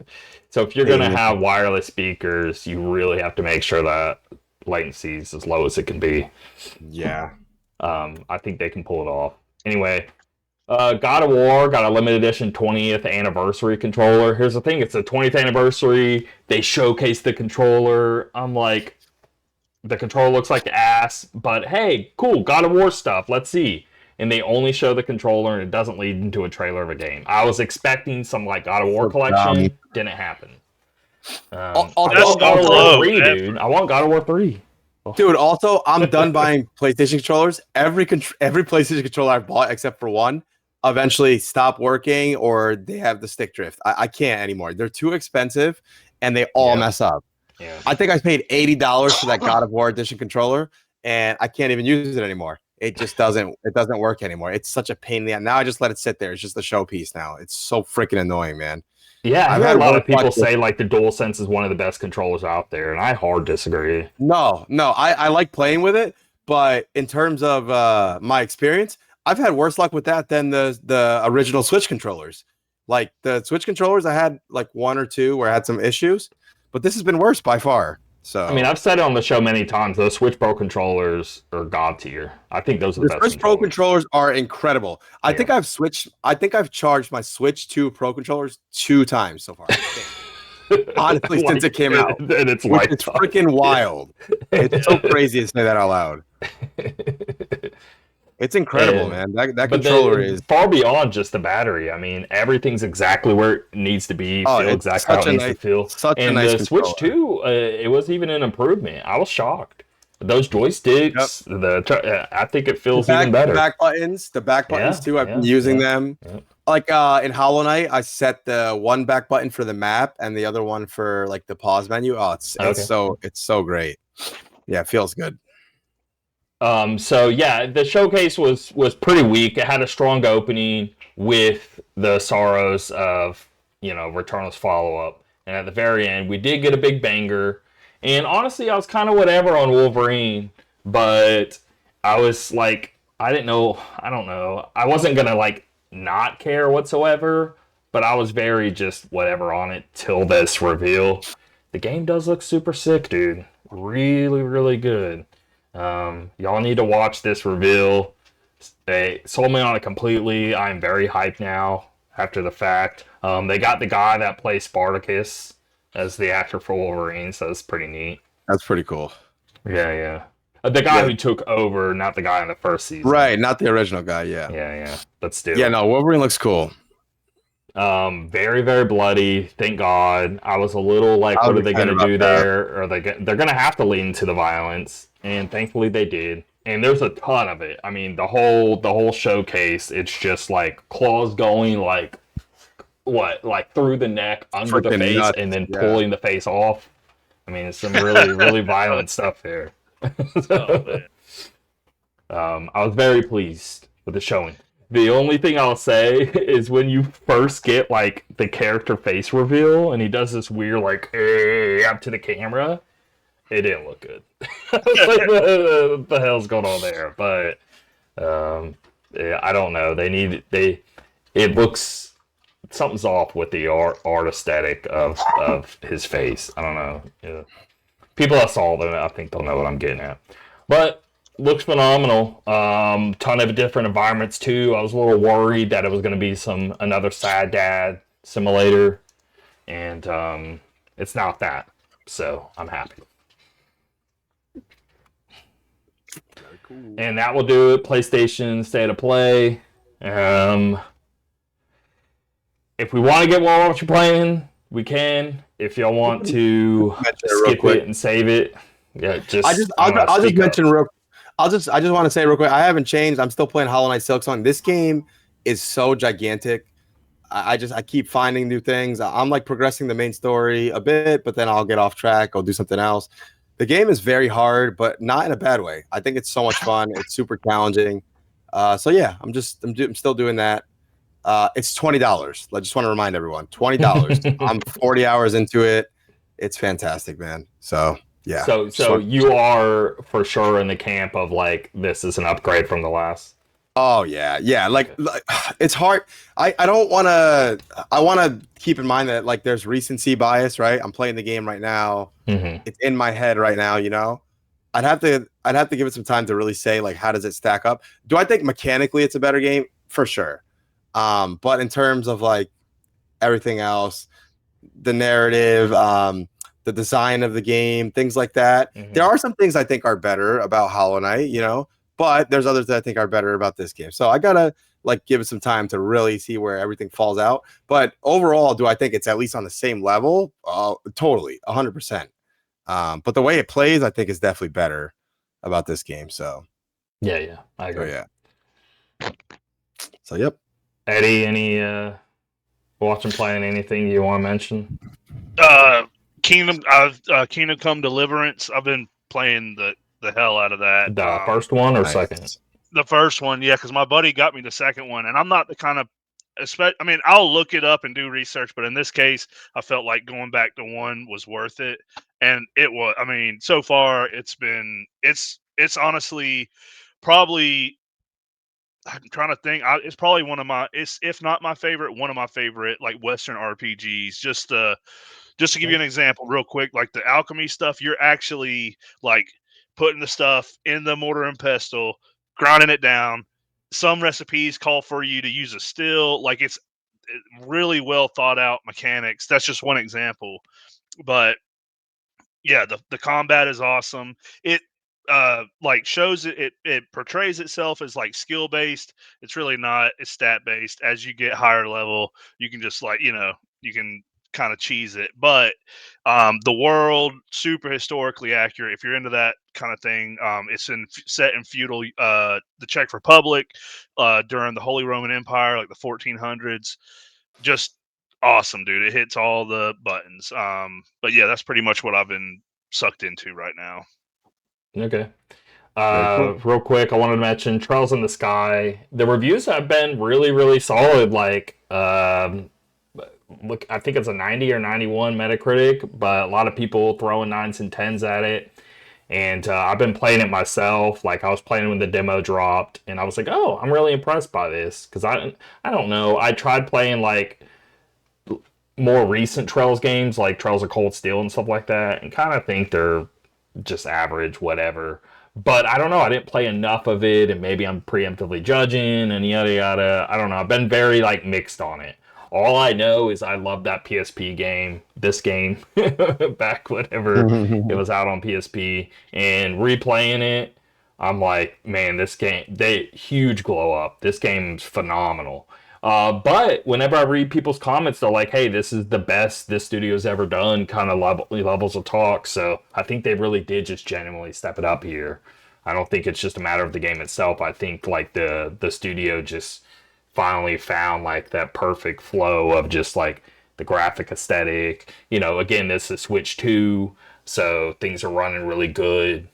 So if you're gonna have wireless speakers, you really have to make sure that latency is as low as it can be. Yeah. I think they can pull it off. Anyway, God of War got a limited edition 20th anniversary controller. Here's the thing, it's the 20th anniversary. They showcased the controller. I'm like, the controller looks like ass, but hey, cool, God of War stuff, let's see. And they only show the controller, and it doesn't lead into a trailer of a game. I was expecting some God of War collection. Didn't happen. I want God of War 3, dude. I want God of War 3. Dude, also, I'm done buying PlayStation controllers. Every PlayStation controller I've bought, except for one, eventually stop working or they have the stick drift. I can't anymore. They're too expensive and they all mess up. Yeah. I think I paid $80 for that God of War edition controller and I can't even use it anymore. It just doesn't work anymore. It's such a pain in the ass. Now I just let it sit there. It's just a showpiece now. It's so freaking annoying, man. Yeah, I've had a lot of people say like the DualSense is one of the best controllers out there, and I hard disagree. No, I like playing with it, but in terms of my experience, I've had worse luck with that than the original Switch controllers. Like the Switch controllers, I had like one or two where I had some issues, but this has been worse by far. So I mean, I've said it on the show many times. Those Switch Pro controllers are god tier. I think those are the best. Switch Pro controllers are incredible. I think I've charged my Switch 2 Pro controllers 2 times so far. Honestly, since it came out, and it's freaking wild. It's so crazy to say that out loud. It's incredible, man. That controller is far beyond just the battery. I mean, everything's exactly where it needs to be. Feel exactly how it needs to feel. And the Switch 2, it was even an improvement. I was shocked. Those joysticks, I think it feels even better. The back buttons too. I've been using them. Yeah. Like in Hollow Knight, I set the one back button for the map and the other one for like the pause menu. Oh, it's so great. Yeah, it feels good. So yeah, the showcase was pretty weak. It had a strong opening with the sorrows of, Returnal's follow-up. And at the very end, we did get a big banger. And honestly, I was kind of whatever on Wolverine, but I was like, I don't know. I wasn't going to like not care whatsoever, but I was very just whatever on it till this reveal. The game does look super sick, dude. Really, really good. Y'all need to watch this reveal. They sold me on it completely. I'm very hyped now after the fact. They got the guy that plays Spartacus as the actor for Wolverine, so that's pretty neat. That's pretty cool. Yeah. The guy who took over, not the guy in the first season. Right, not the original guy, Yeah. Let's do it. Yeah, no, Wolverine looks cool. Very, very bloody. Thank God. I was a little like, what are they going to do there? Or they're going to have to lean into the violence, and thankfully they did. And there's a ton of it. I mean, the whole showcase, it's just like claws going like through the neck, under the face, nuts. And then pulling the face off. I mean, it's some really, really violent stuff there. I was very pleased with the showing. The only thing I'll say is when you first get like the character face reveal and he does this weird like up to the camera, it didn't look good. Like, the hell's going on there? But I don't know. It looks something's off with the art aesthetic of his face. I don't know. Yeah. People that saw them, I think they'll know what I'm getting at. But looks phenomenal. Ton of different environments too. I was a little worried that it was going to be another sad dad simulator, and it's not that. So I'm happy. Very cool. And that will do it. PlayStation State of Play. If we want to get more of what you're playing, we can. If y'all want to skip it and save it, I'll just mention real. I just want to say real quick, I haven't changed. I'm still playing Hollow Knight Silksong. This game is so gigantic. I keep finding new things. I'm like progressing the main story a bit, but then I'll get off track. I'll do something else. The game is very hard, but not in a bad way. I think it's so much fun. It's super challenging. So yeah, I'm still doing that. It's $20. I just want to remind everyone, $20. I'm 40 hours into it. It's fantastic, man. So yeah. So you are for sure in the camp of like, this is an upgrade from the last. Oh yeah. Like it's hard. I want to keep in mind that like there's recency bias, right? I'm playing the game right now. Mm-hmm. It's in my head right now, I'd have to give it some time to really say like, how does it stack up? Do I think mechanically it's a better game? For sure. But in terms of like everything else, the narrative, the design of the game, things like that, there are some things I think are better about Hollow Knight, but there's others that I think are better about this game. So I gotta like give it some time to really see where everything falls out. But overall, do I think it's at least on the same level? Totally, 100%. But the way it plays, I think is definitely better about this game. So yeah, I agree. So yep. Eddie, any watching, playing, anything you want to mention? Kingdom Come Deliverance. I've been playing the hell out of that. The first one or Nice. second? The first one, yeah, because my buddy got me the second one, and I'm not the kind of I mean, I'll look it up and do research, but in this case, I felt like going back to one was worth it, and it was. I mean, so far it's honestly probably. I'm trying to think. It's probably one of my. It's if not my favorite, one of my favorite like Western RPGs. Just to give you an example, real quick, like the alchemy stuff, you're actually like putting the stuff in the mortar and pestle, grinding it down. Some recipes call for you to use a still. Like it's really well thought out mechanics. That's just one example. But yeah, the combat is awesome. It like shows it portrays itself as like skill based. It's really not. It's stat based. As you get higher level, you can just like you can kind of cheese it. But the world super historically accurate. If you're into that kind of thing, it's set in feudal the Czech Republic during the Holy Roman Empire, like the 1400s. Just awesome, dude. It hits all the buttons. But yeah, that's pretty much what I've been sucked into right now. Okay. Very Real quick, I wanted to mention Trails in the Sky. The reviews have been really, really solid. Like, look, I think it's a 90 or 91 Metacritic, but a lot of people throwing 9s and 10s at it. And I've been playing it myself. Like, I was playing when the demo dropped, and I was like, oh, I'm really impressed by this. Because I don't know. I tried playing, like, more recent Trails games, like Trails of Cold Steel and stuff like that, and kind of think they're just average, whatever. But I don't know. I didn't play enough of it, and maybe I'm preemptively judging and yada yada. I don't know. I've been very like mixed on it. All I know is I love that PSP game, this game, back whenever it was out on PSP, and replaying it, I'm like, man, this game, huge glow up. This game's phenomenal. But whenever I read people's comments, they're like, hey, this is the best this studio's ever done, kind of levels of talk. So I think they really did just genuinely step it up here. I don't think it's just a matter of the game itself. I think like the studio just finally found like that perfect flow of just like the graphic aesthetic. Again, this is Switch 2, so things are running really good,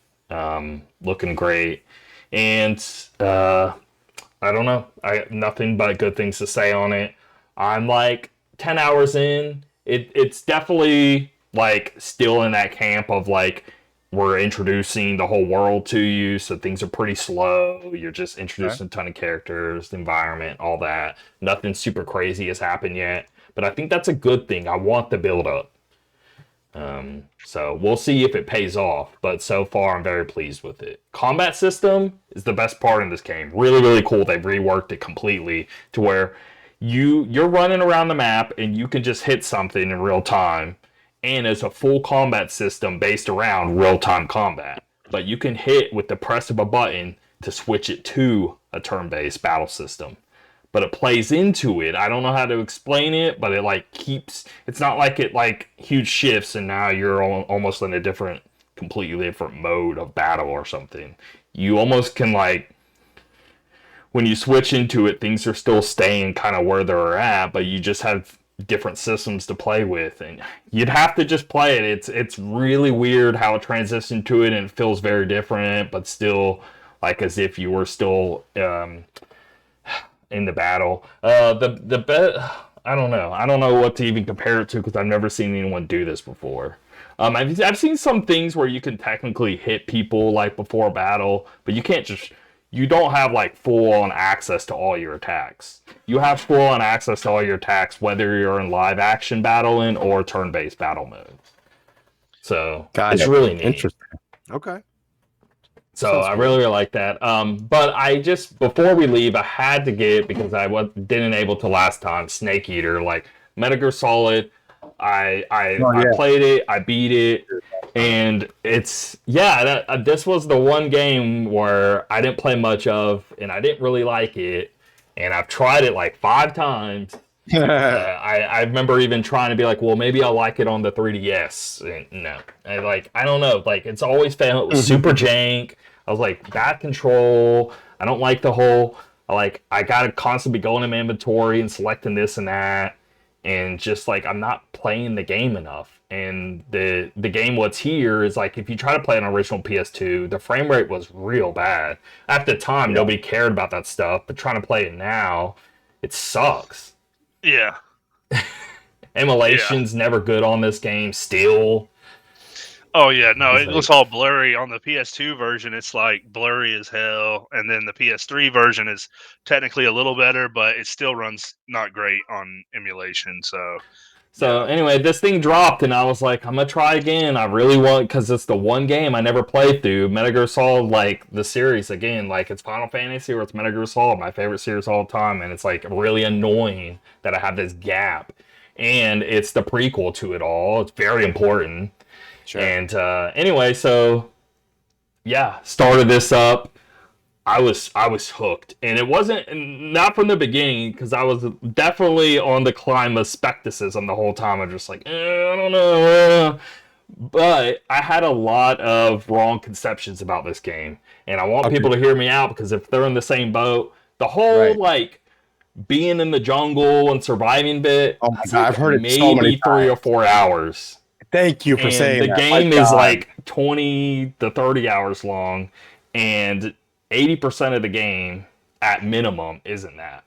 looking great. And I don't know. I have nothing but good things to say on it. I'm like 10 hours in. It's definitely like still in that camp of like we're introducing the whole world to you, so things are pretty slow. You're just introducing a ton of characters, the environment, all that. Nothing super crazy has happened yet, but I think that's a good thing. I want the build up. So we'll see if it pays off, but so far I'm very pleased with it. Combat system is the best part in this game. Really, really cool. They've reworked it completely to where you're running around the map and you can just hit something in real time, and it's a full combat system based around real-time combat. But you can hit with the press of a button to switch it to a turn-based battle system. But it plays into it. I don't know how to explain it, but it like keeps. It's not like it like huge shifts and now you're almost in a completely different mode of battle or something. You almost can like, when you switch into it, things are still staying kind of where they're at, but you just have different systems to play with, and you'd have to just play it. It's really weird how it transitions to it, and it feels very different, but still like as if you were still in the battle. I don't know. I don't know what to even compare it to because I've never seen anyone do this before. I've seen some things where you can technically hit people like before a battle, but you don't have like full-on access to all your attacks. You have full-on access to all your attacks whether you're in live action battling or turn-based battle mode. So it's really neat. Interesting. Okay. So I really like that. But I just, before we leave, I had to get, because I didn't able to last time, Snake Eater. Like, Metal Gear Solid, I played it, I beat it, and it's, this was the one game where I didn't play much of, and I didn't really like it, and I've tried it like 5 times. I remember even trying to be like, well, maybe I'll like it on the 3DS. And no, I don't know. Like, it's always felt super jank. I was like, bad control. I don't like the whole Like, I gotta constantly be going in my inventory and selecting this and that, and just like I'm not playing the game enough. And the game what's here is like, if you try to play an original PS2, the frame rate was real bad. At the time, nobody cared about that stuff, but trying to play it now, it sucks. Yeah. Emulation's never good on this game still. Oh yeah, no, It's it like- looks all blurry on the PS2 version. It's like blurry as hell, and then the PS3 version is technically a little better, but it still runs not great on emulation. So anyway, this thing dropped, and I was like, I'm gonna try again. I really want, because it's the one game I never played through. Metal Gear Solid, like the series again, like it's Final Fantasy or it's Metal Gear Solid, my favorite series all the time, and it's like really annoying that I have this gap. And it's the prequel to it all. It's very important. Sure. And anyway, so yeah, started this up. I was hooked, and it wasn't not from the beginning, because I was definitely on the climb of skepticism the whole time. I'm just like, I don't know, but I had a lot of wrong conceptions about this game, and I want people to hear me out, because if they're in the same boat, the whole like being in the jungle and surviving bit, Oh my that's God, like I've heard it maybe so many 3 or 4 hours. Thank you for And saying the that. game My is God. like 20 to 30 hours long, and 80% of the game at minimum isn't that.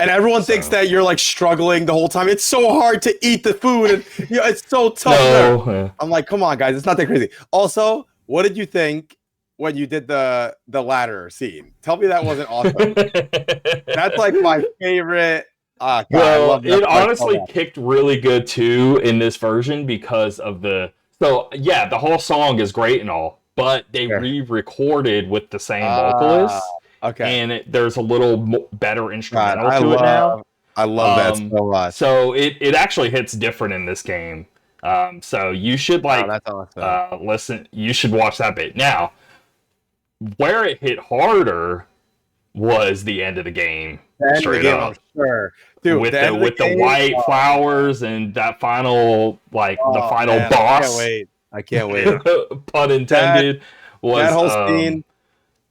And everyone thinks that you're like struggling the whole time. It's so hard to eat the food, and it's so tough. No. I'm like, come on, guys, it's not that crazy. Also, what did you think when you did the ladder scene? Tell me that wasn't awesome. That's like my favorite. God, Well, it honestly kicked really good too in this version, because of the the whole song is great and all, but they re-recorded with the same vocalist. Okay. And there's a little better instrumental to it now. I love that so much. So it actually hits different in this game. So you should like that's awesome. listen. You should watch that bit. Now, where it hit harder was the end of the game. Straight up, I'm sure. Dude, with the white flowers and that final the final boss. I can't wait. Pun intended. That whole scene.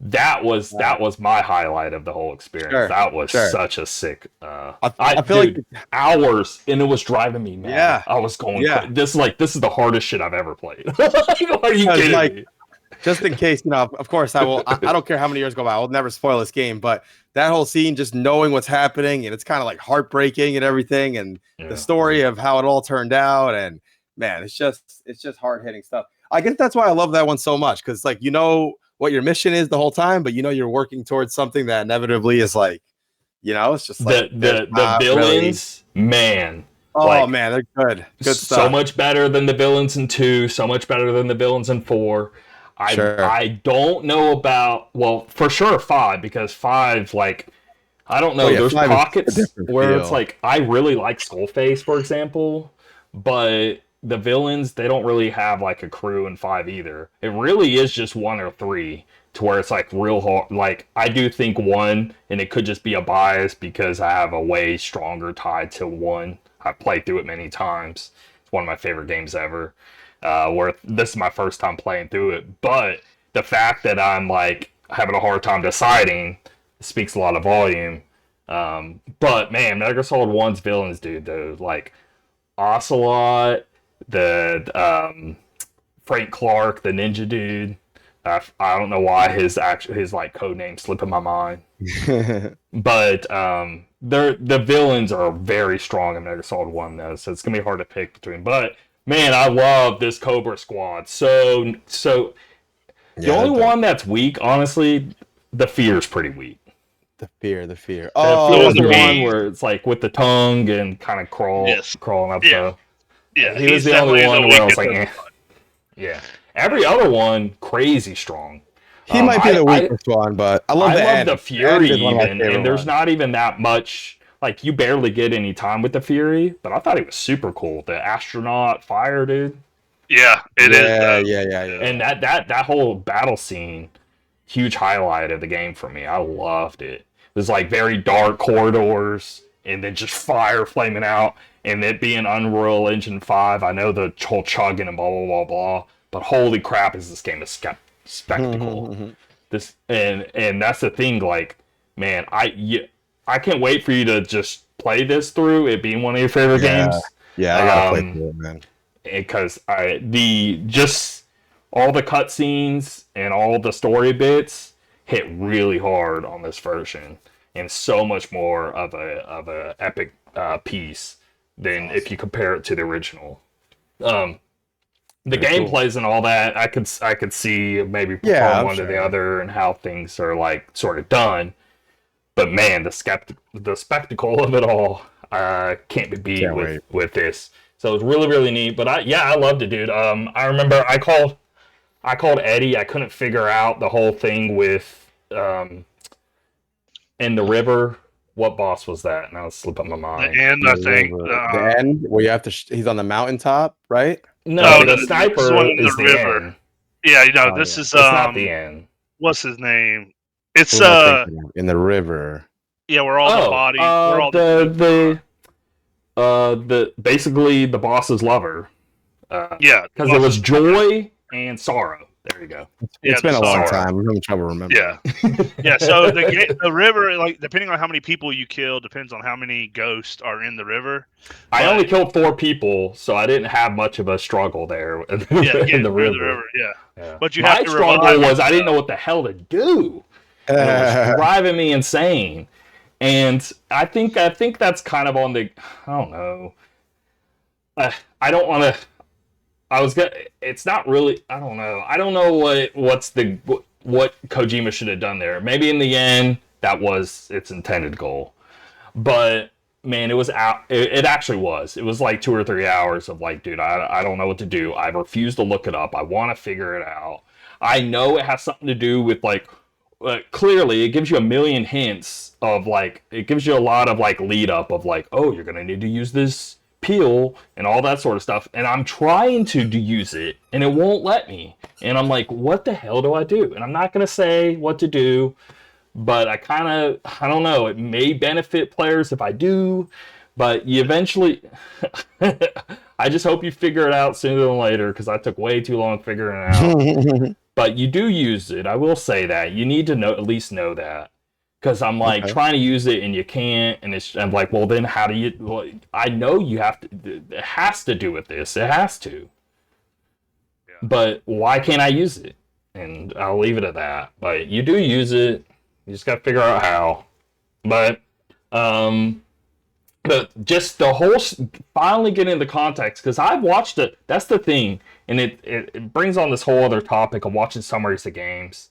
That was my highlight of the whole experience. Sure, that was such a sick. I feel like hours, and it was driving me mad. Yeah, I was going. Yeah. This is the hardest shit I've ever played. Are you kidding me? Just in case, of course I will. I don't care how many years go by. I will never spoil this game, but that whole scene, just knowing what's happening, and it's kind of like heartbreaking and everything, and the story of how it all turned out, and man, it's just hard hitting stuff. I guess that's why I love that one so much, because like what your mission is the whole time, but you're working towards something that inevitably is like, it's just like the villains, man. Oh man, they're good. Good stuff. So much better than the villains in 2. So much better than the villains in 4. I don't know about, well, for sure 5, because 5, like, I don't know. There's pockets where it's like, I really like Skullface, for example, but the villains, they don't really have like a crew in 5 either. It really is just 1 or 3, to where it's like real hard. Like, I do think 1, and it could just be a bias because I have a way stronger tie to 1. I've played through it many times. It's one of my favorite games ever. Where this is my first time playing through it, but the fact that I'm like having a hard time deciding speaks a lot of volume. But man, Metal Gear Solid 1's villains, dude, like Ocelot, the Frank Clark, the ninja dude. I don't know why his like code name slipped in my mind, but the villains are very strong in Metal Gear Solid 1 though, so it's gonna be hard to pick between. But man, I love this Cobra Squad. So the only one that's weak, honestly, the Fear's pretty weak. The fear. The Fear's the one where it's like with the tongue and kind of crawling up. Yeah, he was the only one where I was like, yeah. Every other one, crazy strong. He might be the weakest one, but I love the Fury even, and there's not even that much. Like, you barely get any time with the Fury, but I thought he was super cool. The astronaut fire, dude. Yeah, it is. Yeah. And that whole battle scene, huge highlight of the game for me. I loved it. It was like very dark corridors, and then just fire flaming out, and it being Unreal Engine 5. I know the whole chugging and blah, blah, blah, blah, but holy crap, is this game a spectacle. And that's the thing, like, man, I can't wait for you to just play this through. It being one of your favorite games. Yeah, I gotta play through it, man. Because just all the cutscenes and all the story bits hit really hard on this version, and so much more of a epic piece than if you compare it to the original. The gameplays and all that, I could see maybe prefer one to the other and how things are like sort of done. But man, the spectacle of it all can't be beat with this. So it was really, really neat. But I loved it, dude. I remember I called Eddie. I couldn't figure out the whole thing with in the river. What boss was that? Now it's slipping my mind. The end, I think. The end where you have to. He's on the mountaintop, right? No, the sniper is the end. Yeah, this is it's not the end. What's his name? It's in the river. Yeah, we're all the body. We're all the basically the boss's lover. Yeah, because it was joy and sorrow. There you go. It's been a long time. We're having trouble remembering. Yeah. So the river, like depending on how many people you kill, depends on how many ghosts are in the river. I only killed 4 people, so I didn't have much of a struggle there in the river. Yeah. But you My have to struggle was I didn't know what the hell to do. It was driving me insane. And I think that's kind of on the, I don't know. I don't want to. It's not really. I don't know. I don't know what Kojima should have done there. Maybe in the end that was its intended goal, but man, it was out. It actually was. It was like 2 or 3 hours of like, dude, I don't know what to do. I refuse to look it up. I want to figure it out. I know it has something to do with like. Clearly, it gives you a million hints of like. It gives you a lot of like lead up of like, oh, you're gonna need to use this peel and all that sort of stuff, and I'm trying to use it and it won't let me, and I'm like, what the hell do I do? And I'm not going to say what to do, but I don't know, it may benefit players if I do, but you eventually I just hope you figure it out sooner than later, because I took way too long figuring it out. But you do use it, I will say that you need to at least know that. Because I'm like trying to use it and you can't, and I'm like, well, then how do you? Well, I know you have to. It has to do with this. It has to. Yeah. But why can't I use it? And I'll leave it at that. But you do use it. You just got to figure out how. But just the whole finally getting into context, because I've watched it. That's the thing, and it brings on this whole other topic of watching summaries of games.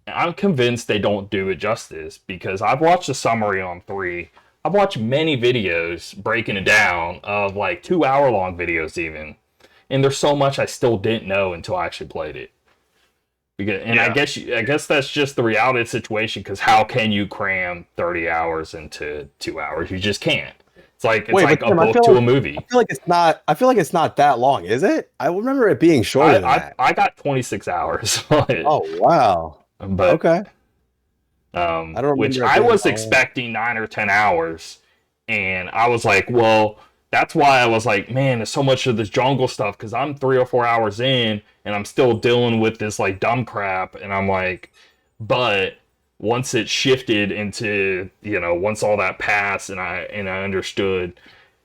I'm convinced they don't do it justice, because I've watched a summary on 3. I've watched many videos breaking it down, of like 2-hour-long videos even, and there's so much I still didn't know until I actually played it. I guess that's just the reality of the situation, because how can you cram 30 hours into 2 hours? You just can't. It's like a book to a movie. I feel like it's not that long, is it? I remember it being shorter than that. I got 26 hours on it. Oh wow. But, okay. Which I was expecting 9 or 10 hours, and I was like, well, that's why I was like, man, there's so much of this jungle stuff, because I'm 3 or 4 hours in, and I'm still dealing with this like dumb crap, and I'm like, but once it shifted into, once all that passed, and I understood,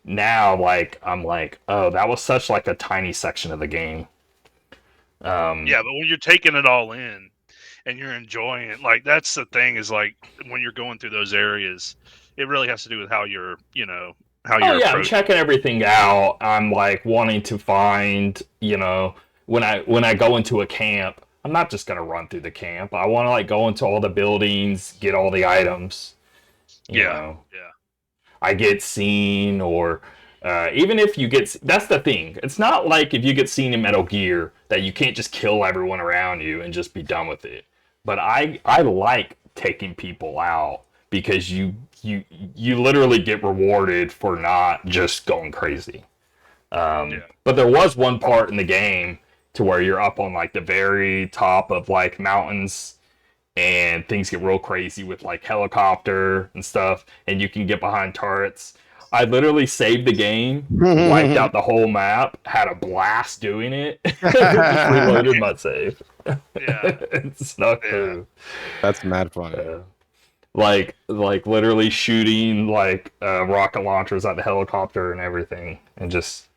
now like I'm like, oh, that was such like a tiny section of the game. But when you're taking it all in and you're enjoying it, like that's the thing, is like when you're going through those areas, it really has to do with how you're, I'm checking everything out. I'm like wanting to find, when I go into a camp, I'm not just gonna run through the camp. I want to like go into all the buildings, get all the items. You know. I get seen, or even if you get, that's the thing. It's not like if you get seen in Metal Gear that you can't just kill everyone around you and just be done with it. But I like taking people out, because you literally get rewarded for not just going crazy. But there was one part in the game to where you're up on like the very top of like mountains, and things get real crazy with like helicopter and stuff, and you can get behind turrets. I literally saved the game, wiped out the whole map, had a blast doing it, just reloaded my save. Yeah. It's not cool. That's mad fun. like literally shooting like rocket launchers at the helicopter and everything, and just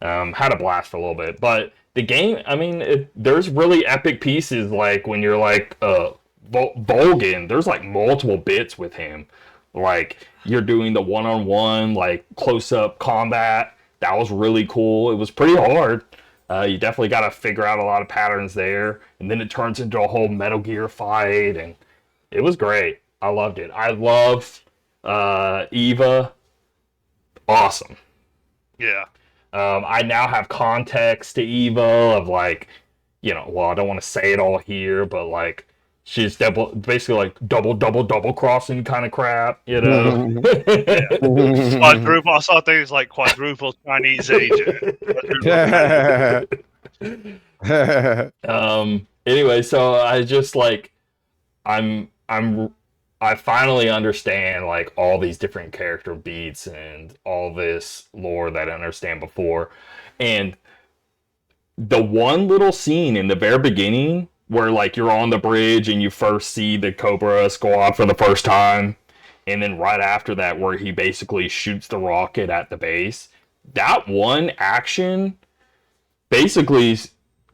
had a blast for a little bit. But the game, I mean, there's really epic pieces like when you're like Volgin. There's like multiple bits with him. Like you're doing the one-on-one, like close-up combat. That was really cool. It was pretty hard. You definitely got to figure out a lot of patterns there, and then it turns into a whole Metal Gear fight, and it was great. I loved it. I love Eva. Awesome. Yeah. I now have context to Eva of like, well, I don't want to say it all here, but like she's basically like double crossing kind of crap, Quadruple. I saw things like quadruple Chinese agent. Anyway, so I just like I finally understand like all these different character beats and all this lore that I understand before. And the one little scene in the very beginning where like you're on the bridge and you first see the Cobra squad for the first time, and then right after that where he basically shoots the rocket at the base, that one action basically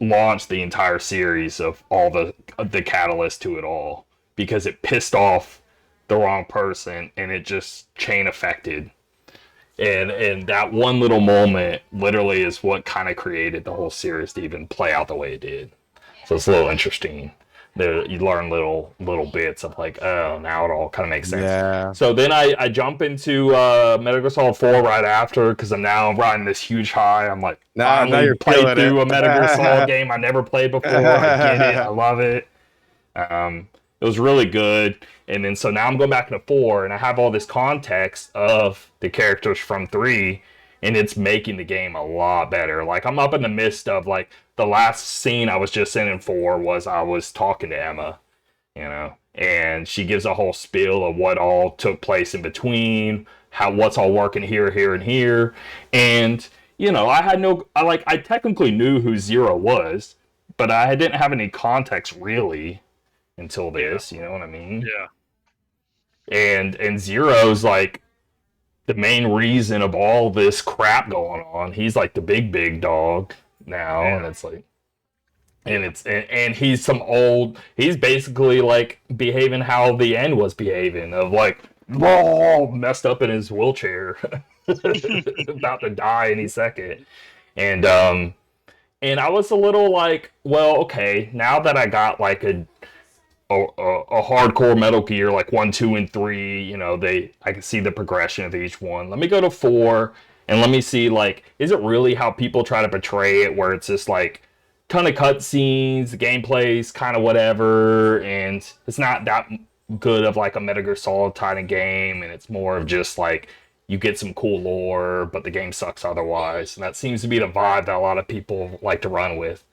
launched the entire series of all the catalyst to it all, because it pissed off the wrong person and it just chain affected. And that one little moment literally is what kind of created the whole series to even play out the way it did. So it's a little interesting. You learn little bits of like, oh, now it all kind of makes sense. Yeah. So then I jump into Metal Gear Solid 4 right after, because I'm now riding this huge high. I'm like, Now you're played through it. a Metal Gear Solid game I never played before. I get it. I love it. It was really good. And then so now I'm going back into 4, and I have all this context of the characters from 3, and it's making the game a lot better. Like I'm up in the midst of like the last scene I was just in 4 was I was talking to Emma, and she gives a whole spiel of what all took place in between, what's all working here, and here. And, I technically knew who Zero was, but I didn't have any context really until this, you know what I mean? Yeah. And Zero's like the main reason of all this crap going on. He's like the big dog now, and it's like, and he's he's basically like behaving how the end was behaving, of like all messed up in his wheelchair, about to die any second. And I was a little like, well, okay, now that I got like a hardcore Metal Gear, like 1, 2, and 3, I can see the progression of each one. Let me go to 4 and let me see, like, is it really how people try to portray it, where it's just like ton of cutscenes, the gameplay's kind of whatever, and it's not that good of like a Metal Gear Solid kind of game, and it's more of just like you get some cool lore, but the game sucks otherwise. And that seems to be the vibe that a lot of people like to run with.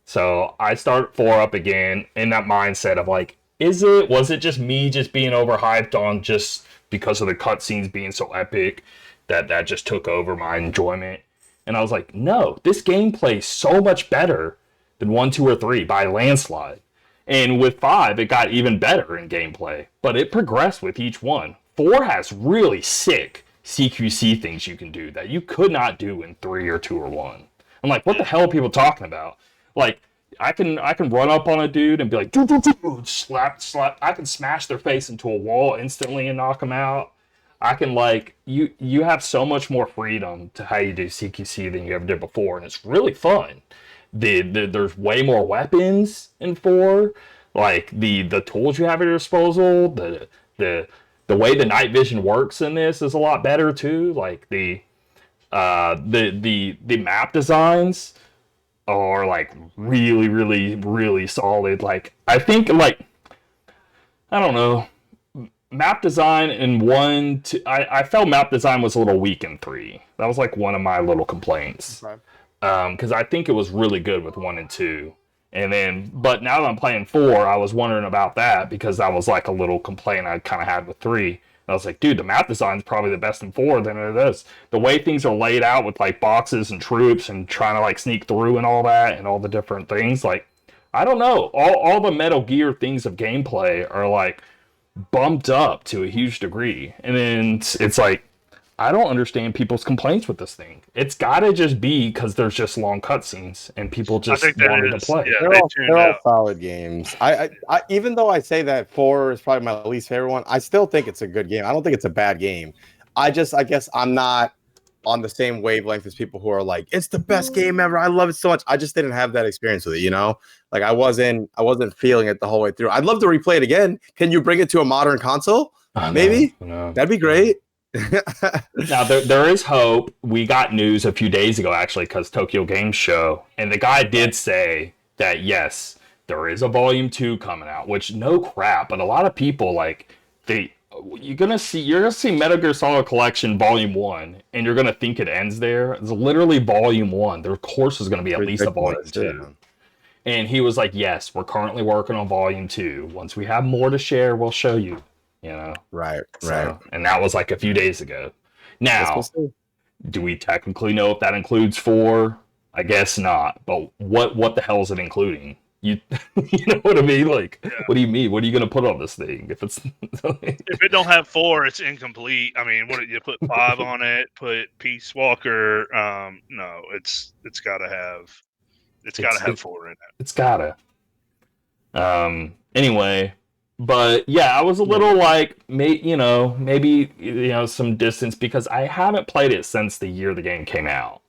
So I start 4 up again in that mindset of like, was it just me just being overhyped on just because of the cutscenes being so epic that just took over my enjoyment? And I was like, no, this game plays so much better than 1, 2, or 3 by a landslide. And with 5, it got even better in gameplay, but it progressed with each one. 4 has really sick CQC things you can do that you could not do in 3 or 2 or 1. I'm like, what the hell are people talking about? Like, I can run up on a dude and be like, slap. I can smash their face into a wall instantly and knock them out. I can, like, you have so much more freedom to how you do CQC than you ever did before, and it's really fun. There's way more weapons in 4. Like, the tools you have at your disposal, the way the night vision works in this is a lot better too. Like the map designs are like really solid. Like I think, like, I don't know, map design in 1, 2, I felt map design was a little weak in 3. That was like one of my little complaints. Right. Because I think it was really good with 1 and 2. And then, but now that I'm playing 4, I was wondering about that, because that was like a little complaint I kind of had with 3. I was like, dude, the map design is probably the best in 4 than it is. The way things are laid out with like boxes and troops and trying to like sneak through and all that and all the different things, like, I don't know. All the Metal Gear things of gameplay are like bumped up to a huge degree. And then it's like, I don't understand people's complaints with this thing. It's got to just be because there's just long cutscenes and people just wanted to play. Yeah, they're all solid games. I even though I say that 4 is probably my least favorite one, I still think it's a good game. I don't think it's a bad game. I guess I'm not on the same wavelength as people who are like, it's the best game ever. I love it so much. I just didn't have that experience with it, you know? Like I wasn't feeling it the whole way through. I'd love to replay it again. Can you bring it to a modern console? Maybe. No. That'd be great. Now there is hope. We got news a few days ago actually because Tokyo Game Show, and the guy did say that yes, there is a volume 2 coming out, which no crap, but a lot of people like you're gonna see Metal Gear Solid Collection Volume 1, and you're gonna think it ends there. It's literally Volume 1. There of course is gonna be at least a Volume 2. Yeah. And he was like, yes, we're currently working on Volume 2. Once we have more to share, we'll show you. You know, right. And that was like a few days ago. Now, do we technically know if that includes 4? I guess not. But what the hell is it including? You know what I mean? Like, What do you mean? What are you going to put on this thing? If it don't have 4, it's incomplete. I mean, what did you put 5 on it? Put Peace Walker? No, it's got to have 4 in it. It's gotta. Anyway. But yeah, I was a little like, maybe some distance because I haven't played it since the year the game came out.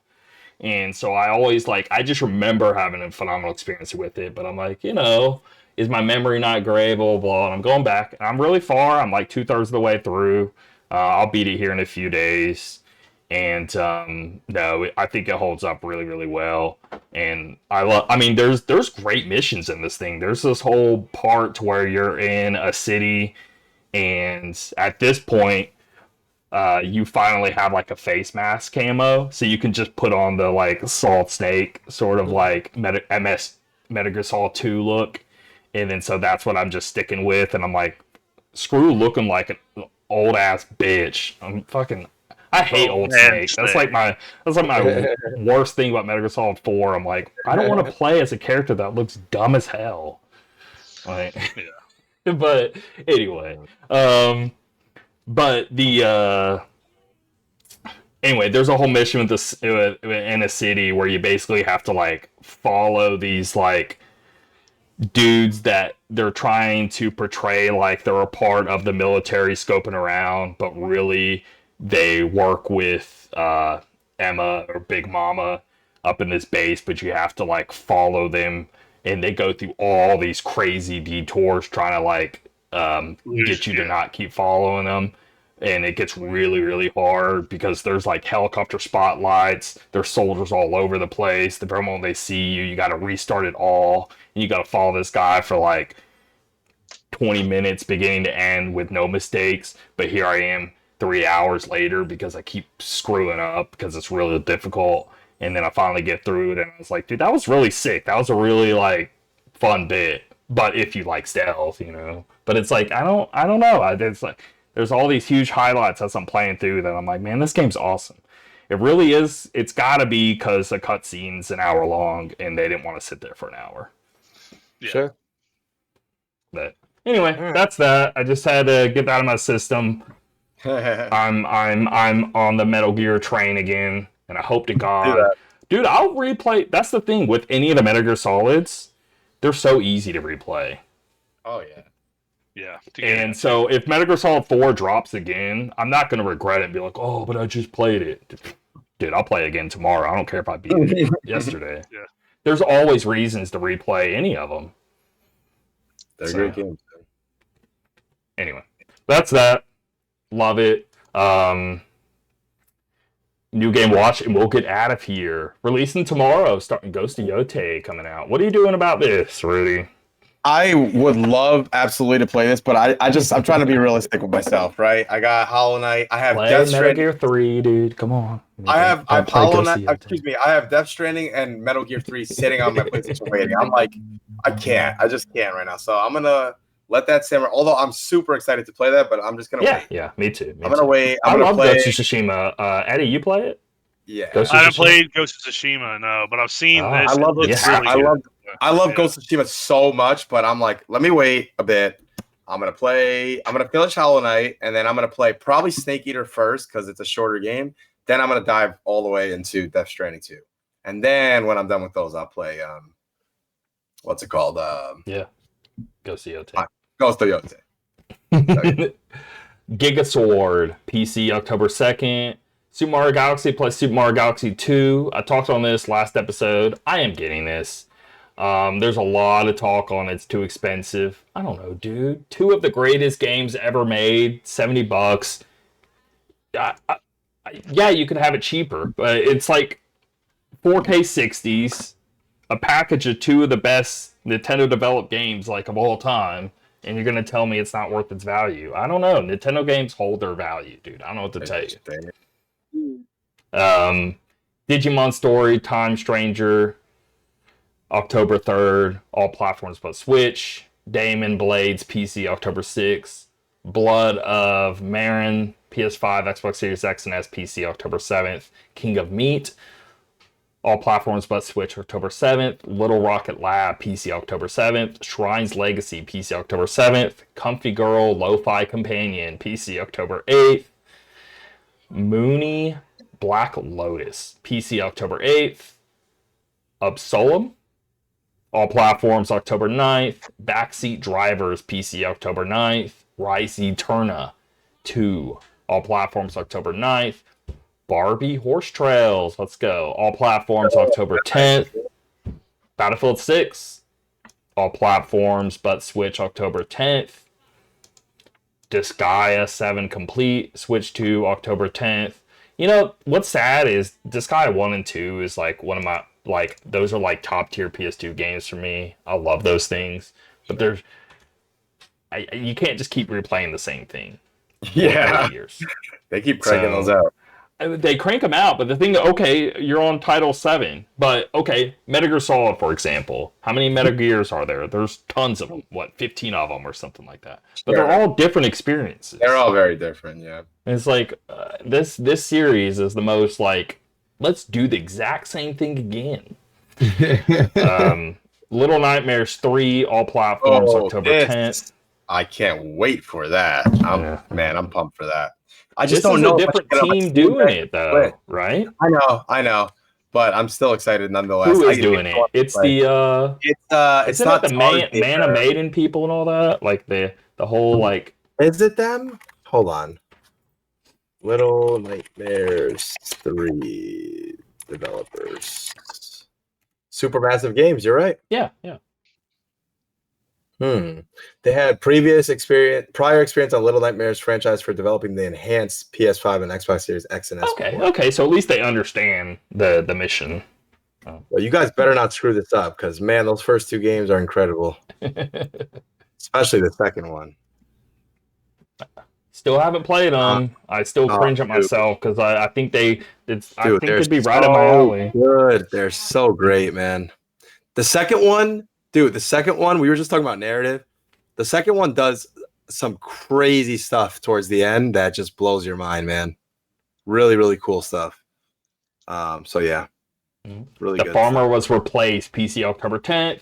And so I always I just remember having a phenomenal experience with it. But I'm like, is my memory not great? Blah, blah, blah. And I'm going back. And I'm really far. I'm like 2/3 of the way through. I'll beat it here in a few days. And no, I think it holds up really, really well. And there's great missions in this thing. There's this whole part to where you're in a city, and at this point, you finally have like a face mask camo, so you can just put on the Solid Snake sort of like Metal Gear Solid 2 look, and then so that's what I'm just sticking with. And I'm like, screw looking like an old ass bitch. I hate Old Snake. That's like my worst thing about Metal Gear Solid 4. I'm like, I don't want to play as a character that looks dumb as hell. But anyway, anyway, there's a whole mission with this in a city where you basically have to follow these dudes that they're trying to portray like they're a part of the military scoping around, but really they work with Emma or Big Mama up in this base, but you have to follow them, and they go through all these crazy detours trying to get you to not keep following them. And it gets really, really hard because there's helicopter spotlights, there's soldiers all over the place. The moment they see you, you got to restart it all, and you got to follow this guy for 20 minutes beginning to end with no mistakes. But here I am 3 hours later because I keep screwing up because it's really difficult. And then I finally get through it, and I was like, dude, that was really sick. That was a really fun bit. But if you like stealth, But it's I don't know. There's all these huge highlights as I'm playing through that I'm like, man, this game's awesome. It really is. It's got to be because the cutscene's an hour long, and they didn't want to sit there for an hour. Yeah. Sure. But anyway, that's that. I just had to get that out of my system. I'm on the Metal Gear train again, and I hope to God, dude, I'll replay. That's the thing with any of the Metal Gear Solids, they're so easy to replay. Oh yeah, yeah. And so if Metal Gear Solid 4 drops again, I'm not gonna regret it and be like, oh, but I just played it. Dude, I'll play it again tomorrow. I don't care if I beat it yesterday. Yeah. There's always reasons to replay any of them. They're great games. Anyway, that's that. Love it. New Game Watch, and we'll get out of here. Releasing tomorrow, starting Ghost of Yotei coming out. What are you doing about this, Rudy? I would love absolutely to play this, but I'm trying to be realistic with myself, right? I got Hollow Knight. I have Death Stranding. Metal Gear 3, dude. Come on. I have Hollow Knight. Excuse me. I have Death Stranding and Metal Gear 3 sitting on my PlayStation waiting. I'm like, I can't. I just can't right now. So I'm gonna let that simmer. Although I'm super excited to play that, but I'm just gonna wait. Yeah, me too. I'm gonna wait. I love Ghost of Tsushima. Eddie, you play it? Yeah. I haven't played Ghost of Tsushima, no, but I've seen this. I love it. Really I love Ghost of Tsushima so much, but I'm like, let me wait a bit. I'm gonna finish Hollow Knight, and then I'm gonna play probably Snake Eater first because it's a shorter game. Then I'm gonna dive all the way into Death Stranding 2. And then when I'm done with those, I'll play what's it called? Yeah. Ghost of Yotei. Ghost of Yotei. Gigasword, PC October 2nd. Super Mario Galaxy plus Super Mario Galaxy 2. I talked on this last episode. I am getting this. There's a lot of talk on it's too expensive. I don't know, dude. 2 of the greatest games ever made, $70. Yeah, you could have it cheaper, but it's like 4K 60s, a package of 2 of the best Nintendo developed games like of all time, and you're gonna tell me it's not worth its value. I don't know. Nintendo games hold their value, dude. I don't know what to tell you. Digimon Story, Time Stranger, October 3rd, all platforms but Switch. Daemon Blades, PC, October 6th. Blood of Marin, PS5, Xbox Series X and S, PC, October 7th. King of Meat, all platforms but Switch, October 7th. Little Rocket Lab, PC, October 7th. Shrine's Legacy, PC, October 7th. Comfy Girl, Lo-Fi Companion, PC, October 8th. Mooney, Black Lotus, PC, October 8th. Absolum, all platforms, October 9th. Backseat Drivers, PC, October 9th. Rise Eterna 2, all platforms, October 9th. Barbie Horse Trails, let's go. All platforms, October 10th. Battlefield 6, all platforms but Switch, October 10th. Disgaea 7 Complete, Switch 2, October 10th. You know, what's sad is Disgaea 1 and 2 is like one of my, like, those are like top tier PS2 games for me. I love those things. But you can't just keep replaying the same thing. Yeah. Years. They keep cranking those out. They crank them out, but the thing that, okay, you're on Title 7, but, okay, Metal Gear Solid, for example. How many Metal Gears are there? There's tons of them. 15 of them or something like that. But they're all different experiences. They're all very different, yeah. And it's like, this series is the most, like, let's do the exact same thing again. Little Nightmares 3, all platforms, October 10th. I can't wait for that. Man, I'm pumped for that. I just this don't is know. A different team doing it, though, right? I know, but I'm still excited nonetheless. Who is doing it? It's the it's not the Mana Maiden people and all that, like the whole like. Is it them? Hold on. Little Nightmares 3 developers. Supermassive Games. You're right. Yeah. They had prior experience on Little Nightmares franchise for developing the enhanced PS5 and Xbox Series X and S. Okay. So at least they understand the mission. Well, you guys better not screw this up, because man, those first 2 games are incredible. Especially the second one. Still haven't played them. I still cringe at myself because I think they'd be right up my alley. Good. They're so great, man. The second one, we were just talking about narrative. The second one does some crazy stuff towards the end that just blows your mind, man. Really, really cool stuff. So yeah, really good. The Farmer was replaced. PC, October 10th.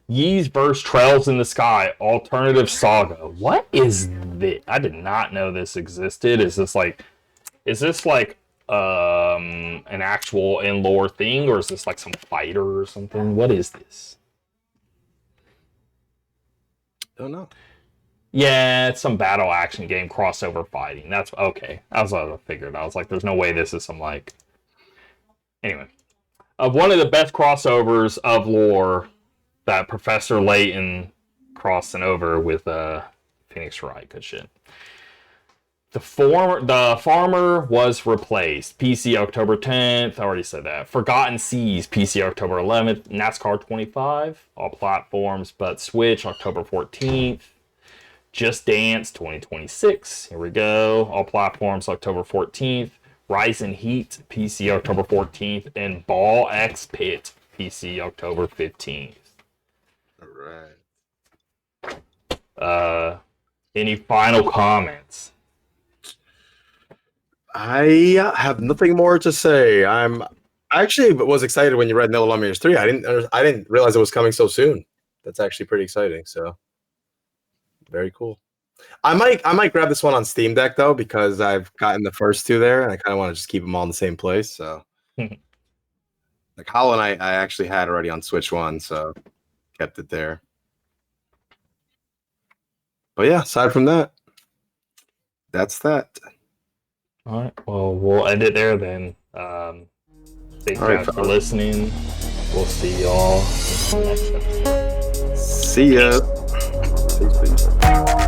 Ys vs. Trails in the Sky, Alternative Saga. What is this? I did not know this existed. Is this like an actual in-lore thing, or is this like some fighter or something? What is this? Don't know. Yeah, it's some battle action game, crossover fighting. That's okay. That's what I figured. I was like, there's no way this is some like. Anyway, one of the best crossovers of lore, that Professor Layton crossing over with Phoenix Wright. Good shit. The Farmer was replaced. PC, October 10th. I already said that. Forgotten Seas, PC, October 11th. NASCAR 25, all platforms but Switch, October 14th. Just Dance 2026. Here we go. All platforms, October 14th. Rise and Heat, PC, October 14th. And Ball X Pit, PC, October 15th. All right. Any final comments? I have nothing more to say. I actually was excited when you read Little Nightmares 3. I didn't realize it was coming so soon. That's actually pretty exciting. So Very cool. I might grab this one on Steam Deck though, because I've gotten the first two there, and I kind of want to just keep them all in the same place. So, like Hollow Knight, I actually had already on Switch 1, so kept it there. But yeah, aside from that, that's that. All right. Well, we'll end it there then. Thanks All right, guys for listening. We'll see y'all next episode. See ya. Peace, peace.